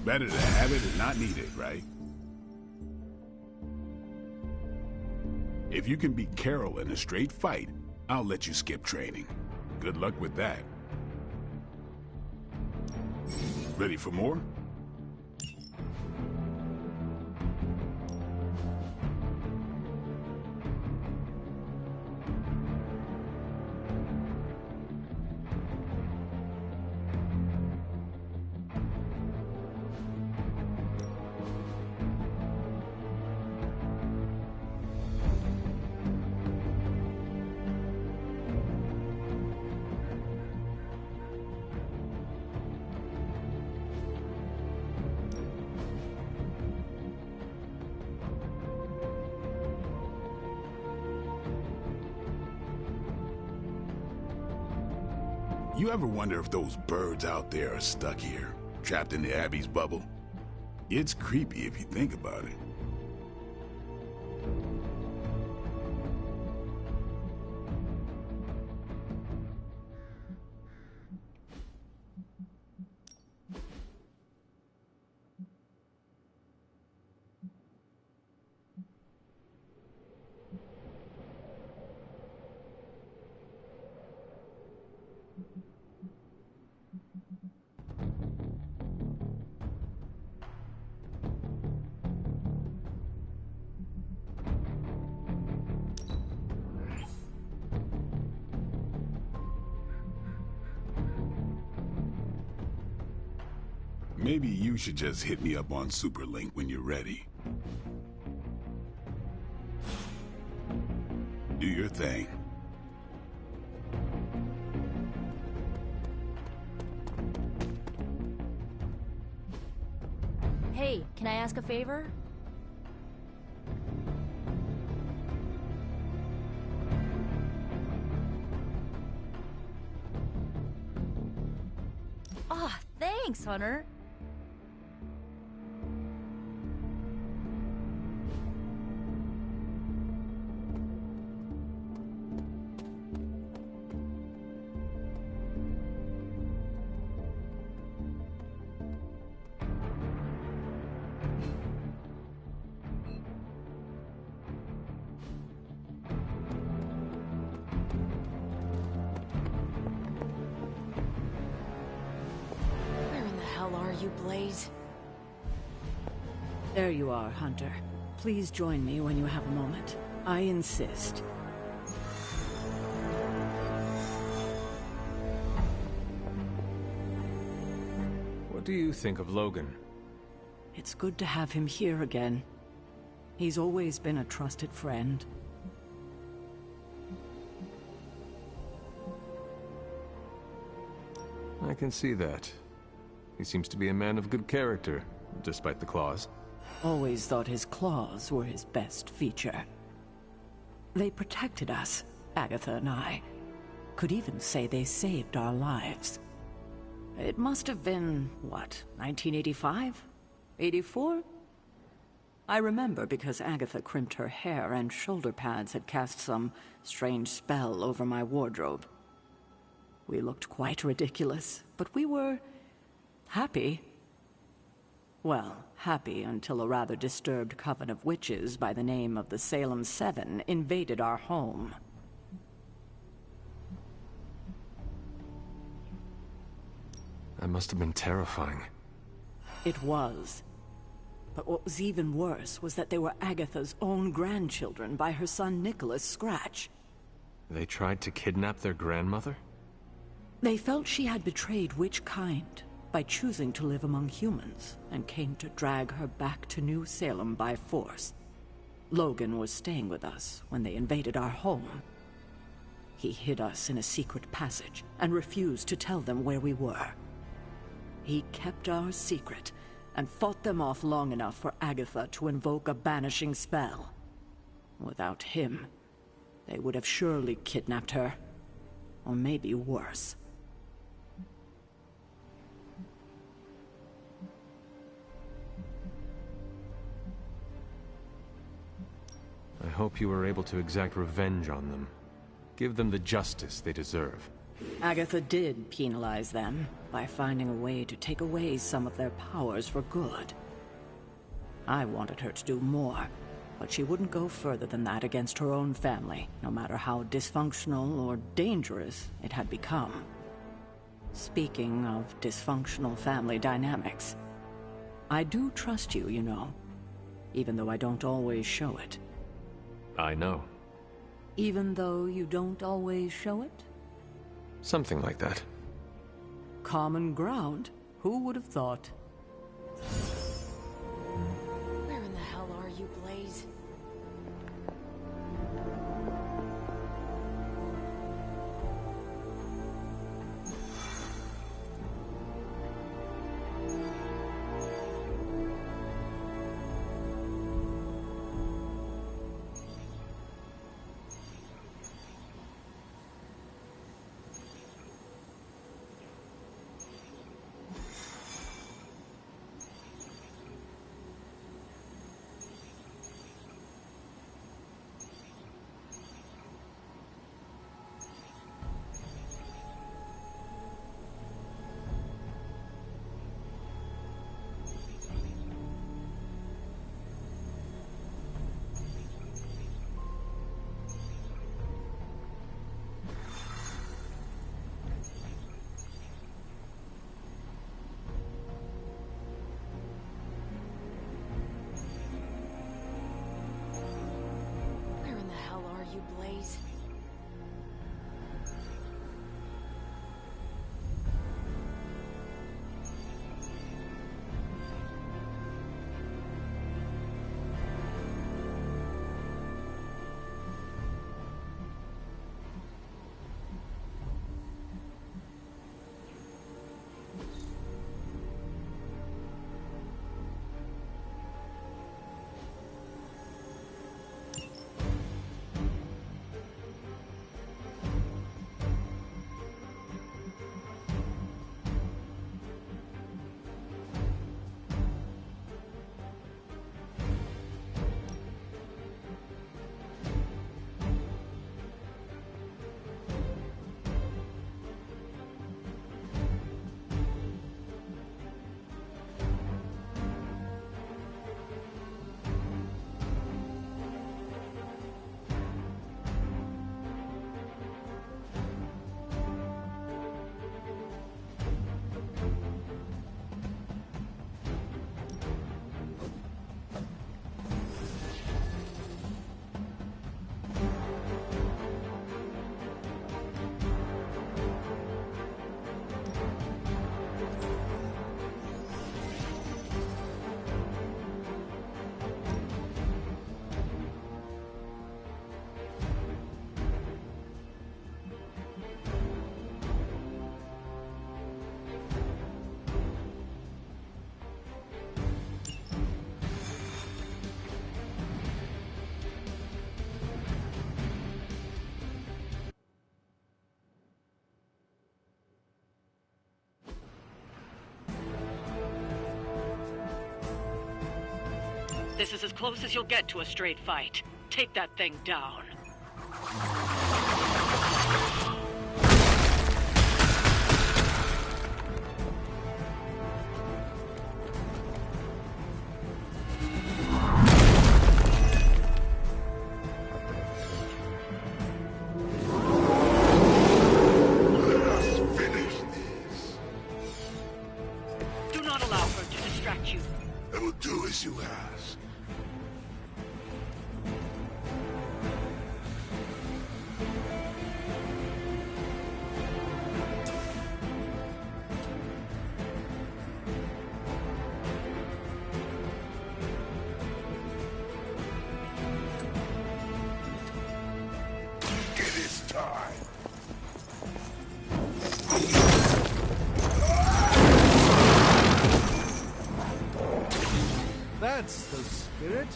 Better to have it and not need it, right? If you can beat Carol in a straight fight, I'll let you skip training. Good luck with that. Ready for more? You ever wonder if those birds out there are stuck here, trapped in the Abbey's bubble? It's creepy if you think about it. Maybe you should just hit me up on Superlink when you're ready. Do your thing. Hey, can I ask a favor? Ah, thanks, Hunter. You, Blaze? There you are, Hunter. Please join me when you have a moment. I insist. What do you think of Logan? It's good to have him here again. He's always been a trusted friend. I can see that. He seems to be a man of good character, despite the claws. Always thought his claws were his best feature. They protected us, Agatha and I. Could even say they saved our lives. It must have been, what, 1985? 84? I remember because Agatha crimped her hair and shoulder pads had cast some strange spell over my wardrobe. We looked quite ridiculous, but we were happy. Well, happy until a rather disturbed coven of witches by the name of the Salem Seven invaded our home. That must have been terrifying. It was. But what was even worse was that they were Agatha's own grandchildren by her son Nicholas Scratch. They tried to kidnap their grandmother? They felt she had betrayed Witch Kind by choosing to live among humans, and came to drag her back to New Salem by force. Logan was staying with us when they invaded our home. He hid us in a secret passage and refused to tell them where we were. He kept our secret and fought them off long enough for Agatha to invoke a banishing spell. Without him, they would have surely kidnapped her, or maybe worse. I hope you were able to exact revenge on them. Give them the justice they deserve. Agatha did penalize them by finding a way to take away some of their powers for good. I wanted her to do more, but she wouldn't go further than that against her own family, no matter how dysfunctional or dangerous it had become. Speaking of dysfunctional family dynamics, I do trust you, you know, even though I don't always show it. I know. Even though you don't always show it? Something like that. Common ground. Who would have thought? Where in the hell are you, Blaze? This is as close as you'll get to a straight fight. Take that thing down. Do not allow her to distract you. I will do as you ask. It is time. That's the spirit.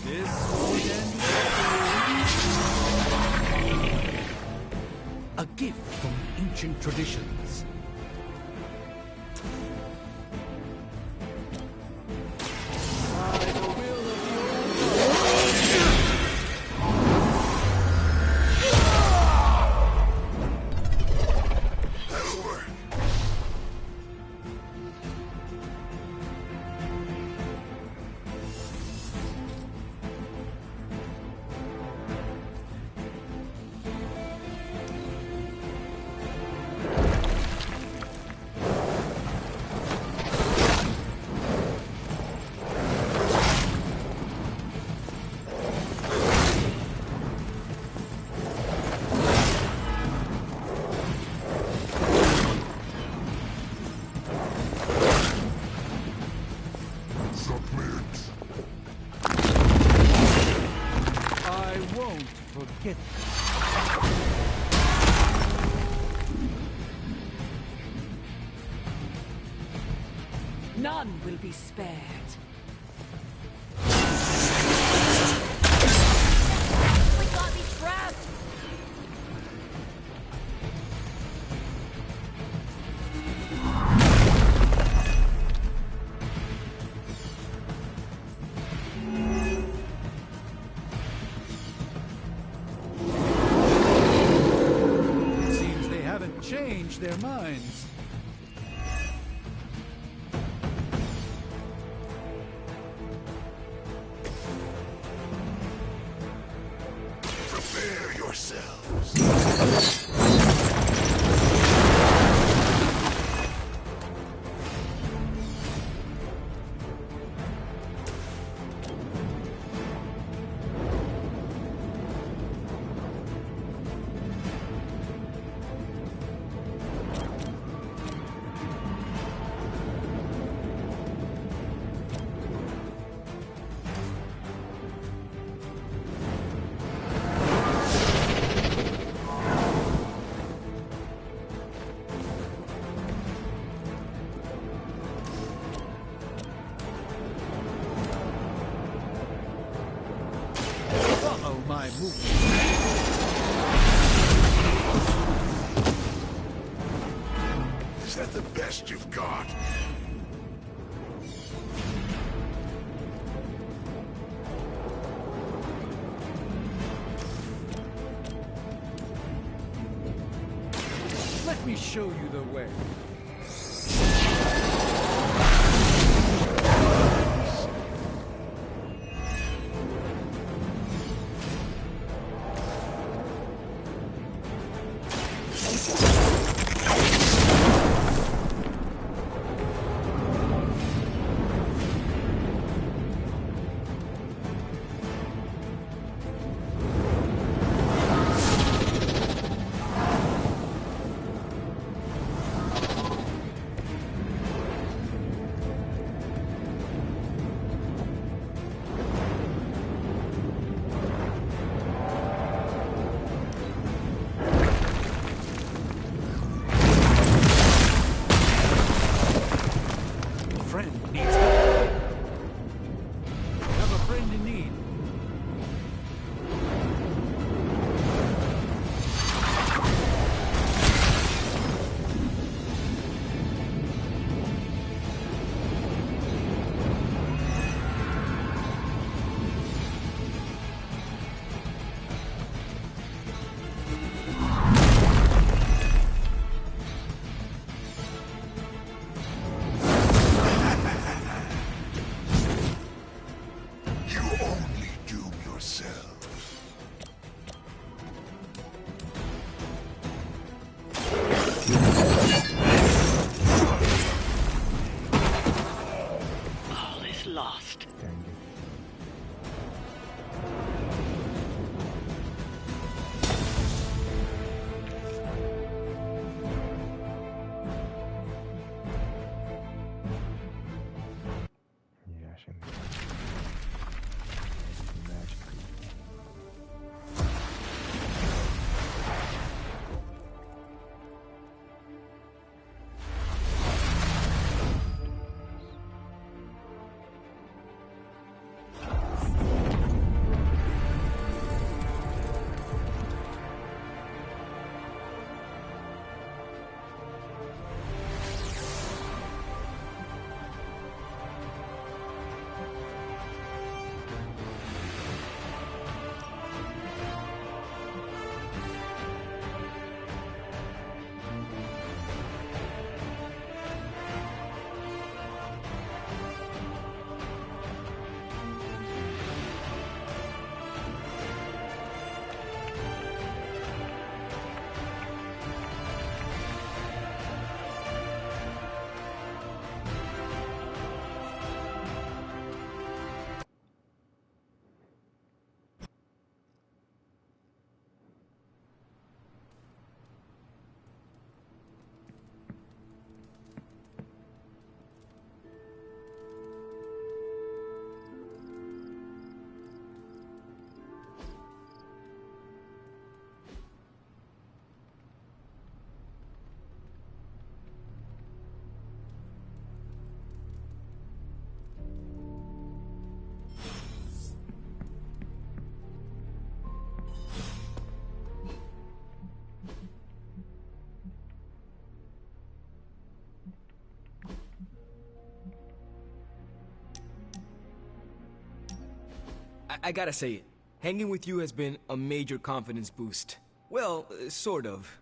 This won't end well. A gift from ancient traditions. I won't forget. None will be spared. We got me trapped! It seems they haven't changed their minds. Prepare yourselves. Uh-oh, my move. Is that the best you've got? Let me show you the way. I gotta say, hanging with you has been a major confidence boost. Well, sort of.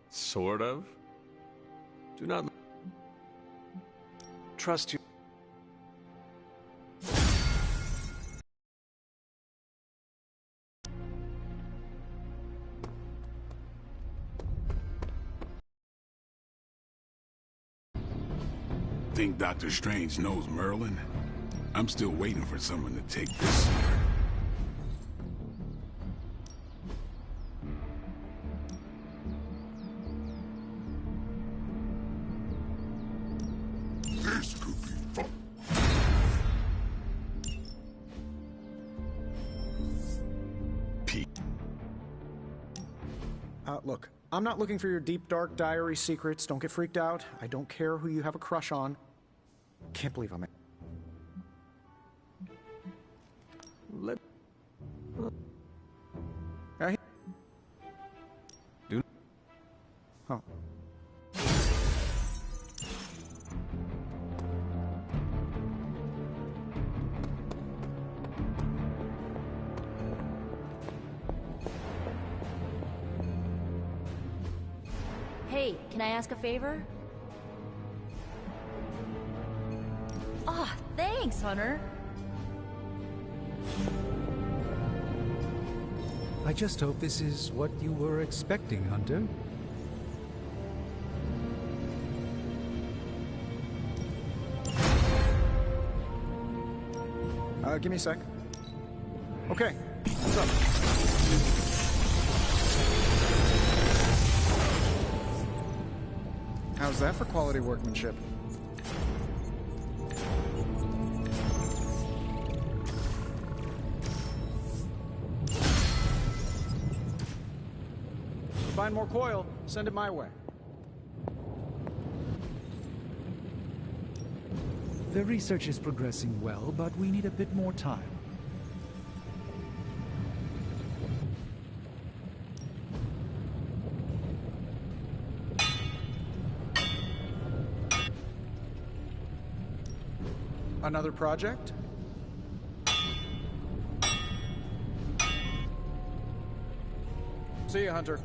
Sort of? Do not... trust you. Think Dr. Strange knows Merlin? I'm still waiting for someone to take this. This could be fun. Look, I'm not looking for your deep, dark diary secrets. Don't get freaked out. I don't care who you have a crush on. Can't believe I'm... Let... Do... Oh. Hey, can I ask a favor? Ah, thanks, Hunter. I just hope this is what you were expecting, Hunter. Give me a sec. Okay, what's up? How's that for quality workmanship? Find more coil, send it my way. The research is progressing well, but we need a bit more time. Another project? See you, Hunter.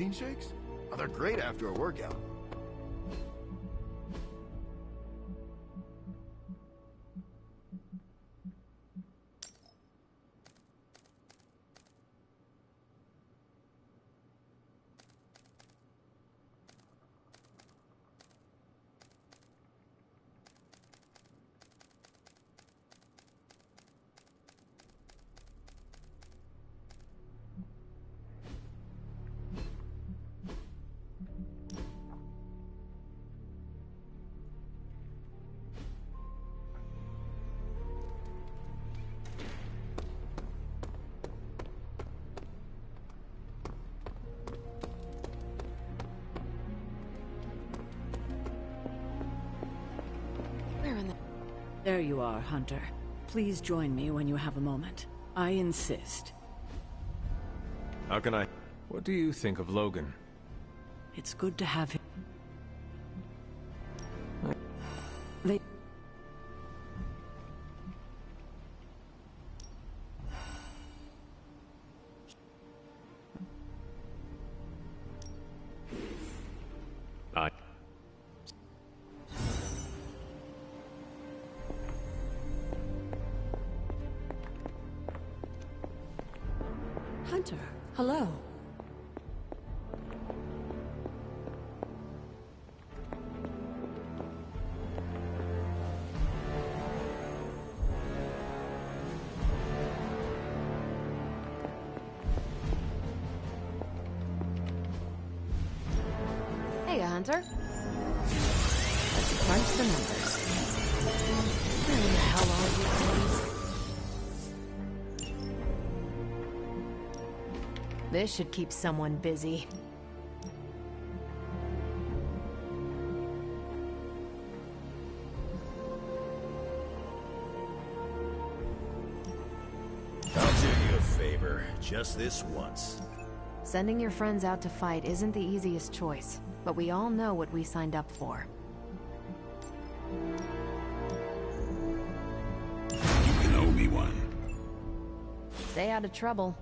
Protein shakes? Oh, they're great after a workout. There you are, Hunter. Please join me when you have a moment. I insist. How can I... What do you think of Logan? It's good to have him. Hunter, hello. Hey, Hunter. Let's crunch the numbers. Where the hell are you, please? This should keep someone busy. I'll do you a favor, just this once. Sending your friends out to fight isn't the easiest choice, but we all know what we signed up for. You can owe me one. Stay out of trouble.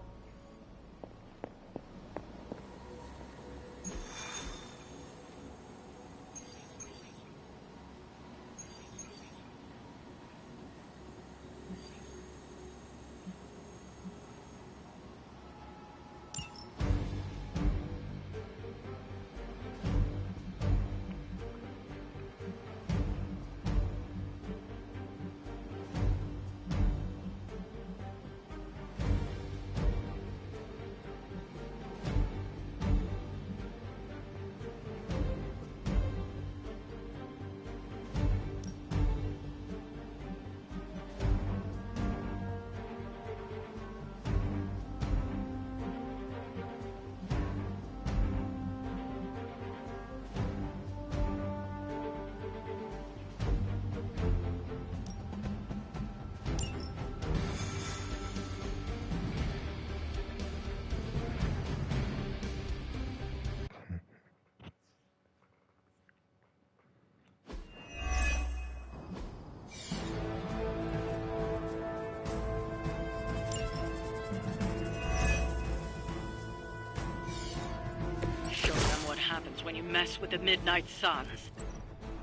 Show them what happens when you mess with the Midnight Suns.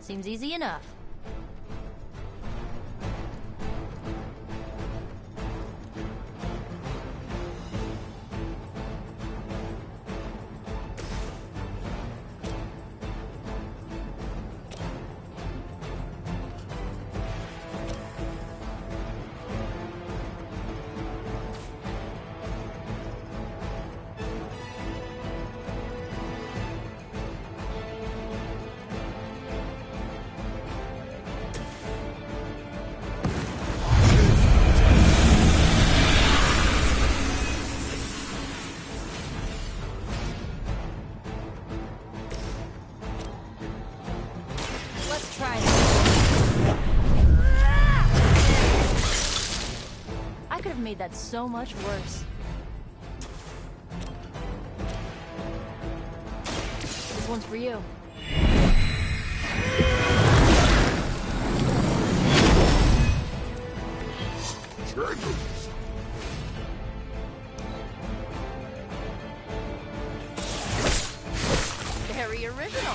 Seems easy enough. Let's try it. I could have made that so much worse. This one's for you. Very original.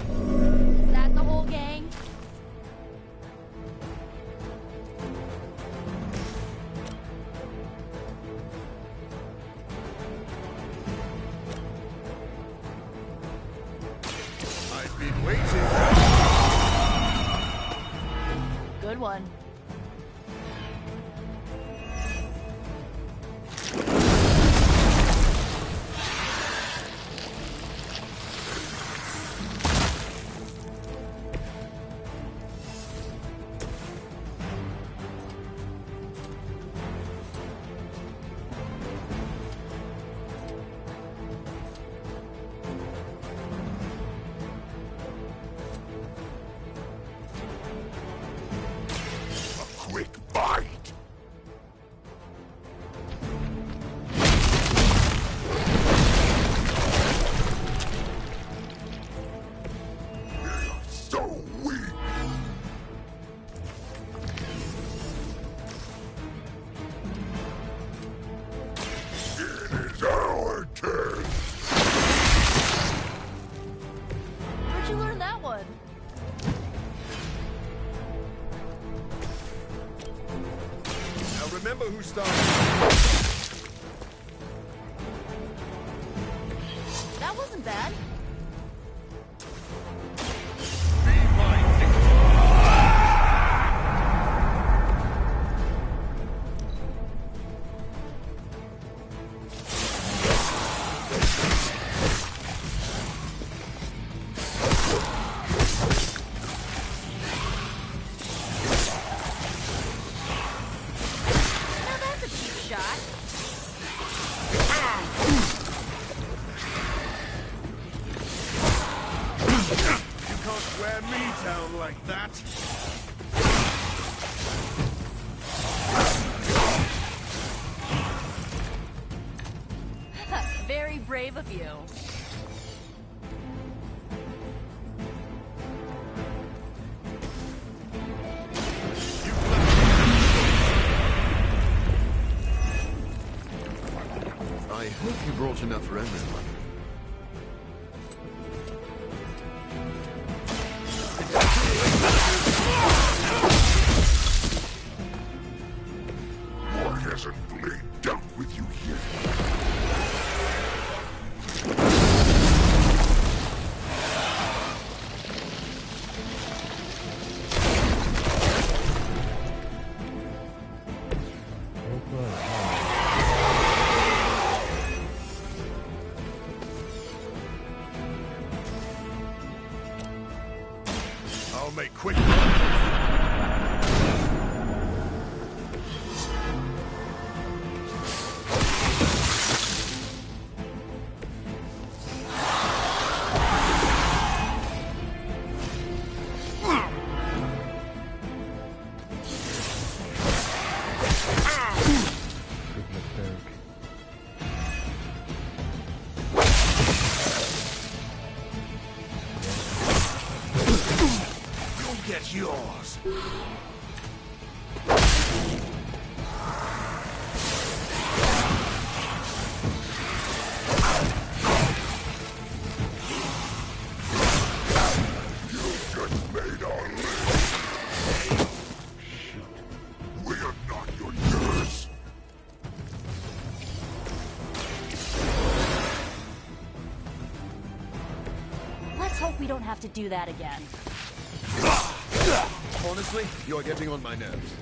Is that the whole gang? I've been waiting. Good one. remember who started. That wasn't bad. Like that? Very brave of you. I hope you brought enough for everyone. Hasn't Blade dealt with you yet? I'll make quick. Get yours. Let's hope we don't have to do that again. Honestly, you're getting on my nerves.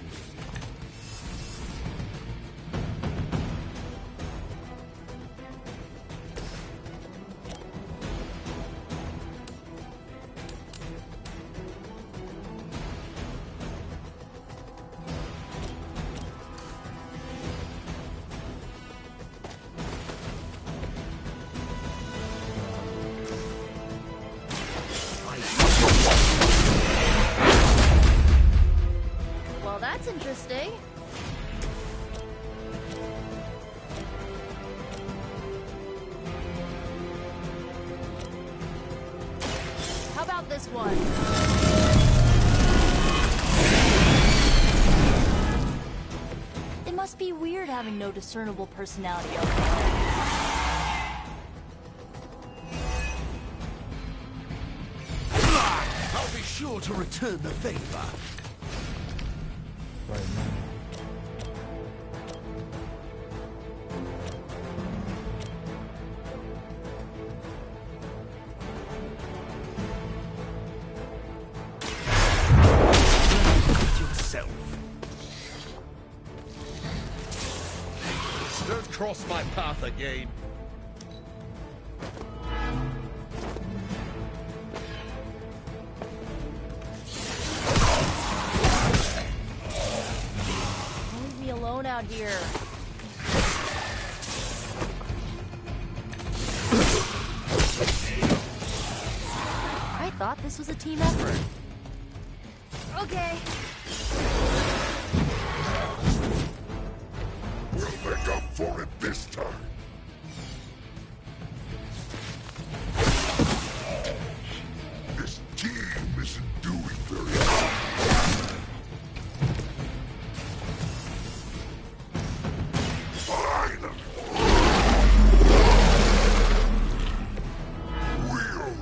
Well, that's interesting. How about this one? It must be weird having no discernible personality over there. I'll be sure to return the favor. Right now. Yourself. Don't cross my path again. Leave me alone out here. I thought this was a team effort. Okay. We'll make up for it this time. This team isn't doing very well. Fine. We'll...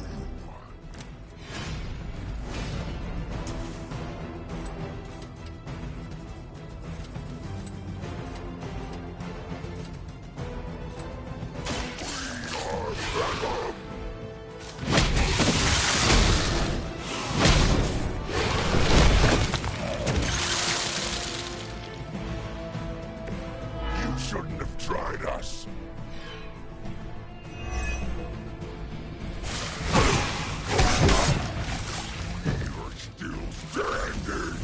You shouldn't have tried us. You're still standing.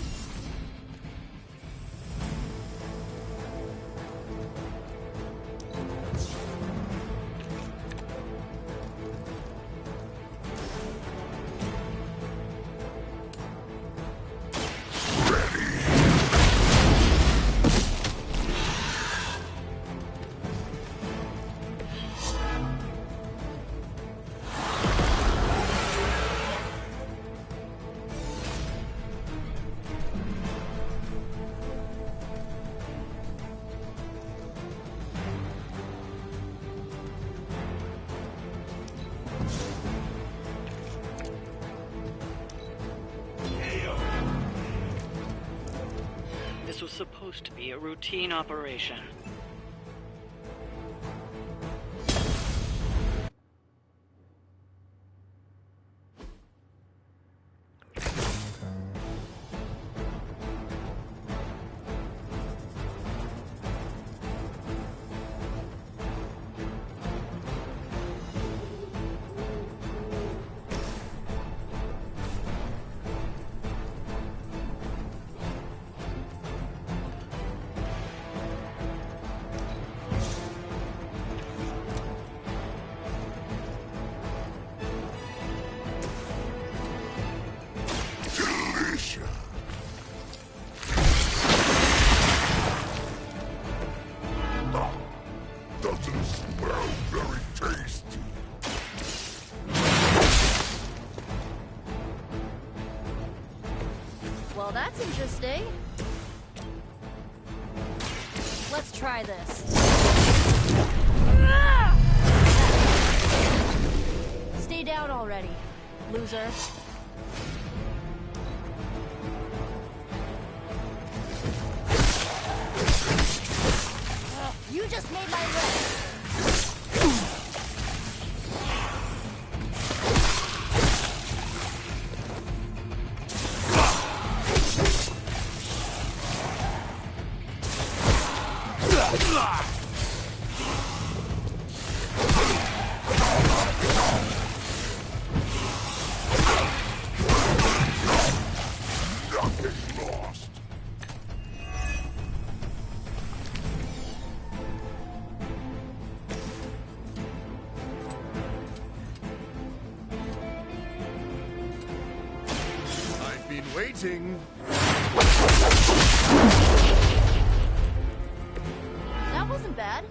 This was supposed to be a routine operation. Doesn't smell very tasty. Well, that's interesting. Let's try this. Stay down already, loser. You just made my list. Nothing lost. I've been waiting. That wasn't bad.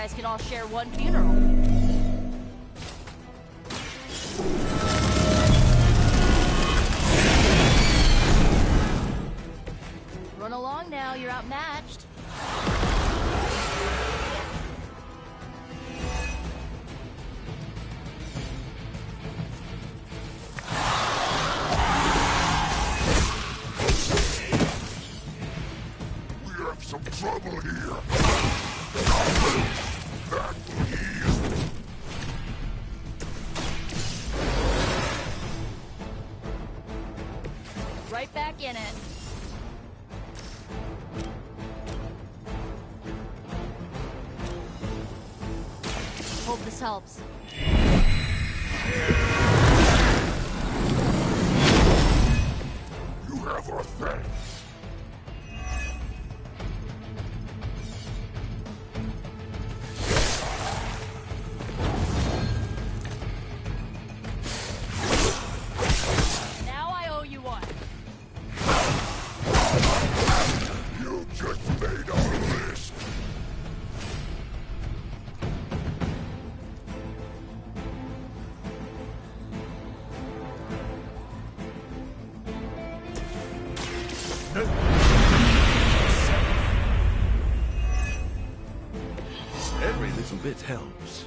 guys can all share one funeral. Run along now, you're outmatched. We have some trouble here. That please. Right back in it. Hope this helps. You have our thanks. Now I owe you one. You just made our list. Every little bit helps.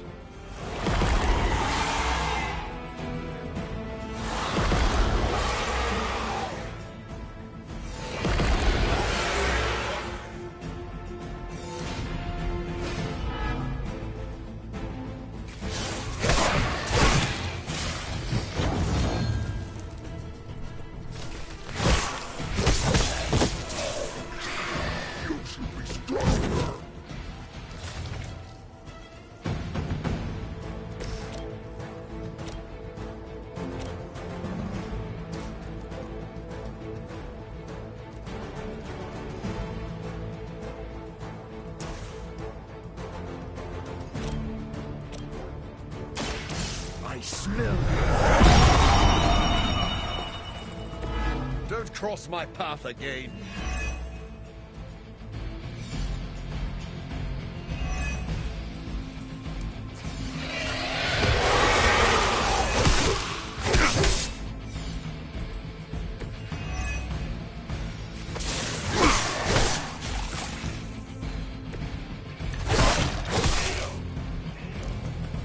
You should be stronger. I smell. Don't cross my path again.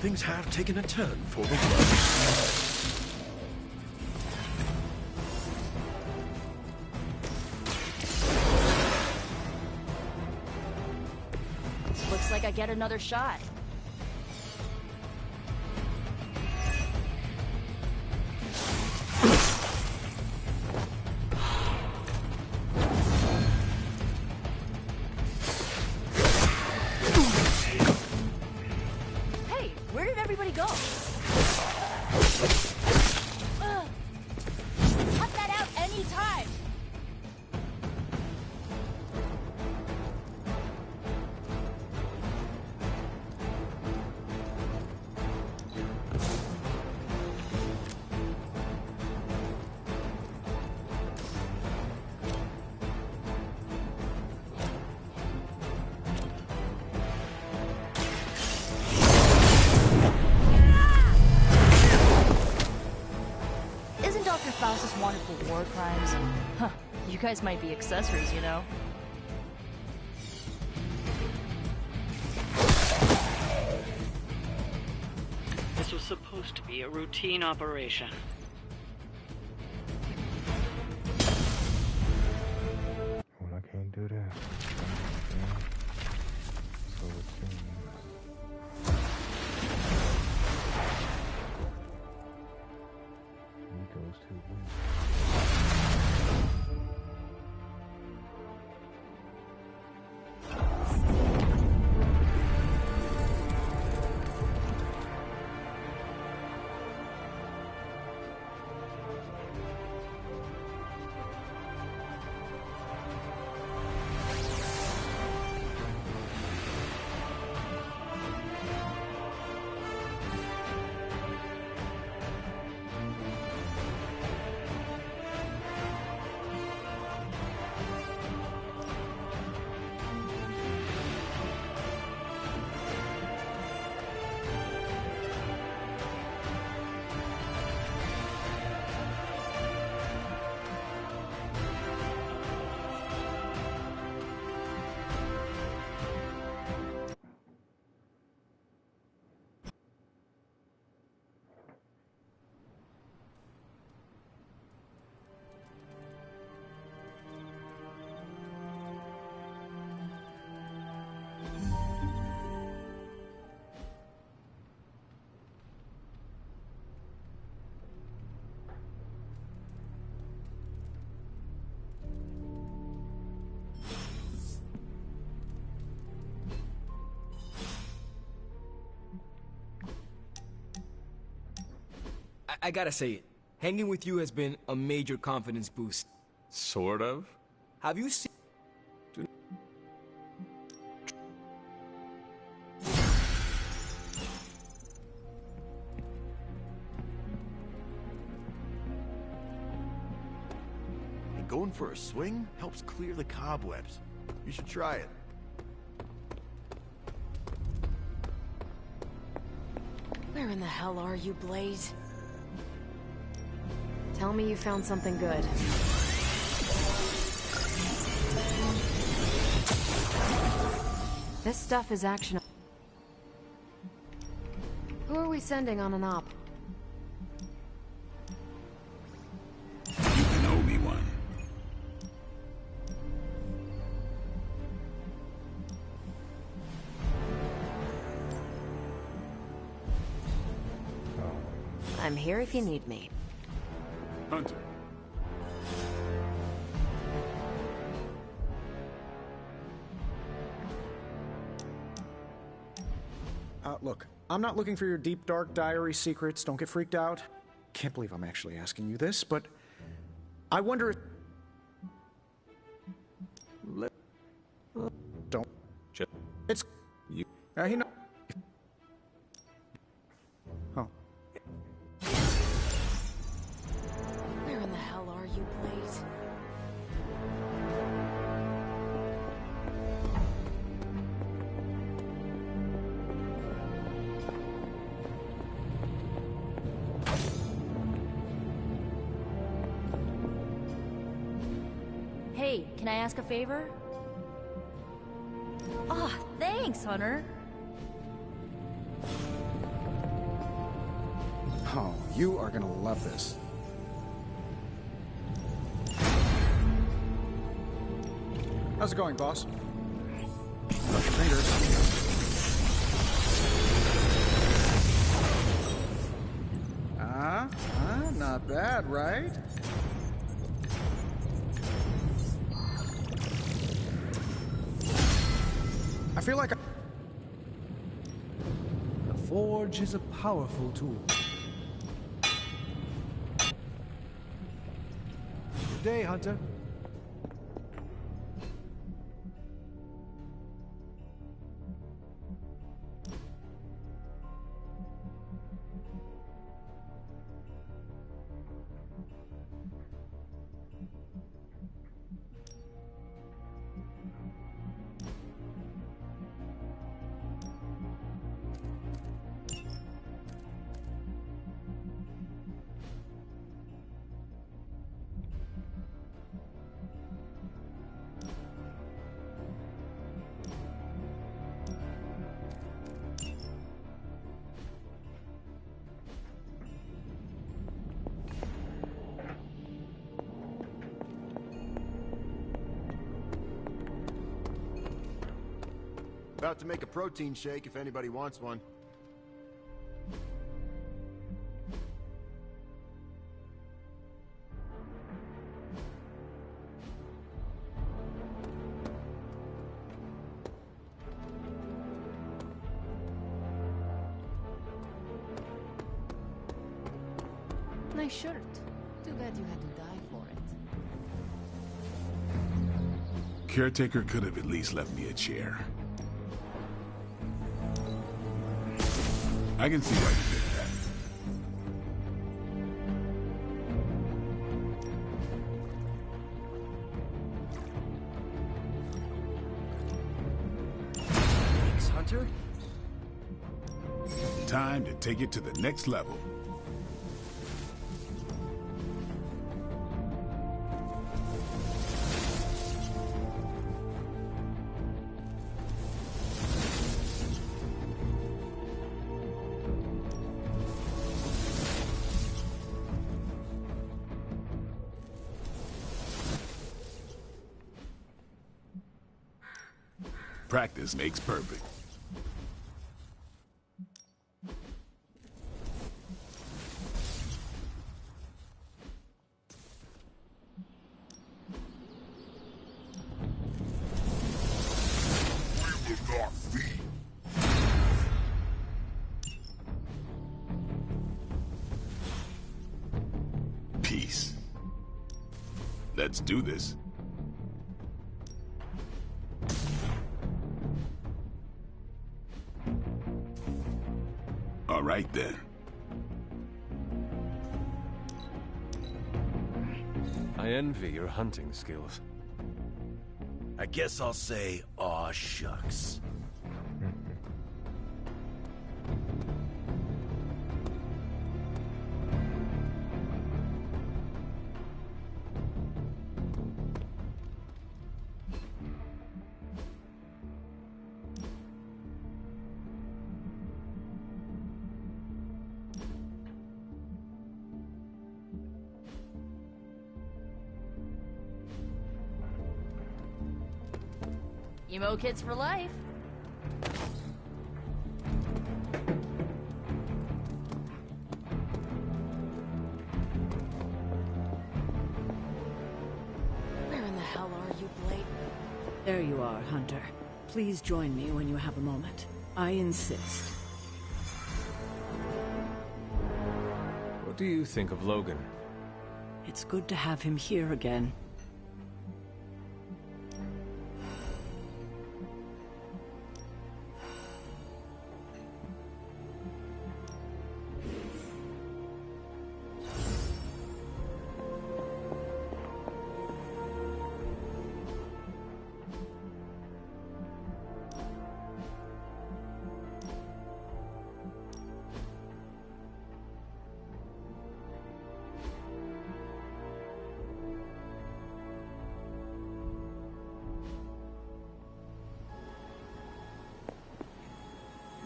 Things have taken a turn for the worse. Looks like I get another shot. Hey, where did everybody go? Cut that out anytime! Isn't Dr. Faustus wanted for war crimes? Huh, you guys might be accessories, you know? This was supposed to be a routine operation. Well, I can't do that. So it seems. He goes to win. I gotta say it. Hanging with you has been a major confidence boost. Sort of. Have you seen... And going for a swing helps clear the cobwebs. You should try it. Where in the hell are you, Blaze? Tell me you found something good. This stuff is actionable. Who are we sending on an op? You can owe me one. I'm here if you need me. Hunter. Look, I'm not looking for your deep, dark diary secrets. Don't get freaked out. Can't believe I'm actually asking you this, but I wonder if... Don't... It's... You... he know... Oh. Where in the hell are you, Blaze? Hey, can I ask a favor? Ah, thanks, Hunter. Oh, you are gonna love this. How's it going, boss? Cross your fingers. Not bad, right? I feel like The Forge is a powerful tool. Good day, Hunter. About to make a protein shake if anybody wants one. Nice shirt. Too bad you had to die for it. Caretaker could have at least left me a chair. I can see why you did that. Thanks, Hunter. Time to take it to the next level. Practice makes perfect. We will not feed. Let's do this. All right, then. I envy your hunting skills. I guess I'll say, aw shucks. Emo kids for life. Where in the hell are you, Blade? There you are, Hunter. Please join me when you have a moment. I insist. What do you think of Logan? It's good to have him here again.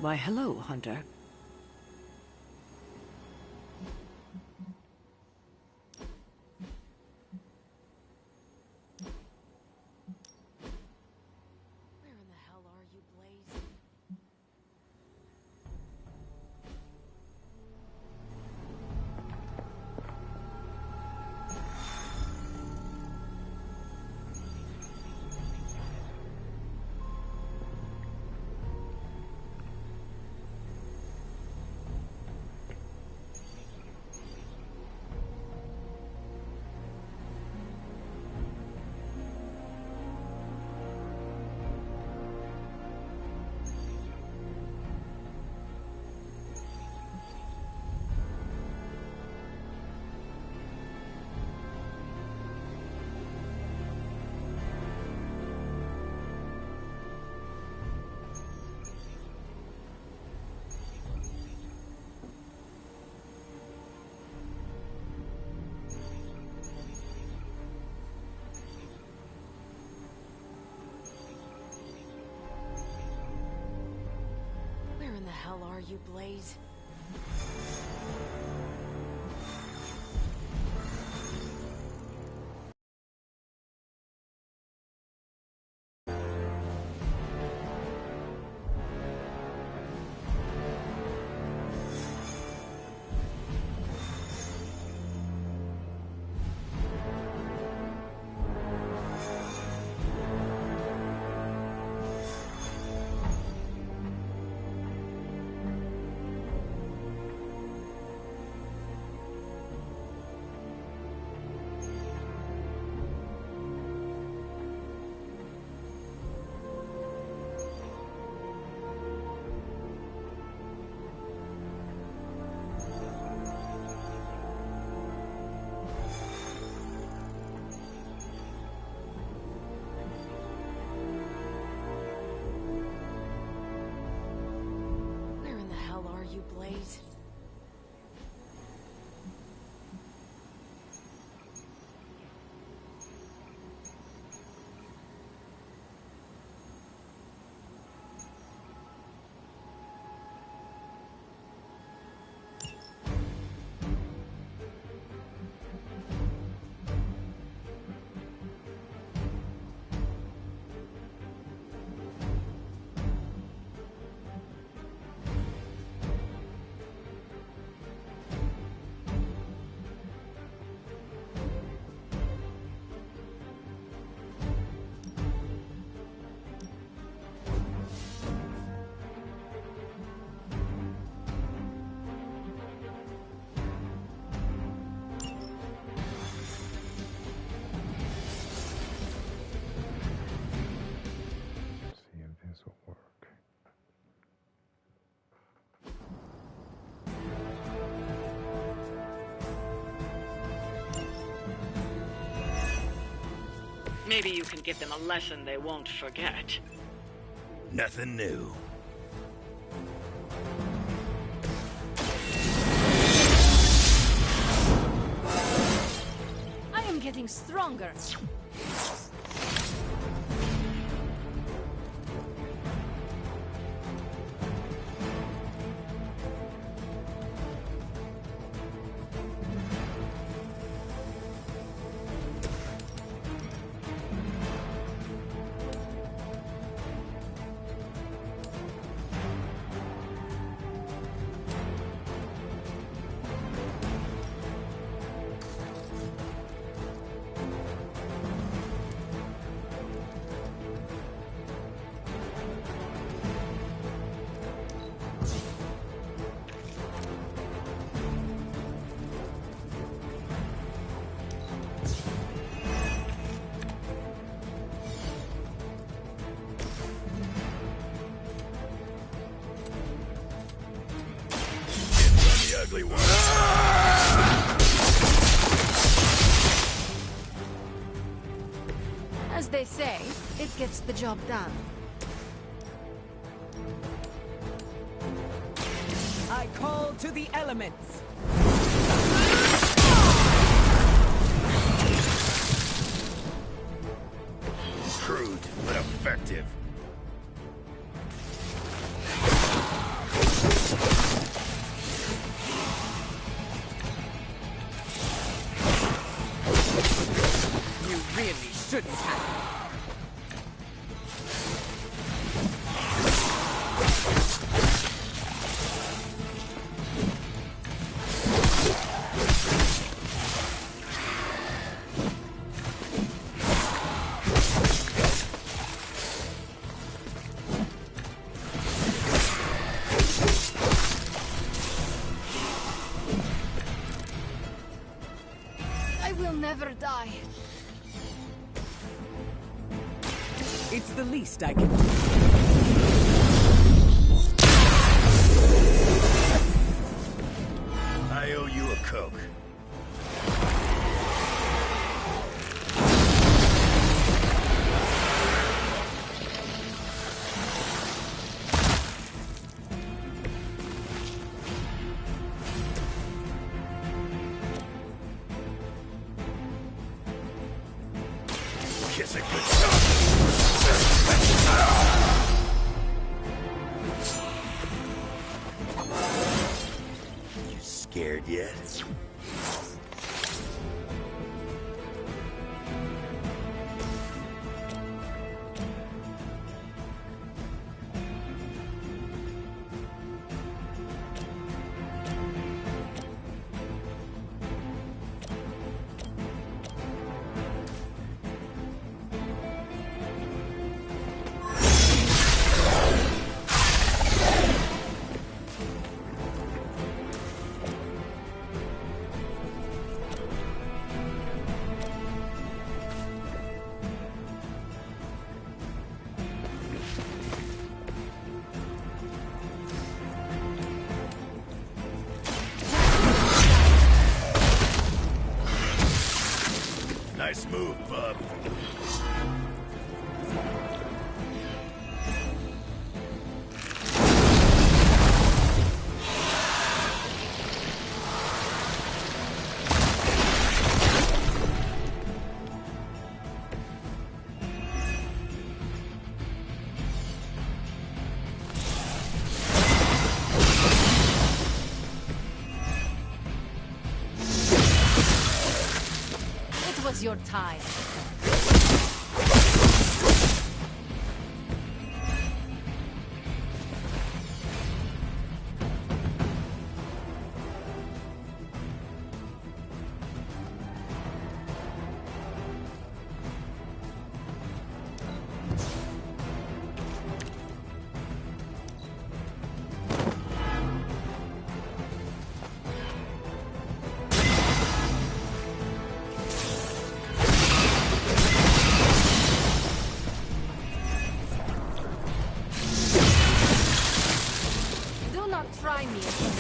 Why, hello, Hunter. Where in the hell are you, Blaze? Where in the hell are you, Blaze? Where in the hell are you, Blaze? Maybe you can give them a lesson they won't forget. Nothing new. I am getting stronger. Ugly one. As they say, it gets the job done. I call to the elements. Crude, but effective. You really shouldn't have. I will never die. It's the least I can do. I owe you a Coke. Kiss a good You scared yet? Nice move, bub. It was your time. Do not try me again.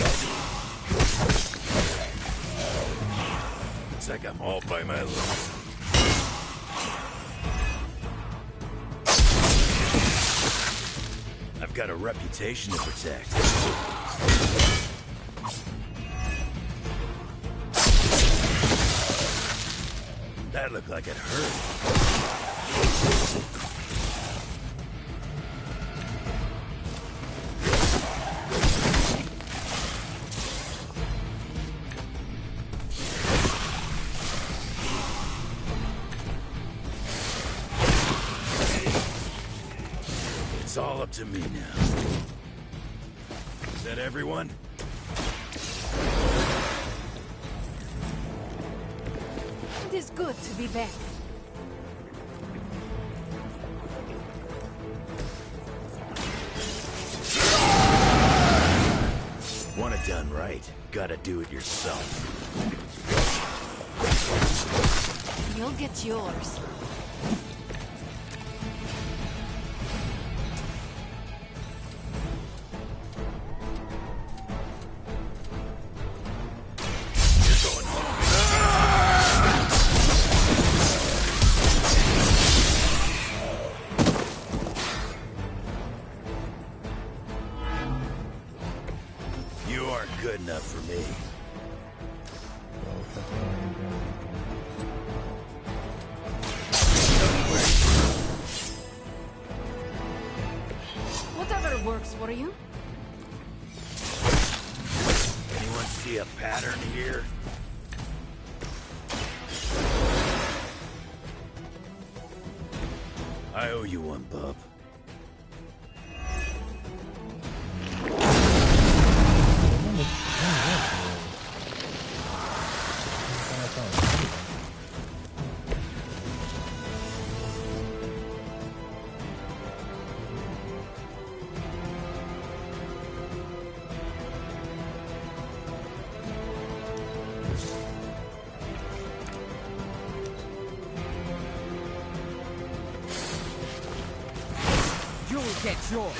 Looks like I'm all by my luck. got a reputation to protect. That looked like it hurt. It's all up to me now. Is that everyone? It is good to be back. Want it done right, gotta do it yourself. You'll get yours. Good enough for me. Whatever works for you. Anyone see a pattern here? I owe you one, bub. You'll get yours.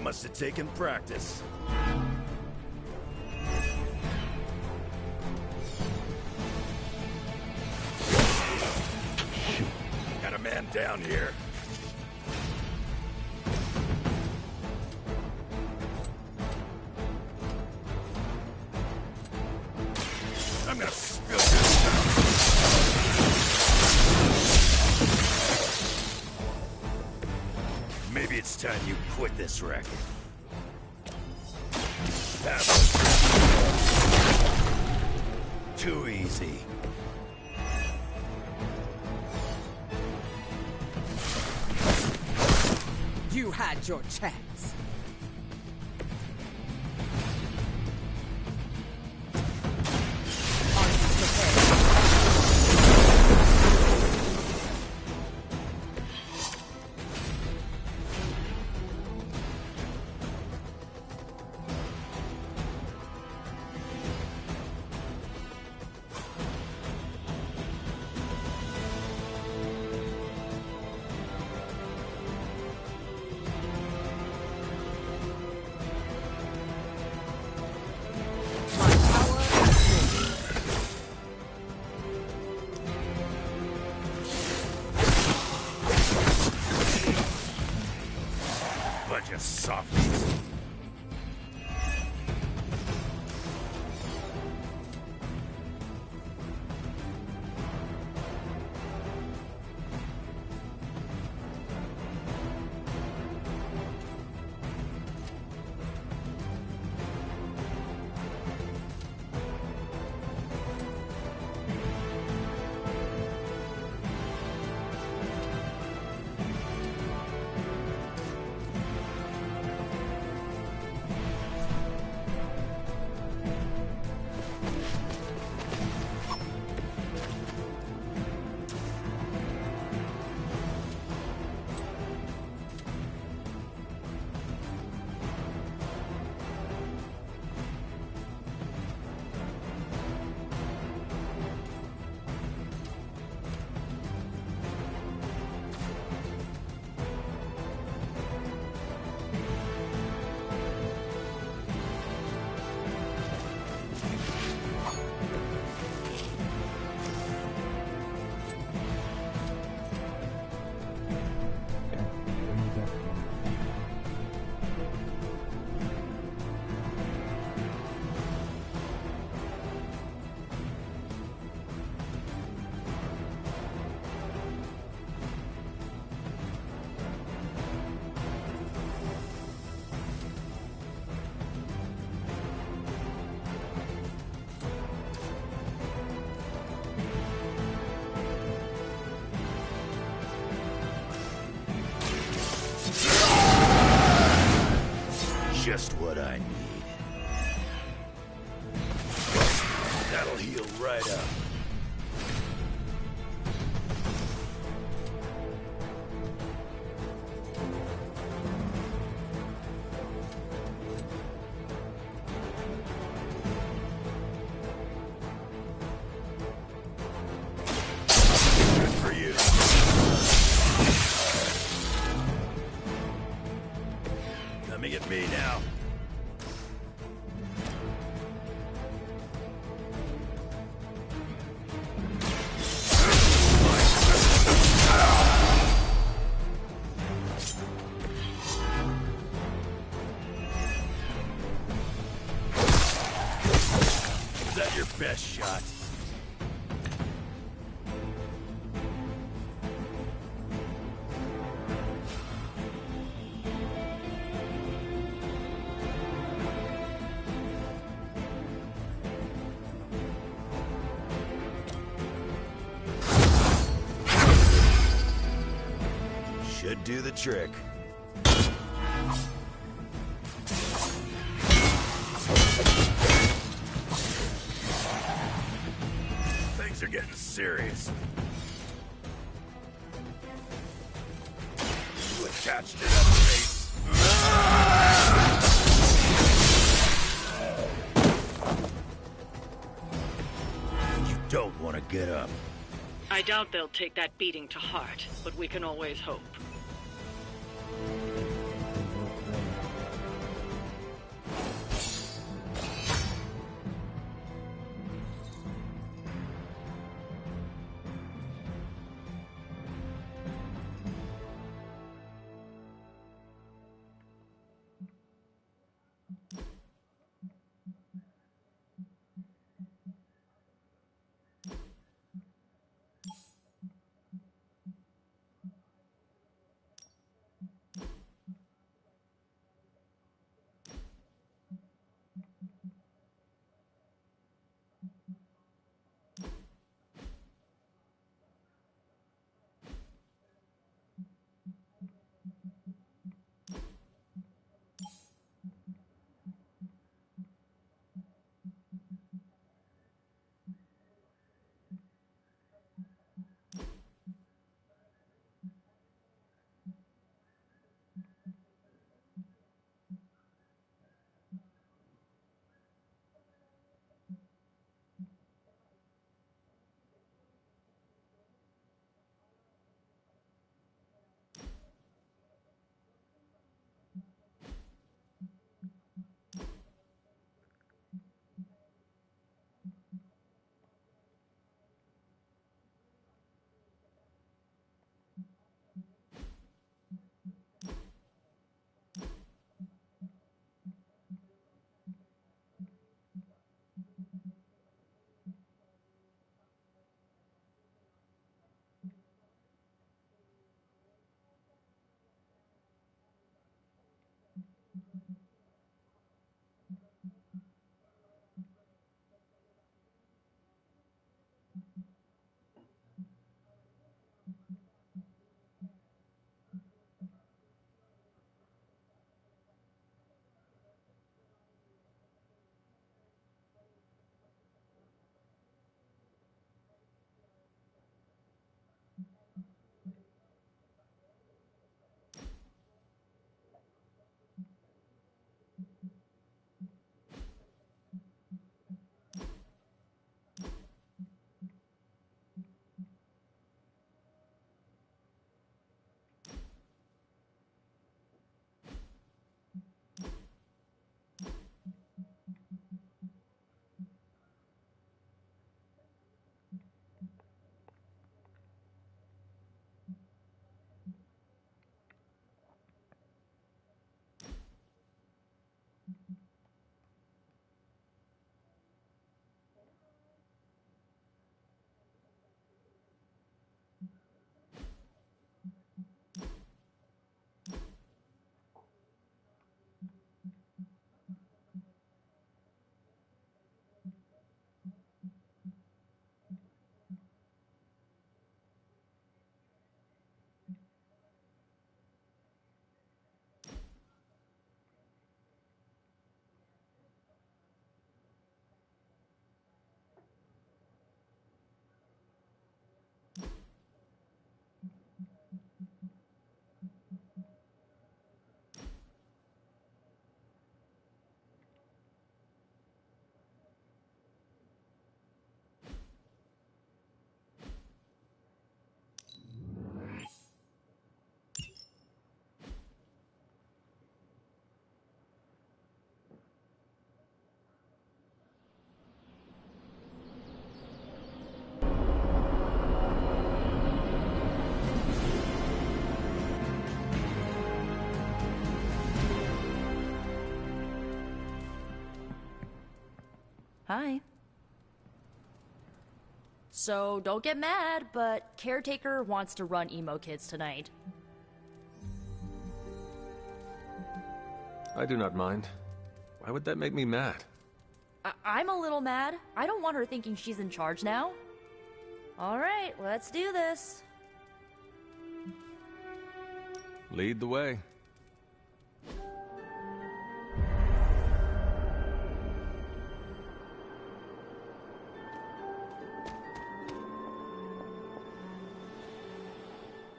Must have taken practice. Got a man down here. I'm gonna spill this out. Maybe it's time you quit this racket. That was too easy. You had your chance. Are you prepared? Bunch of softies. just what I need. That'll heal right up. Good for you. Coming at me now. Is that your best shot? Should do the trick. Things are getting serious. You attached to that face. You don't want to get up. I doubt they'll take that beating to heart, but we can always hope. Hi. So, don't get mad, but Caretaker wants to run Emo Kids tonight. I do not mind. Why would that make me mad? I'm a little mad. I don't want her thinking she's in charge now. Alright, let's do this. Lead the way.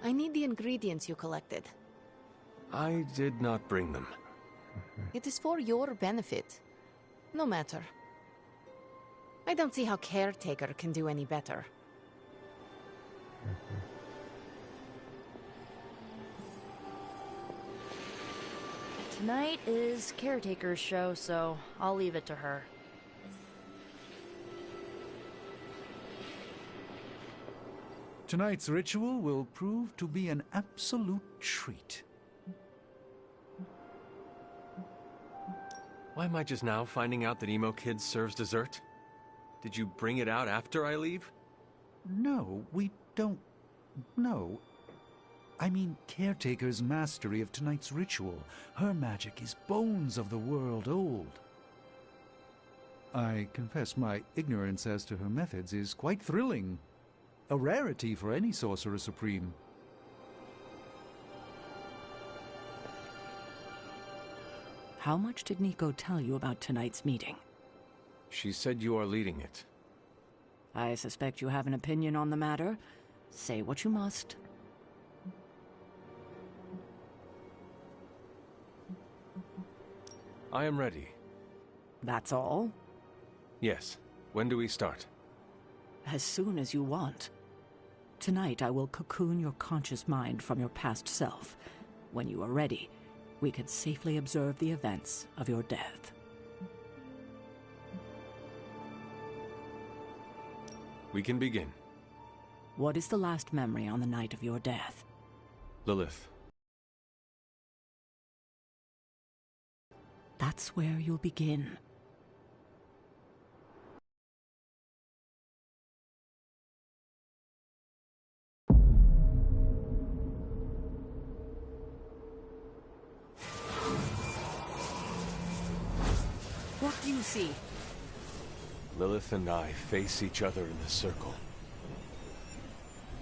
I need the ingredients you collected. I did not bring them. It is for your benefit. No matter. I don't see how Caretaker can do any better. Tonight is Caretaker's show, so I'll leave it to her. Tonight's ritual will prove to be an absolute treat. Why am I just now finding out that Emo Kids serves dessert? Did you bring it out after I leave? No, we don't... No. I mean, Caretaker's mastery of tonight's ritual. Her magic is bones of the world old. I confess my ignorance as to her methods is quite thrilling. A rarity for any Sorcerer Supreme. How much did Nico tell you about tonight's meeting? She said you are leading it. I suspect you have an opinion on the matter. Say what you must. I am ready. That's all? Yes. When do we start? As soon as you want. Tonight I will cocoon your conscious mind from your past self. When you are ready, we can safely observe the events of your death. We can begin. What is the last memory on the night of your death? Lilith. That's where you'll begin. What do you see? Lilith and I face each other in the circle.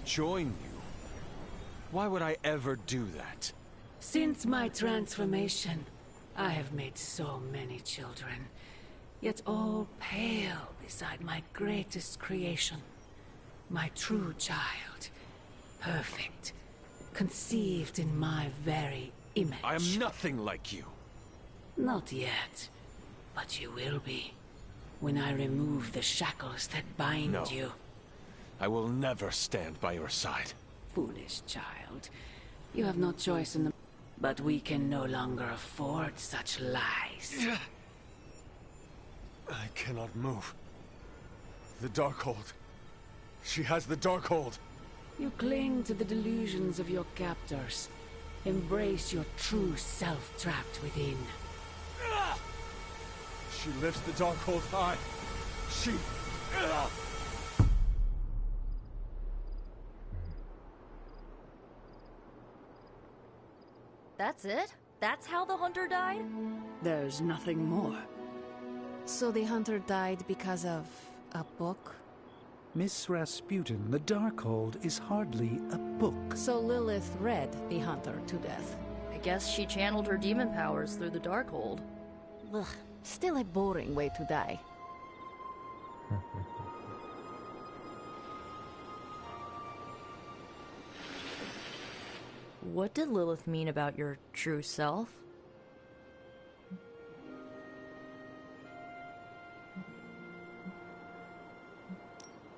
Join you? Why would I ever do that? Since my transformation, I have made so many children, yet all pale beside my greatest creation. My true child, perfect, conceived in my very image. I am nothing like you. Not yet, but you will be, when I remove the shackles that bind you. I will never stand by your side. Foolish child, you have no choice in the... But we can no longer afford such lies. I cannot move. The Darkhold. She has the Darkhold. You cling to the delusions of your captors. Embrace your true self trapped within. She lifts the Darkhold high. She... That's it? That's how the hunter died? There's nothing more. So the hunter died because of a book? Miss Rasputin, the Darkhold is hardly a book. So Lilith read the hunter to death. I guess she channeled her demon powers through the Darkhold. Ugh, still a boring way to die. What did Lilith mean about your true self?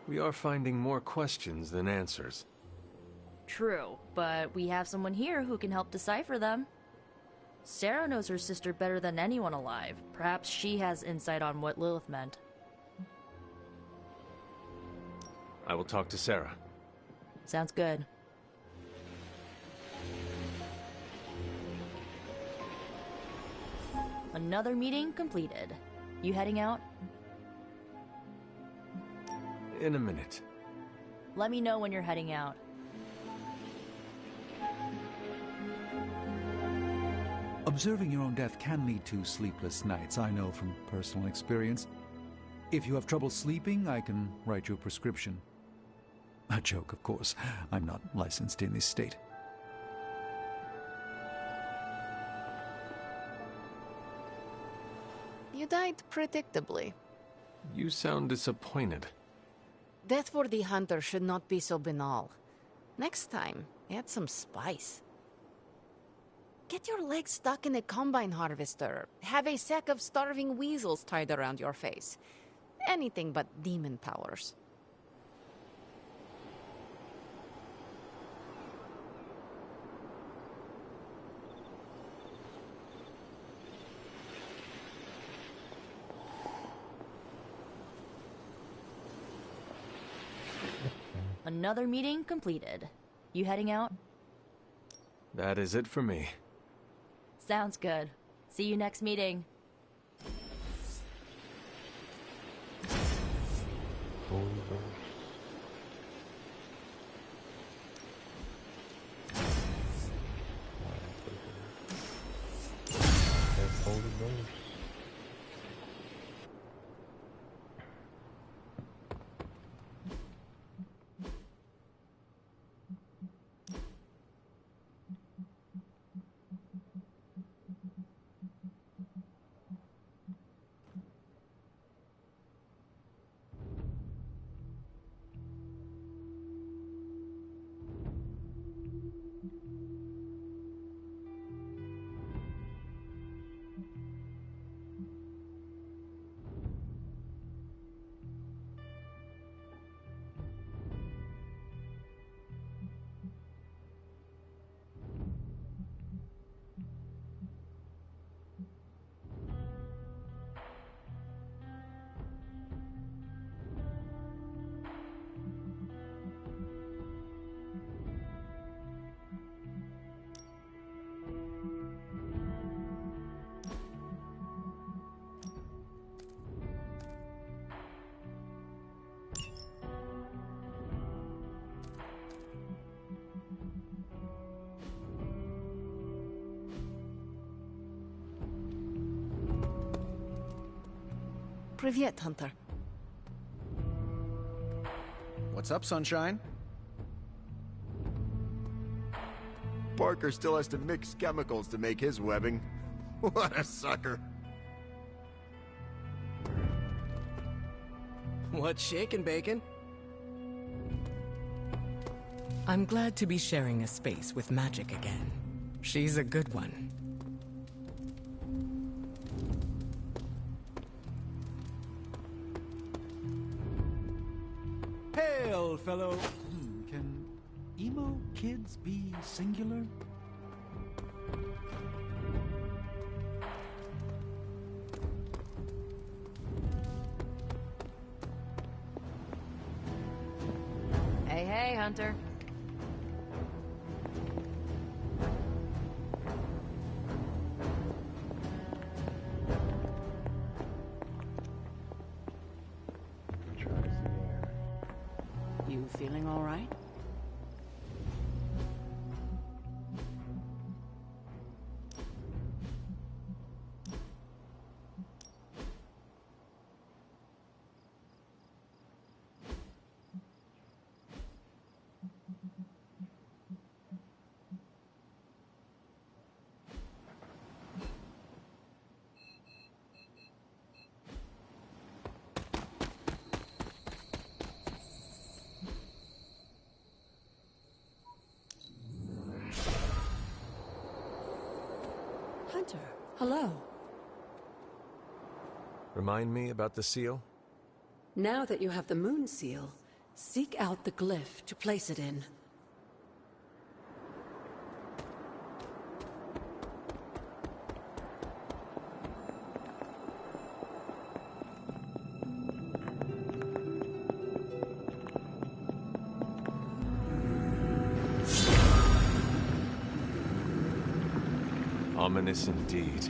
We are finding more questions than answers. True, but we have someone here who can help decipher them. Sarah knows her sister better than anyone alive. Perhaps she has insight on what Lilith meant. I will talk to Sarah. Sounds good. Another meeting completed. You heading out? in a minute. Let me know when you're heading out. Observing your own death can lead to sleepless nights, I know from personal experience. If you have trouble sleeping, I can write you a prescription. A joke, of course. I'm not licensed in this state. You died predictably. You sound disappointed. Death for the Hunter should not be so banal. Next time, add some spice. Get your legs stuck in a combine harvester. Have a sack of starving weasels tied around your face. Anything but demon powers. Another meeting completed. You heading out? That is it for me. Sounds good. See you next meeting. Holy Ghost. That's Holy Ghost. Privyet, Hunter. What's up, Sunshine? Parker still has to mix chemicals to make his webbing. What a sucker. What's shaking, Bacon? I'm glad to be sharing a space with Magic again. She's a good one. Hail, fellow... Can emo kids be singular? Hey, hey, Hunter. You feeling all right? Hunter, hello. Remind me about the seal? Now that you have the moon seal, seek out the glyph to place it in. Ominous indeed.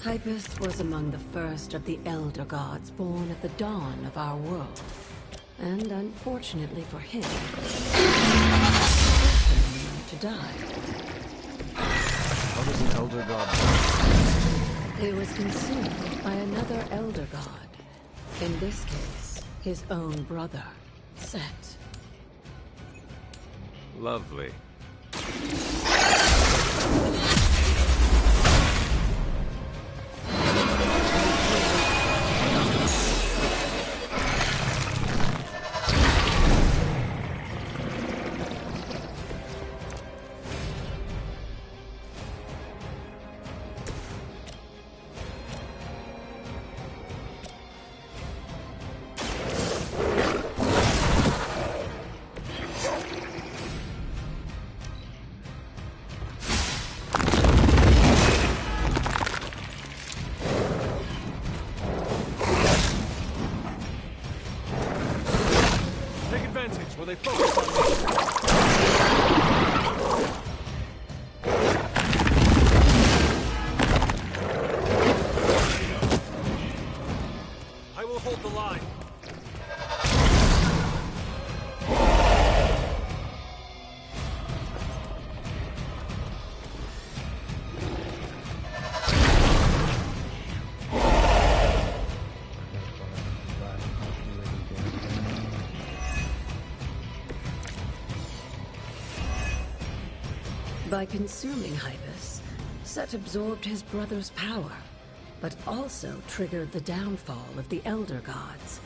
Hypus was among the first of the Elder Gods born at the dawn of our world. And unfortunately for him, to die. How does an Elder God die? He was consumed by another Elder God. In this case, his own brother, Set. Lovely. Will they focus on me? I will hold the line. By consuming Hypus, Set absorbed his brother's power, but also triggered the downfall of the Elder Gods,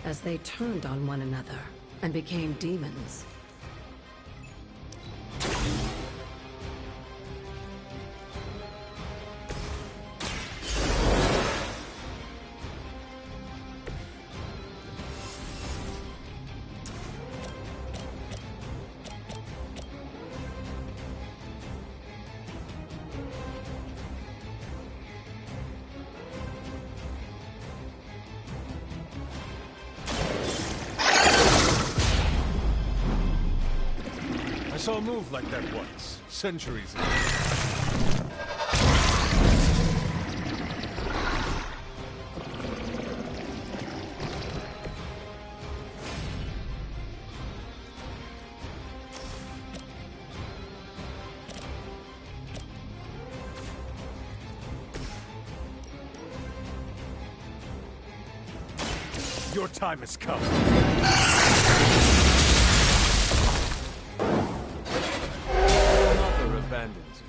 as they turned on one another and became demons. I saw a move like that once, centuries ago. Your time has come. Abandons you.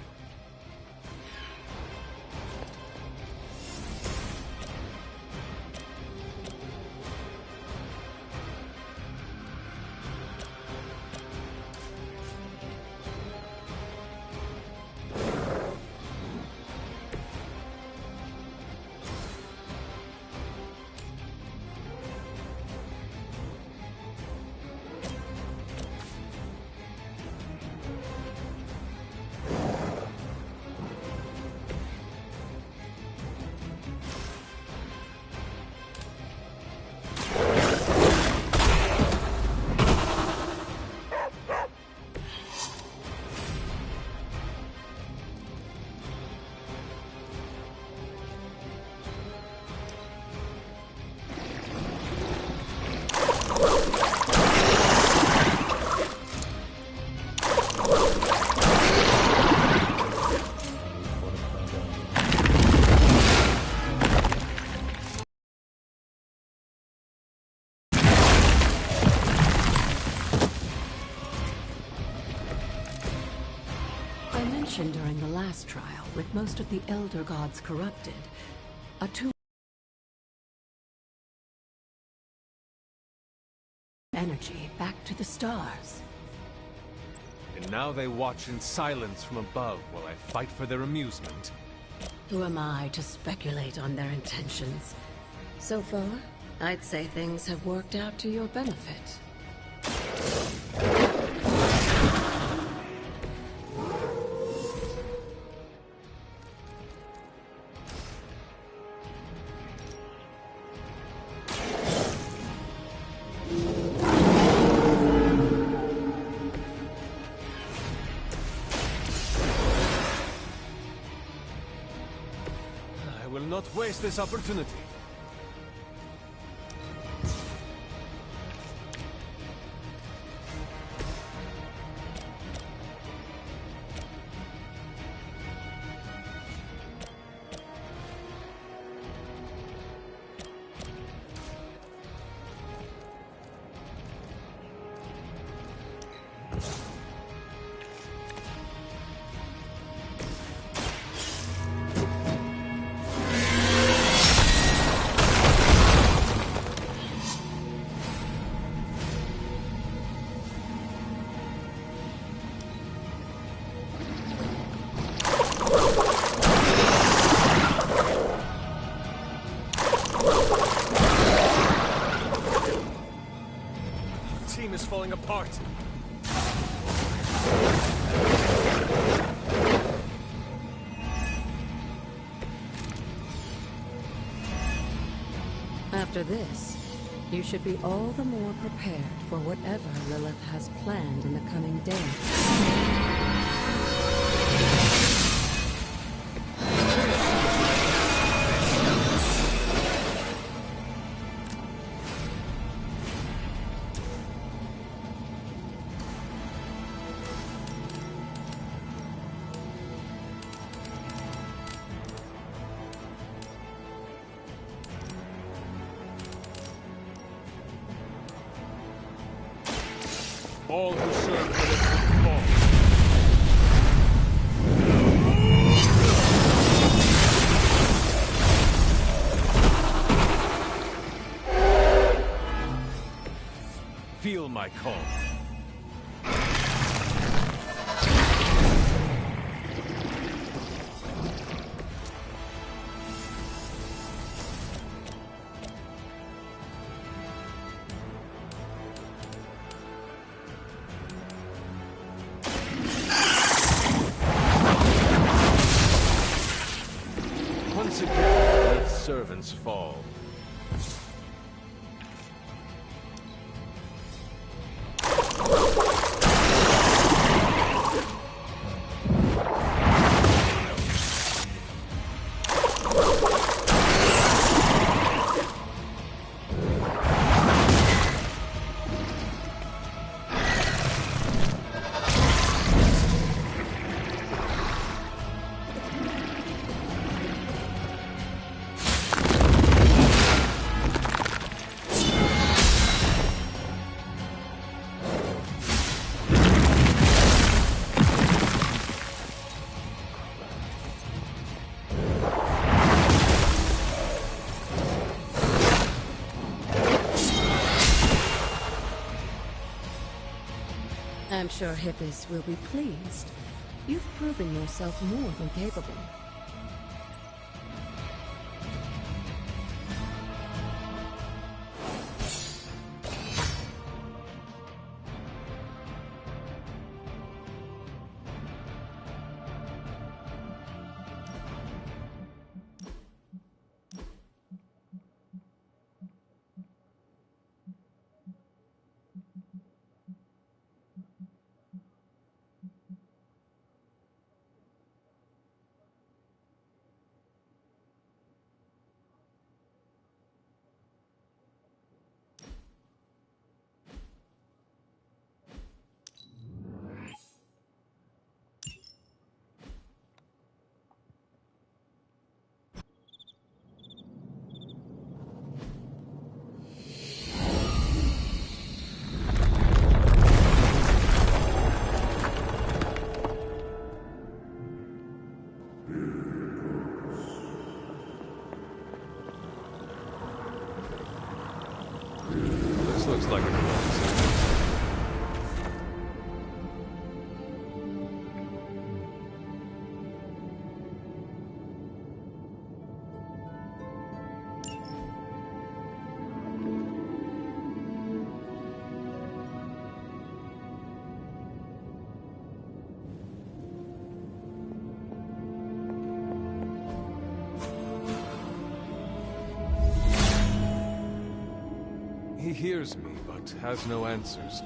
During the last trial, with most of the Elder Gods corrupted, a tomb energy back to the stars. And now they watch in silence from above while I fight for their amusement. Who am I to speculate on their intentions? So far, I'd say things have worked out to your benefit. not waste this opportunity. Team is falling apart. After this, you should be all the more prepared for whatever Lilith has planned in the coming days. All who serve Lilith will fall. Feel my call. Once again, Lilith's servants fall. I'm sure Hippus will be pleased. You've proven yourself more than capable. This looks like a coincidence. He hears me, but has no answers.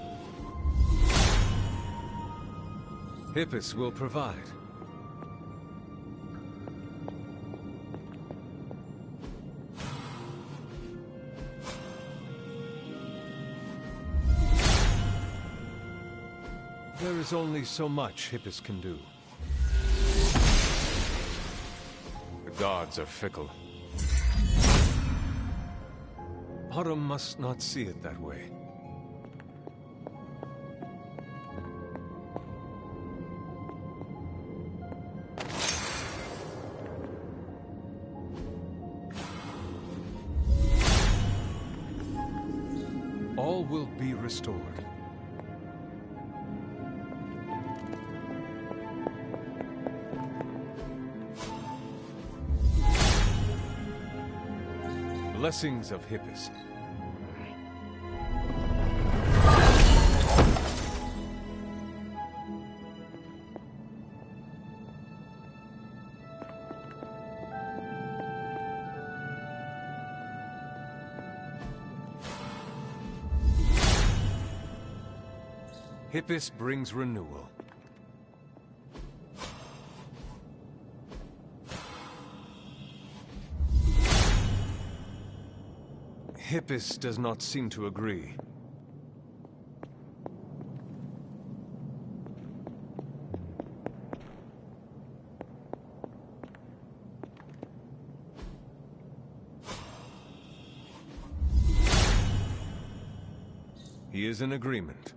Hippus will provide. There is only so much Hippus can do. The gods are fickle. Autumn must not see it that way. All will be restored. Blessings of Hippus. Hippus brings renewal. Hippus does not seem to agree. He is in agreement.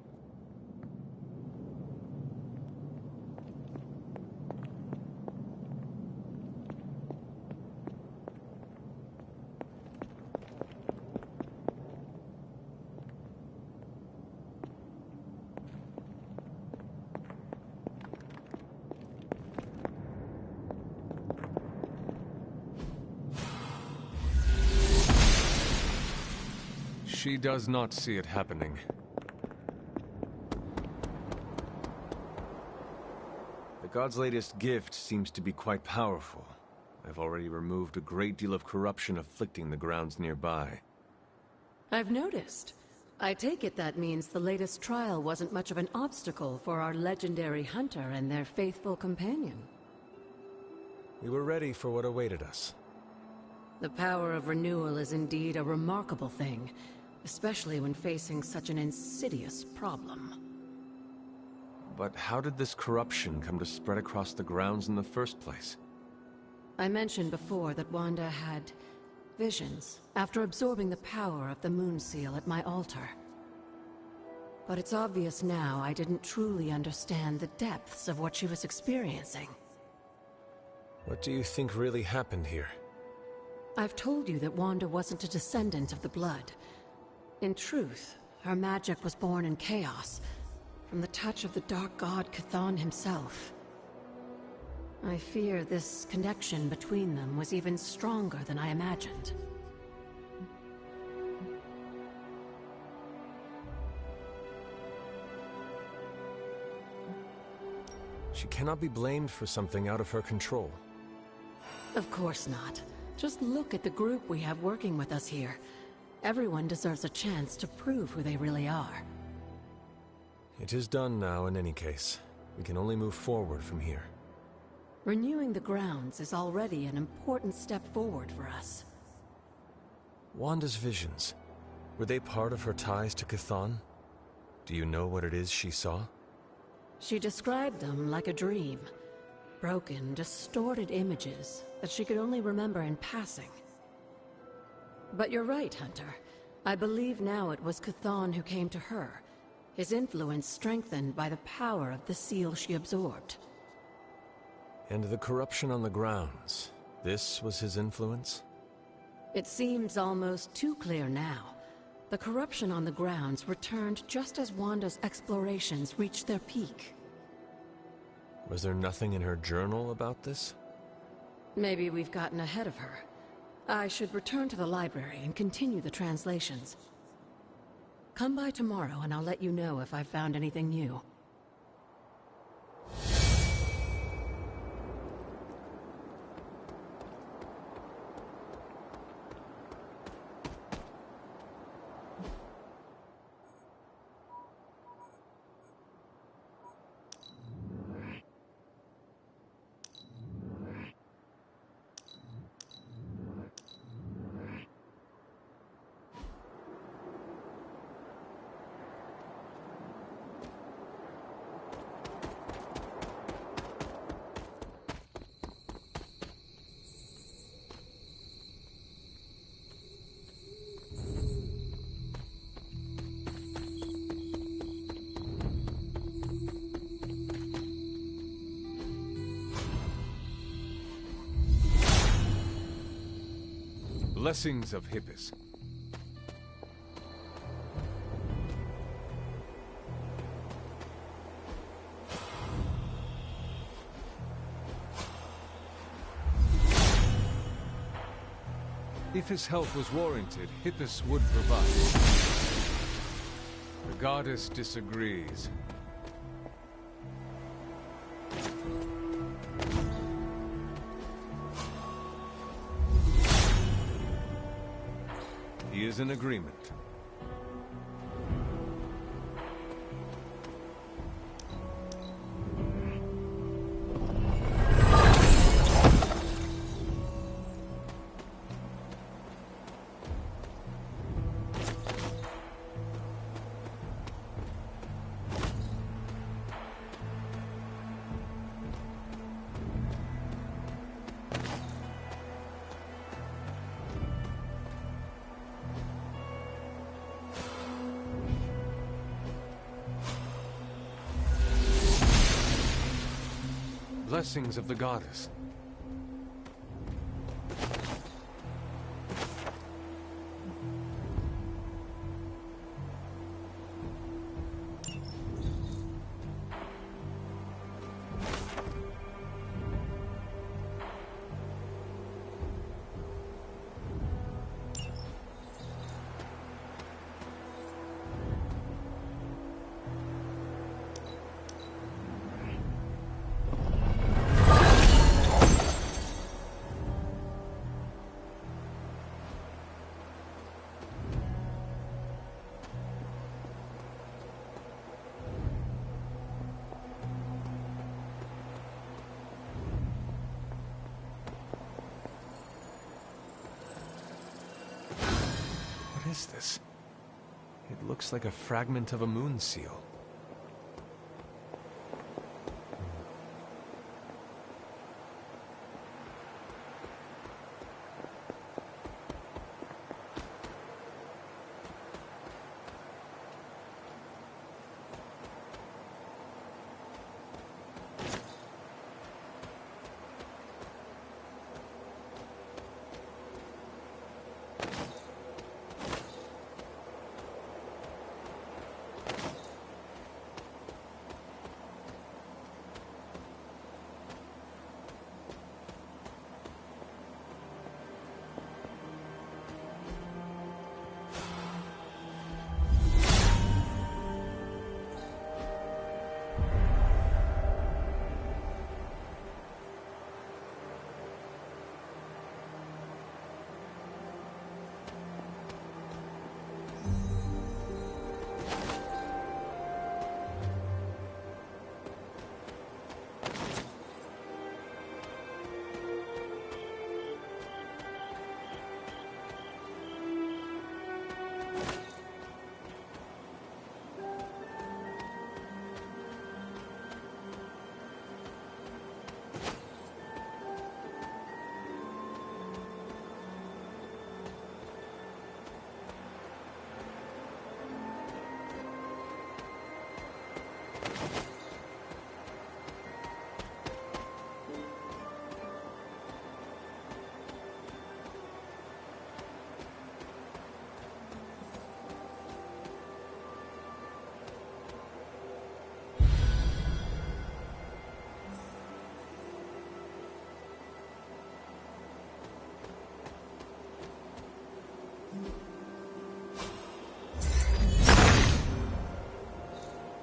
She does not see it happening. The god's latest gift seems to be quite powerful. I've already removed a great deal of corruption afflicting the grounds nearby. I've noticed. I take it that means the latest trial wasn't much of an obstacle for our legendary hunter and their faithful companion. We were ready for what awaited us. The power of renewal is indeed a remarkable thing, especially when facing such an insidious problem. But how did this corruption come to spread across the grounds in the first place? I mentioned before that Wanda had visions after absorbing the power of the Moon Seal at my altar. But it's obvious now I didn't truly understand the depths of what she was experiencing. What do you think really happened here? I've told you that Wanda wasn't a descendant of the Blood. In truth, her magic was born in chaos, from the touch of the Dark God Chthon himself. I fear this connection between them was even stronger than I imagined. She cannot be blamed for something out of her control. Of course not. Just look at the group we have working with us here. Everyone deserves a chance to prove who they really are. It is done now in any case. We can only move forward from here. Renewing the grounds is already an important step forward for us. Wanda's visions, were they part of her ties to Chthon? Do you know what it is she saw? She described them like a dream. Broken, distorted images that she could only remember in passing. But you're right, Hunter. I believe now it was Chthon who came to her, his influence strengthened by the power of the seal she absorbed. And the corruption on the grounds, this was his influence? It seems almost too clear now. The corruption on the grounds returned just as Wanda's explorations reached their peak. Was there nothing in her journal about this? Maybe we've gotten ahead of her. I should return to the library and continue the translations. Come by tomorrow and I'll let you know if I've found anything new. Blessings of Hippus. If his help was warranted, Hippus would provide. The goddess disagrees. He is in agreement. Blessings of the goddess. What is this? It looks like a fragment of a moon seal.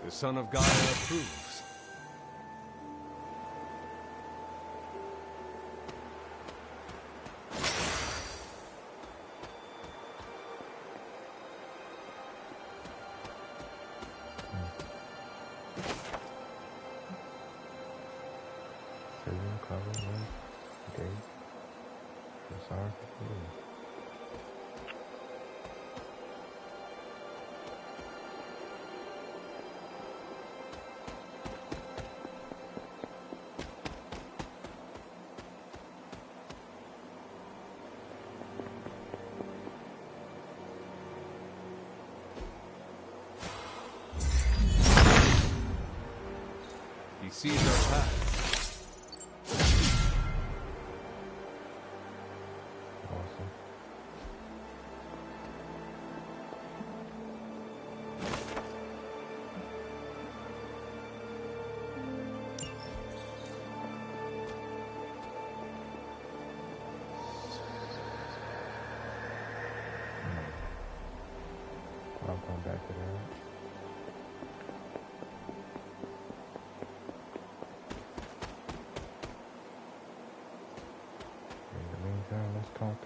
The son of Gaia approves. He sees our path. Awesome.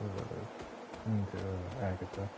To Agatha.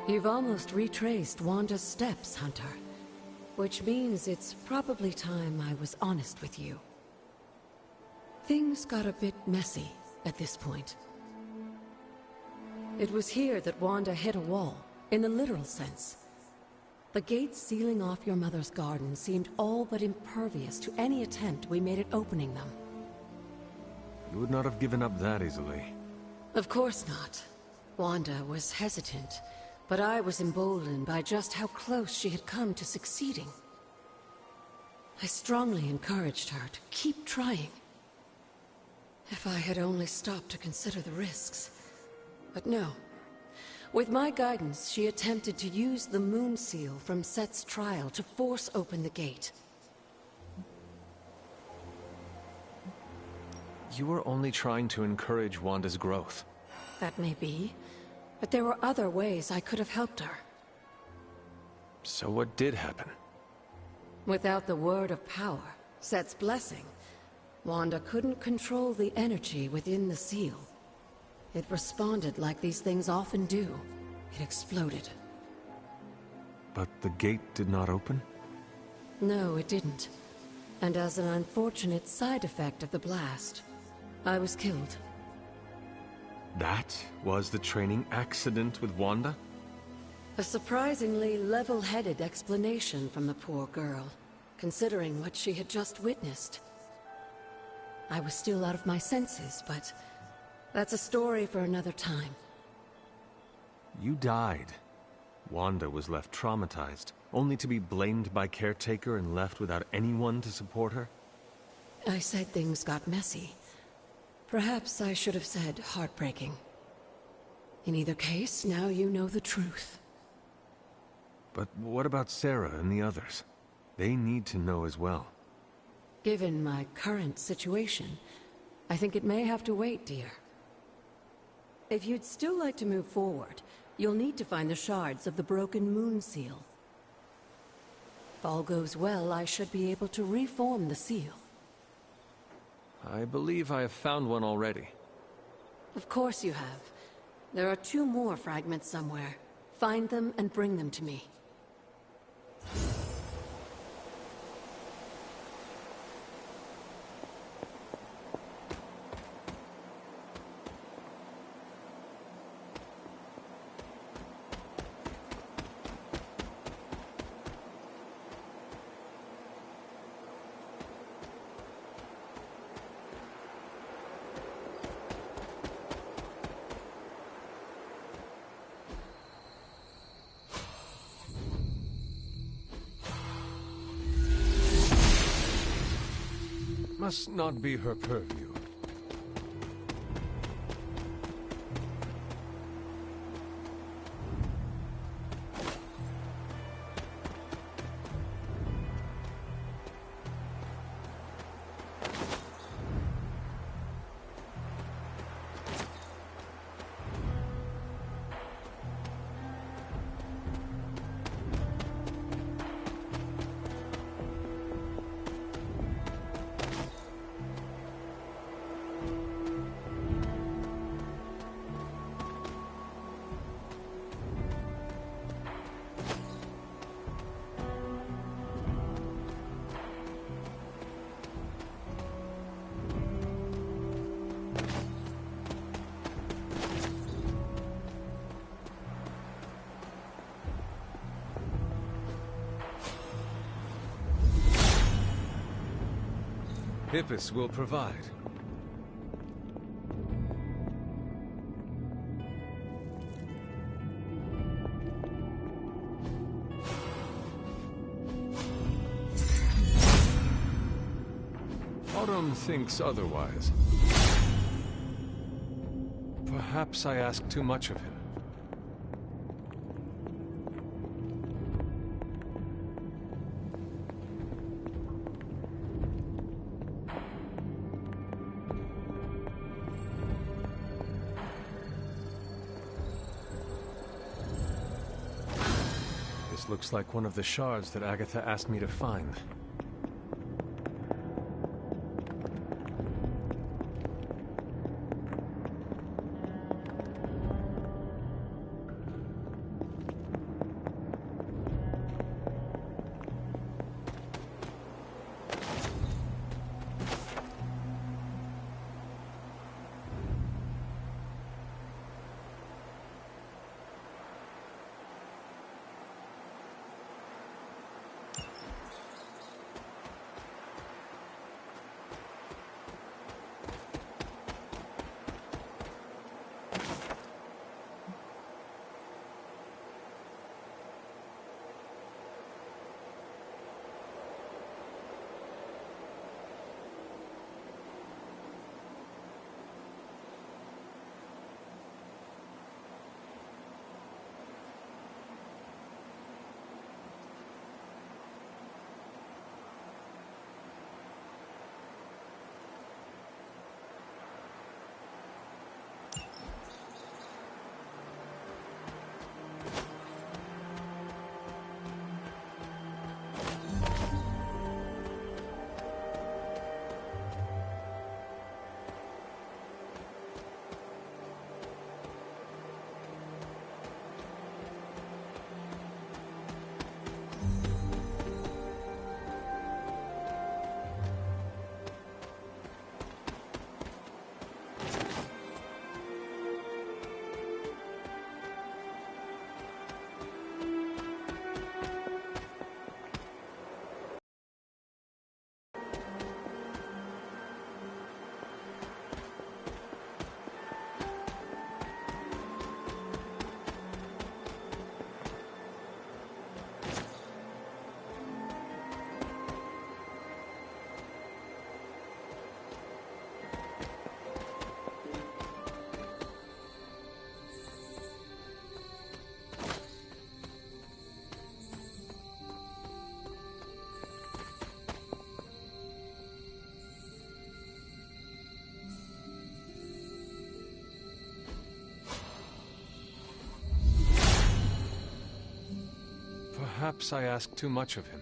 You've almost retraced Wanda's steps, Hunter. Which means it's probably time I was honest with you. Things got a bit messy at this point. It was here that Wanda hit a wall, in the literal sense. The gates sealing off your mother's garden seemed all but impervious to any attempt we made at opening them. You would not have given up that easily. Of course not. Wanda was hesitant, but I was emboldened by just how close she had come to succeeding. I strongly encouraged her to keep trying. If I had only stopped to consider the risks. But no. With my guidance, she attempted to use the moon seal from Set's trial to force open the gate. You were only trying to encourage Wanda's growth. That may be, but there were other ways I could have helped her. So what did happen? Without the word of power, Set's blessing, Wanda couldn't control the energy within the seal. It responded like these things often do. It exploded. But the gate did not open? No, it didn't. And as an unfortunate side effect of the blast, I was killed. That was the training accident with Wanda? A surprisingly level-headed explanation from the poor girl, considering what she had just witnessed. I was still out of my senses, but that's a story for another time. You died. Wanda was left traumatized, only to be blamed by Caretaker and left without anyone to support her? I said things got messy. Perhaps I should have said heartbreaking. In either case, now you know the truth. But what about Sarah and the others? They need to know as well. Given my current situation, I think it may have to wait, dear. If you'd still like to move forward, you'll need to find the shards of the broken moon seal. If all goes well, I should be able to reform the seal. I believe I have found one already. Of course you have. There are 2 more fragments somewhere. Find them and bring them to me. Must not be her purview. Hippus will provide. Autumn thinks otherwise. Perhaps I ask too much of him. This looks like one of the shards that Agatha asked me to find. Perhaps I ask too much of him.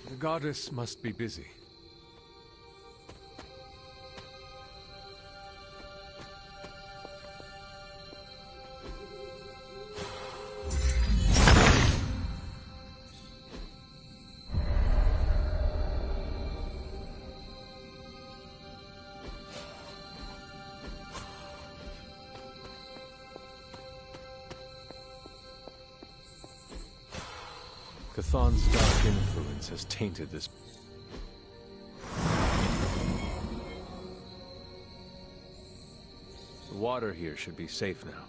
The goddess must be busy. Chthon's dark influence has tainted this. The water here should be safe now.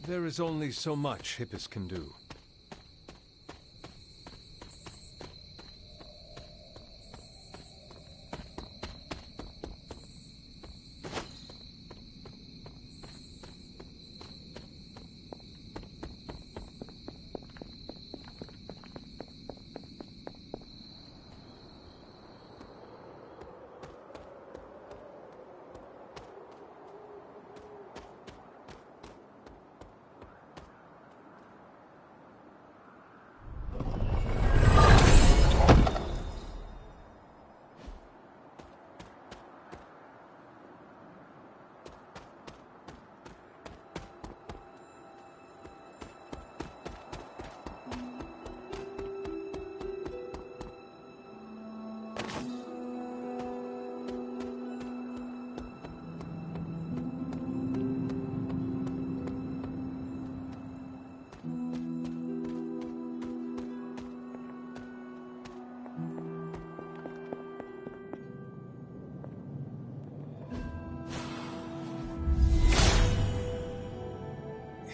There is only so much Hippus can do.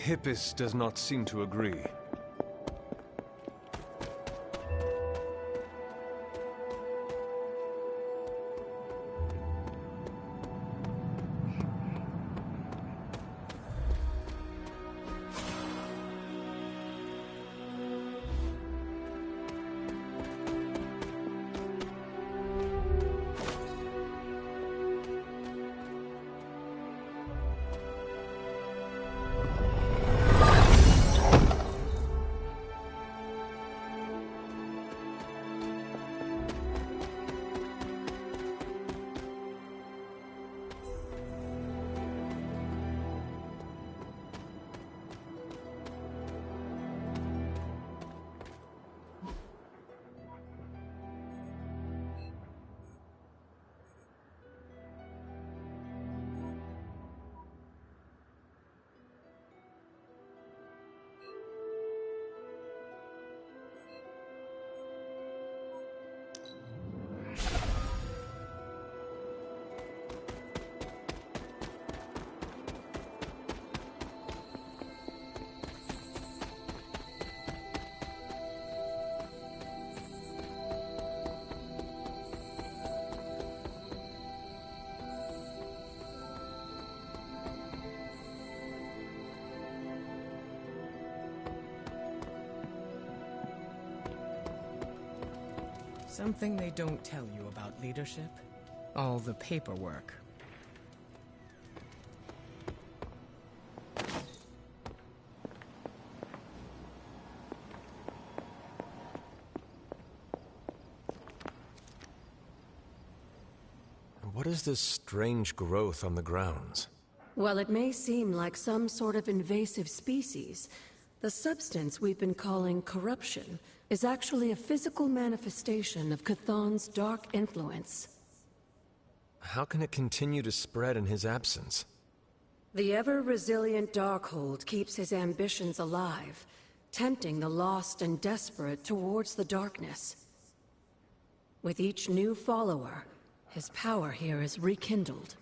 Hippus does not seem to agree. Something they don't tell you about leadership? All the paperwork. What is this strange growth on the grounds? While it may seem like some sort of invasive species, the substance we've been calling corruption is actually a physical manifestation of Chthon's dark influence. How can it continue to spread in his absence? The ever-resilient Darkhold keeps his ambitions alive, tempting the lost and desperate towards the darkness. With each new follower, his power here is rekindled.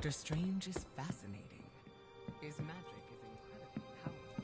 Doctor Strange is fascinating. His magic is incredibly powerful.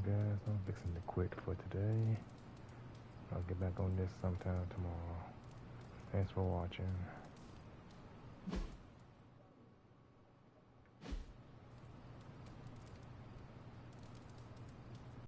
guys, I'm fixing to quit for today. I'll get back on this sometime tomorrow. Thanks for watching.